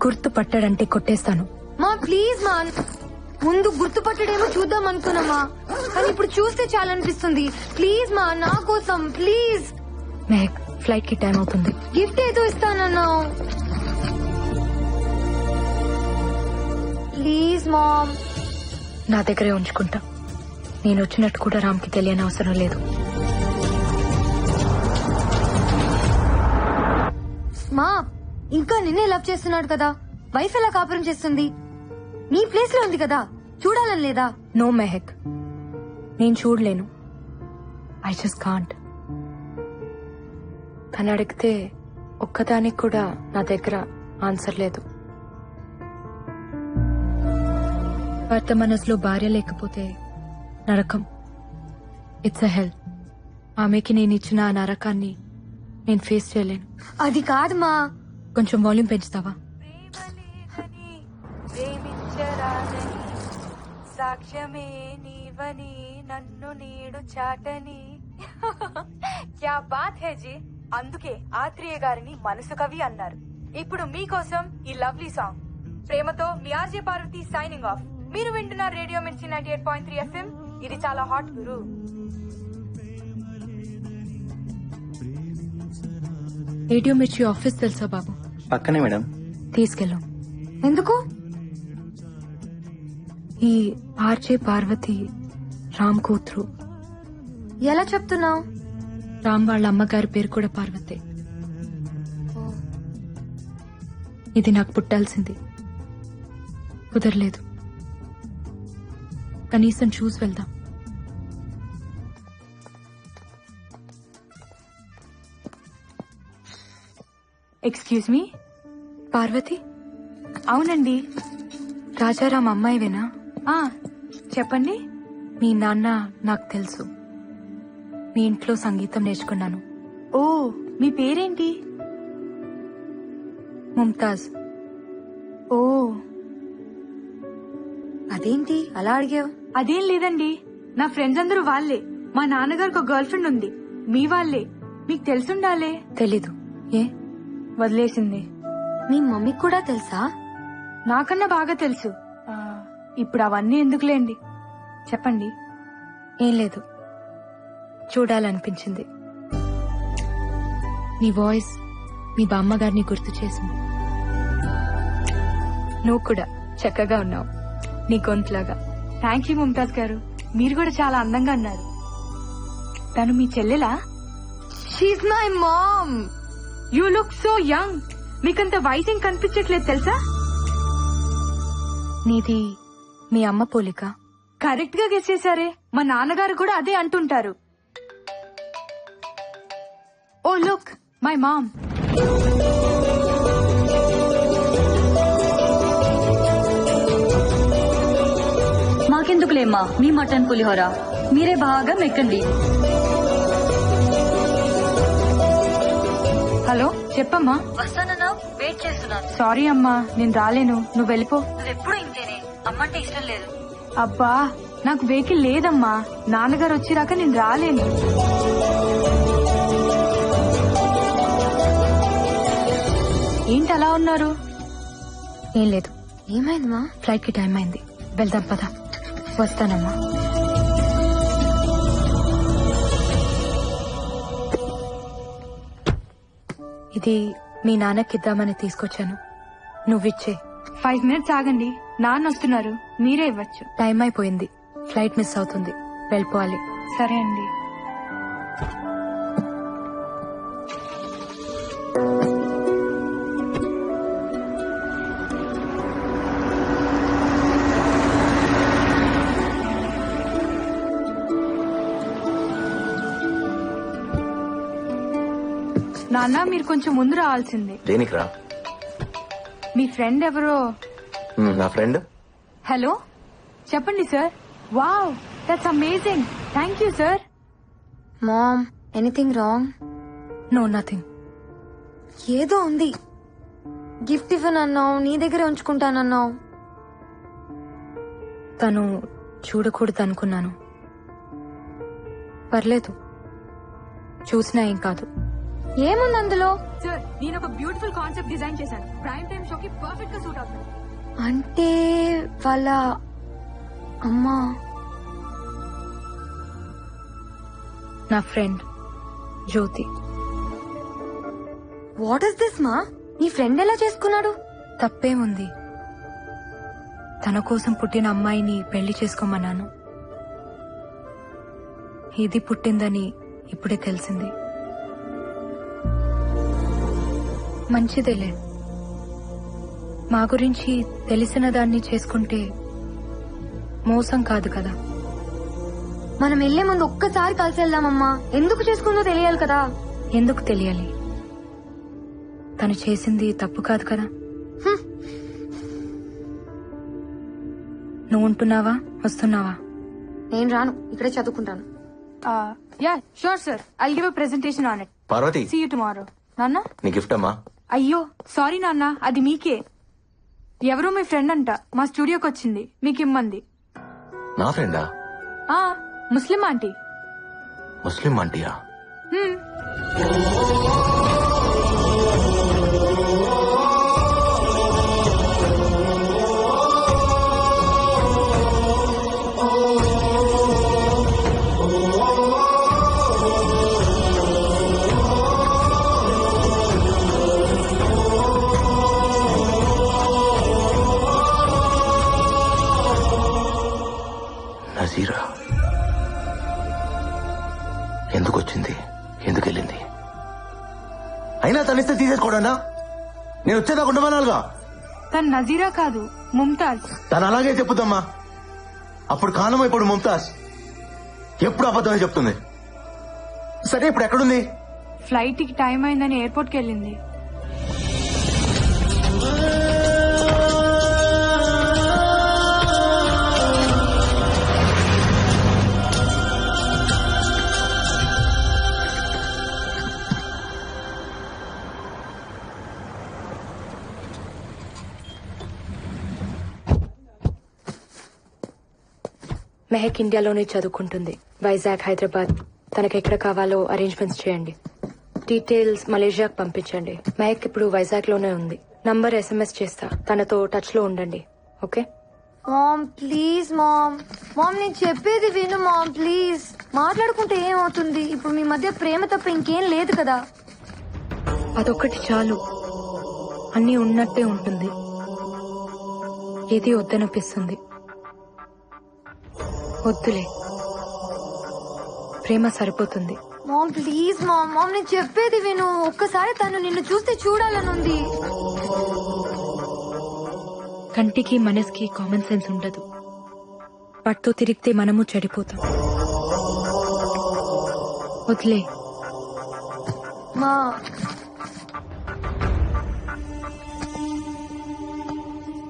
గుర్తుపట్టాడంటే కొట్టేస్తాను. మా ప్లీజ్ మా, ముందు గుర్తుపట్టడేమో చూద్దాం అనుకున్నామా, కానీ ఇప్పుడు చూస్తే చాలా అనిపిస్తుంది. ప్లీజ్ మా, నా కోసం ప్లీజ్. మెహక్, ఫ్లైట్ కి టైం అవుతుంది. గిఫ్ట్ ఏదో ఇస్తానన్నావు. Please ma'am. నా దగ్గరే ఉంచుకుంటా. నేను వచ్చినట్టు కూడా రామ్కి తెలియని అవసరం లేదు. మా, ఇంకా నిన్నే లవ్ చేస్తున్నాడు కదా, వైఫ్ ఎలా కాపురం చేస్తుంది? నీ ప్లేస్ లో ఉంది కదా, చూడాలని లేదా? నో మెహక్, నేను చూడలేను. I just can't. తను అడిగితే ఒక్కదానికి కూడా నా దగ్గర ఆన్సర్ లేదు. భర్త మనసులో భార్య లేకపోతే నరకం. ఇట్స్ అ హెల్. ఆమెకి నేను ఇచ్చిన ఆ నరకాన్ని నేను ఫేస్ చేయలేను. అది కాదు మా. కొంచెం వాల్యూమ్ పెంచుతావా? సాక్ష్యమే నీవని నన్ను నీడు చాటని. క్యా బాత్ హే జీ. అందుకే ఆత్రేయ గారిని మనసు కవి అన్నారు. ఇప్పుడు మీకోసం ఈ లవ్లీ సాంగ్. ప్రేమతో మీ ఆర్జే పార్వతి సైనింగ్ ఆఫ్. మీరు వింటున్నారు రేడియో మిర్చి 98.3 FM. ఇది చాలా హాట్ గురు. రేడియో మిర్చి ఆఫీస్ తెలుసా బాబు? పక్కనే మేడం. తీసుకెళ్ళు. ఎందుకు? ఈ ఆర్జే పార్వతి రామ్ కూతురు. ఎలా చెప్తున్నావు? రామ్ వాళ్ళ అమ్మగారి పేరు కూడా పార్వతే. ఇది నాకు పుట్టాల్సింది, కుదరలేదు. కనీసం చూసి వెళ్దాం. Excuse me, Parvati? అవునండి. రాజారాం అమ్మాయివేనా? చెప్పండి. మీ నాన్న నాకు తెలుసు. మీ ఇంట్లో సంగీతం నేర్చుకున్నాను. ఓ, మీ పేరేంటి? ముంతాజ్. ఓ, అదేంటి అలా అడిగావు? అదేం లేదండి, నా ఫ్రెండ్స్ అందరూ వాళ్ళే. మా నాన్నగారికి ఒక గర్ల్ ఫ్రెండ్ ఉంది, మీ వాళ్ళే. మీకు తెలుసుండాలే. తెలీదు. ఏ? వదిలేసింది. మీ మమ్మీకి కూడా తెలుసా? నాకన్నా బాగా తెలుసు. ఇప్పుడు అవన్నీ ఎందుకులేండి, చెప్పండి. ఏం లేదు, చూడాలనిపించింది. నీ వాయిస్ మీ బామ్మగారిని గుర్తు చేసింది. నువ్వు కూడా చక్కగా ఉన్నావు, నీ గొంతులాగా. థ్యాంక్ యూ ముంతాజ్ గారు, మీరు కూడా చాలా అందంగా ఉన్నారు. తను మీ చెల్లెలా? She's my mom. You look so young. మీకంత వయసేం కనిపించట్లేదు తెలుసా? నీది మీ అమ్మ పోలిక. కరెక్ట్ గా గెస్ చేశారే. మా నాన్నగారు కూడా అదే అంటుంటారు. Oh look, my mom. మాకెందుకులేమ్మా మీ మటన్ పులిహోర, మీరే బాగా మెక్కండి. హలో, చెప్పమ్మా. వస్తానన్నా, వెయిట్ చేస్తున్నాను. సారీ అమ్మా, నేను రాలేను, నువ్వు వెళ్ళిపో. నువ్వెప్పుడు ఇంతేనే, అమ్మంటే ఇష్టం లేదు. అబ్బా, నాకు వెహికల్ లేదమ్మా. నాన్నగారు వచ్చిరాక నేను రాలేను. ఏంటి అలా ఉన్నారు? ఏం లేదు. ఏమైందమ్మా? ఫ్లైట్ కి టైం అయింది, వెళ్దాం పద. వస్తానమ్మా. ఇది మీ నాన్నకిద్దామని తీసుకొచ్చాను, నువ్విచ్చే. 5 minutes ఆగండి, నాన్న వస్తున్నారు, మీరే ఇవ్వచ్చు. టైం అయిపోయింది, ఫ్లైట్ మిస్ అవుతుంది, వెళ్ళిపోవాలి. సరే అండి. నాన్న, మీరు కొంచెం ముందు రావాల్సింది. దేనికి రా? మీ ఫ్రెండ్ ఎవరో. నా ఫ్రెండ్. హలో, చెప్పండి sir. Wow, that's amazing. Thank you sir. Mom, anything wrong? No, nothing. ఏదో ఉంది. గిఫ్ట్ ఇవ్వనన్నావు, నీ దగ్గరే ఉంచుకుంటానన్నావు. తను చూడకూడదు అనుకున్నాను. పర్లేదు, చూసినా ఏం కాదు. ఏముంది అందులో? సార్, నేను ఒక బ్యూటిఫుల్ కాన్సెప్ట్ డిజైన్ చేశాను, ప్రైమ్ టైమ్ షోకి పర్ఫెక్ట్ గా సూట్ అవుతుంది. అంటే వాళ్ళ అమ్మా? నా friend Jyoti. What is this మా? నీ ఫ్రెండ్ ఎలా చేసుకున్నాడు? తప్పేముంది, తన కోసం పుట్టిన అమ్మాయిని పెళ్లి చేసుకోమన్నాను. ఇది పుట్టిందని ఇప్పుడే తెలిసింది. మంచిదేలే, మా గురించి తెలిసిన దాన్ని చేసుకుంటే మోసం కాదు కదా. మనం వెళ్లే ముందు ఒక్కసారి కలిసి వెళ్దామమ్మా. ఎందుకు చేసుకుందో తెలియాలి కదా. ఎందుకు తెలియాలి? తను చేసింది తప్పు కాదు కదా. నువ్వు ఉంటున్నావా, వస్తున్నావా? నేను రాను, ఇక్కడే చదువుకుంటాను. Yeah sure sir, I give a presentation on it. Parvati, see you tomorrow. నాన్న, నీ గిఫ్ట్ అమ్మా. అయ్యో సారీ నాన్న, అది మీకే. ఎవరో మీ ఫ్రెండ్ అంట, మా స్టూడియోకి వచ్చింది, మీకు ఇమ్మంది. నా ఫ్రెండా? ముస్లిం ఆంటీ. ముస్లిం ఆంటీయా? నజీరా ఎందుకు వచ్చింది? ఎందుకు తీసేస్తే తీసేసుకోడన్నా. నేను వచ్చేదాకా ఉండమనాలుగా. తను నజీరా కాదు, ముంతాజ్. తను అలాగే చెప్పుదమ్మా. అప్పుడు కాలం, ఇప్పుడు ముంతాజ్. ఎప్పుడు అబద్ధమే చెప్తుంది. సరే ఇప్పుడు ఎక్కడుంది? ఫ్లైట్ కి టైం అయిందని ఎయిర్పోర్ట్ కి వెళ్ళింది. మెహక్ ఇండియాలోనే చదువుకుంటుంది. వైజాగ్, హైదరాబాద్. తనకెక్కడ కావాలో అరేంజ్మెంట్స్ చేయండి. డీటెయిల్స్ మలేషియాకు పంపించండి. మెహక్ ఇప్పుడు వైజాగ్ లోనే ఉంది. నంబర్ SMS చేస్తా. తనతో టచ్ లో ఉండండి. Okay? Ma'am please ma'am. Ma'am నేను చెప్పేది విను మామ్ ప్లీజ్. మాట్లాడుకుంటే ఏమవుతుంది? ఇప్పుడు మీ మధ్య ప్రేమ తప్ప ఇంకేం లేదు కదా. అదొక్కటి చాలు. అన్నీ ఉన్నట్టే ఉంటుంది. ఏది వద్దనిపిస్తుంది. వద్దులే, ప్రేమ సరిపోతుంది. Ma'am please ma'am. మామ్ నేను చెప్పేది విను. ఒక్కసారి తను నిన్ను చూస్తే చూడాలనుంది. కంటికి మనసుకి కామన్ సెన్స్ ఉండదు. వాటితో తిరిగితే మనము చెడిపోతాం. వదిలే. మా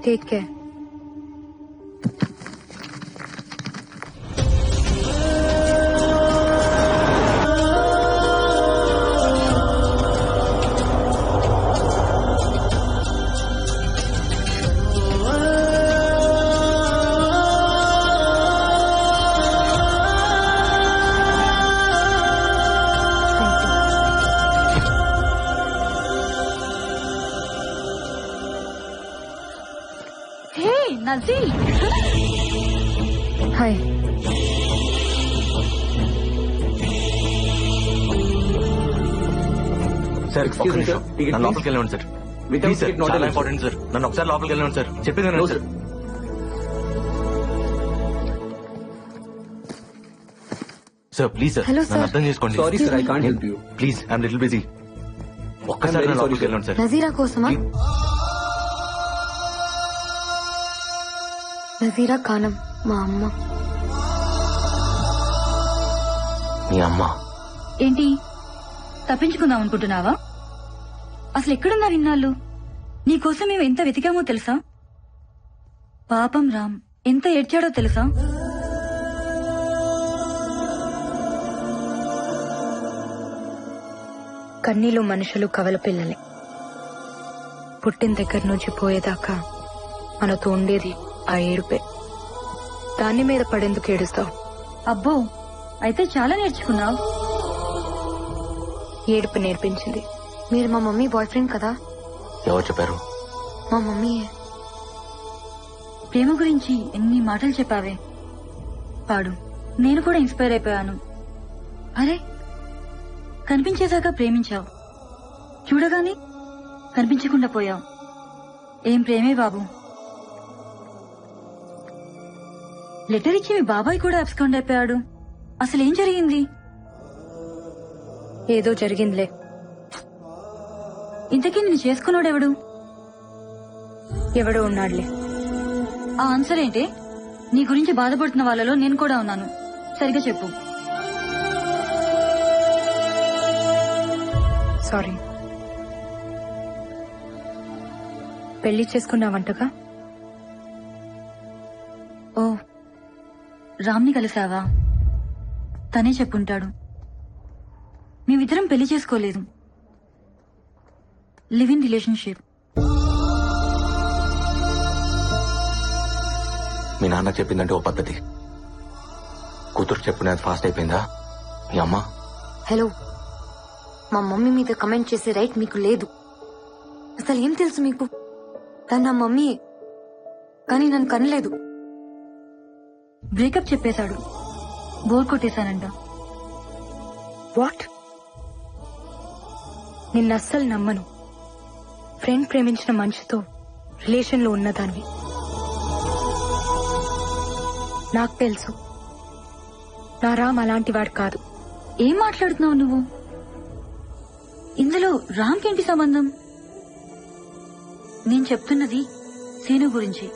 టేక్ కేర్. నజీ, హాయ్. సార్ నన్ను లోపలికి వెళ్ళండి సార్. ప్లీజ్ సార్, చాలా ఇంపార్టెంట్ సార్. నన్ను ఒకసారి లోపలికి వెళ్ళండి సార్. చెప్పింది వినండి sir. Sir please sir, Hello, sir. నన్ను అర్థం చేసుకోండి. Sorry, sir, I can't help you. Please, I'm little busy. ఒక్కసారి నన్ను లోపలికి వెళ్ళండి సార్. నజీరా కోసమా? నజీరా కానం మా అమ్మ. మీ అమ్మ? ఏంటి తప్పించుకుందాం అనుకుంటున్నావా? అసలు ఎక్కడున్నారు ఇన్నాళ్ళు? నీకోసం మేము ఎంత వెతికామో తెలుసా? పాపం రామ్ ఎంత ఏడ్చాడో తెలుసా? కన్నీలు మనుషులు కవల పిల్లలే. పుట్టిన దగ్గర నుంచి పోయేదాకా మనతో ఉండేది ఆ ఏడుపే. దాని మీద పడేందుకు ఏడుస్తావు? అబ్బో, అయితే చాలా నేర్చుకున్నావు. ఏడుపు నేర్పించింది. మీరు మా మమ్మీ బాయ్ ఫ్రెండ్ కదా? ఎవరు చెప్పారు? మా మమ్మీ. ప్రేమ గురించి ఎన్ని మాటలు చెప్పావే. పాడు, నేను కూడా ఇన్స్పైర్ అయిపోయాను. అరే, కనిపించేదాకా ప్రేమించావు, చూడగానే కనిపించకుండా పోయావు. ఏం ప్రేమే బాబు. లెటర్ ఇచ్చి మీ బాబాయ్ కూడా అబ్స్కాండ్ అయిపోయాడు. అసలేం జరిగింది? ఏదో జరిగిందిలే. ఇంతకీ నేను చేసుకున్నాడెవడు? ఎవడో ఉన్నాడులే. ఆ ఆన్సర్ ఏంటి? నీ గురించి బాధపడుతున్న వాళ్ళలో నేను కూడా ఉన్నాను. సరిగా చెప్పు. సారీ. పెళ్లి చేసుకున్నావంటగా? ఓ, రామ్ని కలిసావా? తనే చెప్పుంటాడు. మేమిద్దరం పెళ్లి చేసుకోలేదు, లివ్ ఇన్ రిలేషన్షిప్. మీ నాన్న చెప్పిందంటే ఓ పద్ధతి, కూతురు చెప్పినది ఫాస్ట్ అయిపోయిందా మీ అమ్మ? హలో, మా మమ్మీ మీద కమెంట్ చేసే రైట్ మీకు లేదు. అసలు ఏం తెలుసు మీకు? తను నా మమ్మీయే, కానీ నన్ను కనలేదు. బ్రేకప్ చెప్పేశాడు. బోర్ కొట్టేశానంట. వాట్? నిన్నస్సలు నమ్మను. ఫ్రెండ్ ప్రేమించిన మనిషితో రిలేషన్ లో ఉన్నదాన్ని. నాకు తెలుసు నా రామ్ అలాంటి వాడు కాదు. ఏం మాట్లాడుతున్నావు నువ్వు? ఇందులో రామ్కేంటి సంబంధం? నేను చెప్తున్నది సీను గురించి.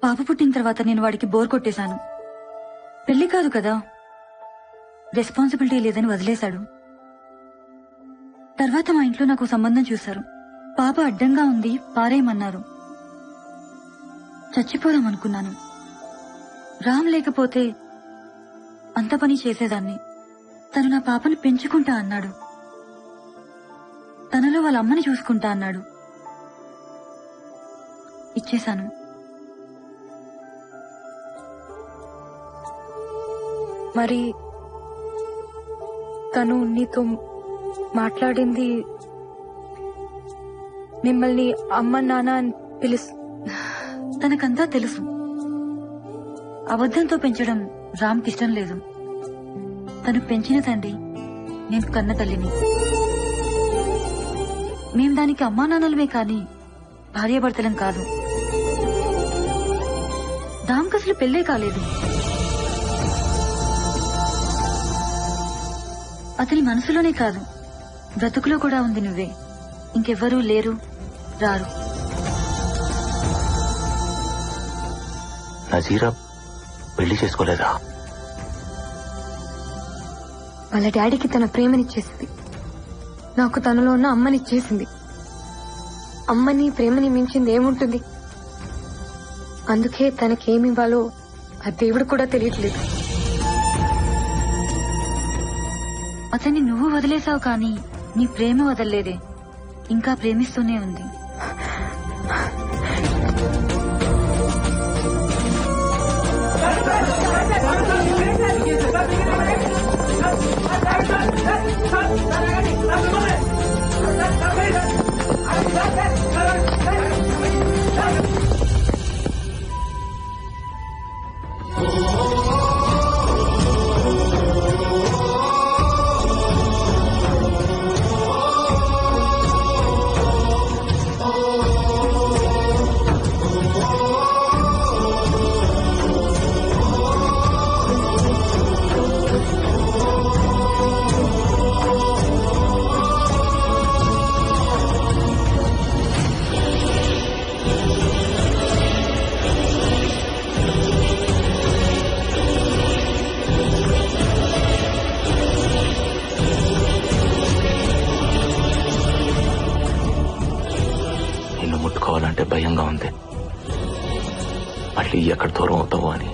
పాప పుట్టిన తర్వాత నేను వాడికి బోర్ కొట్టేశాను. పెళ్లి కాదు కదా, రెస్పాన్సిబిలిటీ లేదని వదిలేశాడు. తర్వాత మా ఇంట్లో నాకు సంబంధం చూశారు. పాప అడ్డంగా ఉంది, పారేయమన్నారు. చచ్చిపోదామనుకున్నాను. రామ్ లేకపోతే అంత పని చేసేదాన్ని. తను నా పాపను పెంచుకుంటా అన్నాడు. తనలో వాళ్ళ అమ్మని చూసుకుంటా అన్నాడు. ఇచ్చేశాను. మరి తను నీతో మాట్లాడింది, మిమ్మల్ని అమ్మ నాన్న అని తనకంతా తెలుసు. అబద్ధంతో పెంచడం రామ్కిష్టం లేదు. తను పెంచిన తండ్రి, నేను కన్న తల్లిని. మేం దానికి అమ్మా నాన్నలమే కాని భార్యాభర్తలం కాదు. రామ్కి అసలు పెళ్ళే కాలేదు. అతని మనసులోనే కాదు, బ్రతుకులో కూడా ఉంది నువ్వే. ఇంకెవ్వరూ లేరు, రారు. నజీరా పెళ్లి చేసుకోలేదా? వాళ్ళ డాడీకి తన ప్రేమనిచ్చేసింది. నాకు తనలో ఉన్న అమ్మనిచ్చేసింది. అమ్మని ప్రేమని మించింది ఏముంటుంది? అందుకే తనకేమివ్వాలో ఆ దేవుడు కూడా తెలియట్లేదు. అతన్ని నువ్వు వదిలేసావు కానీ నీ ప్రేమ వదలలేదే, ఇంకా ప్రేమిస్తూనే ఉంది. ముట్టుకోవాలంటే భయంగా ఉంది. మళ్ళీ ఎక్కడ దూరం అవుతావో అని.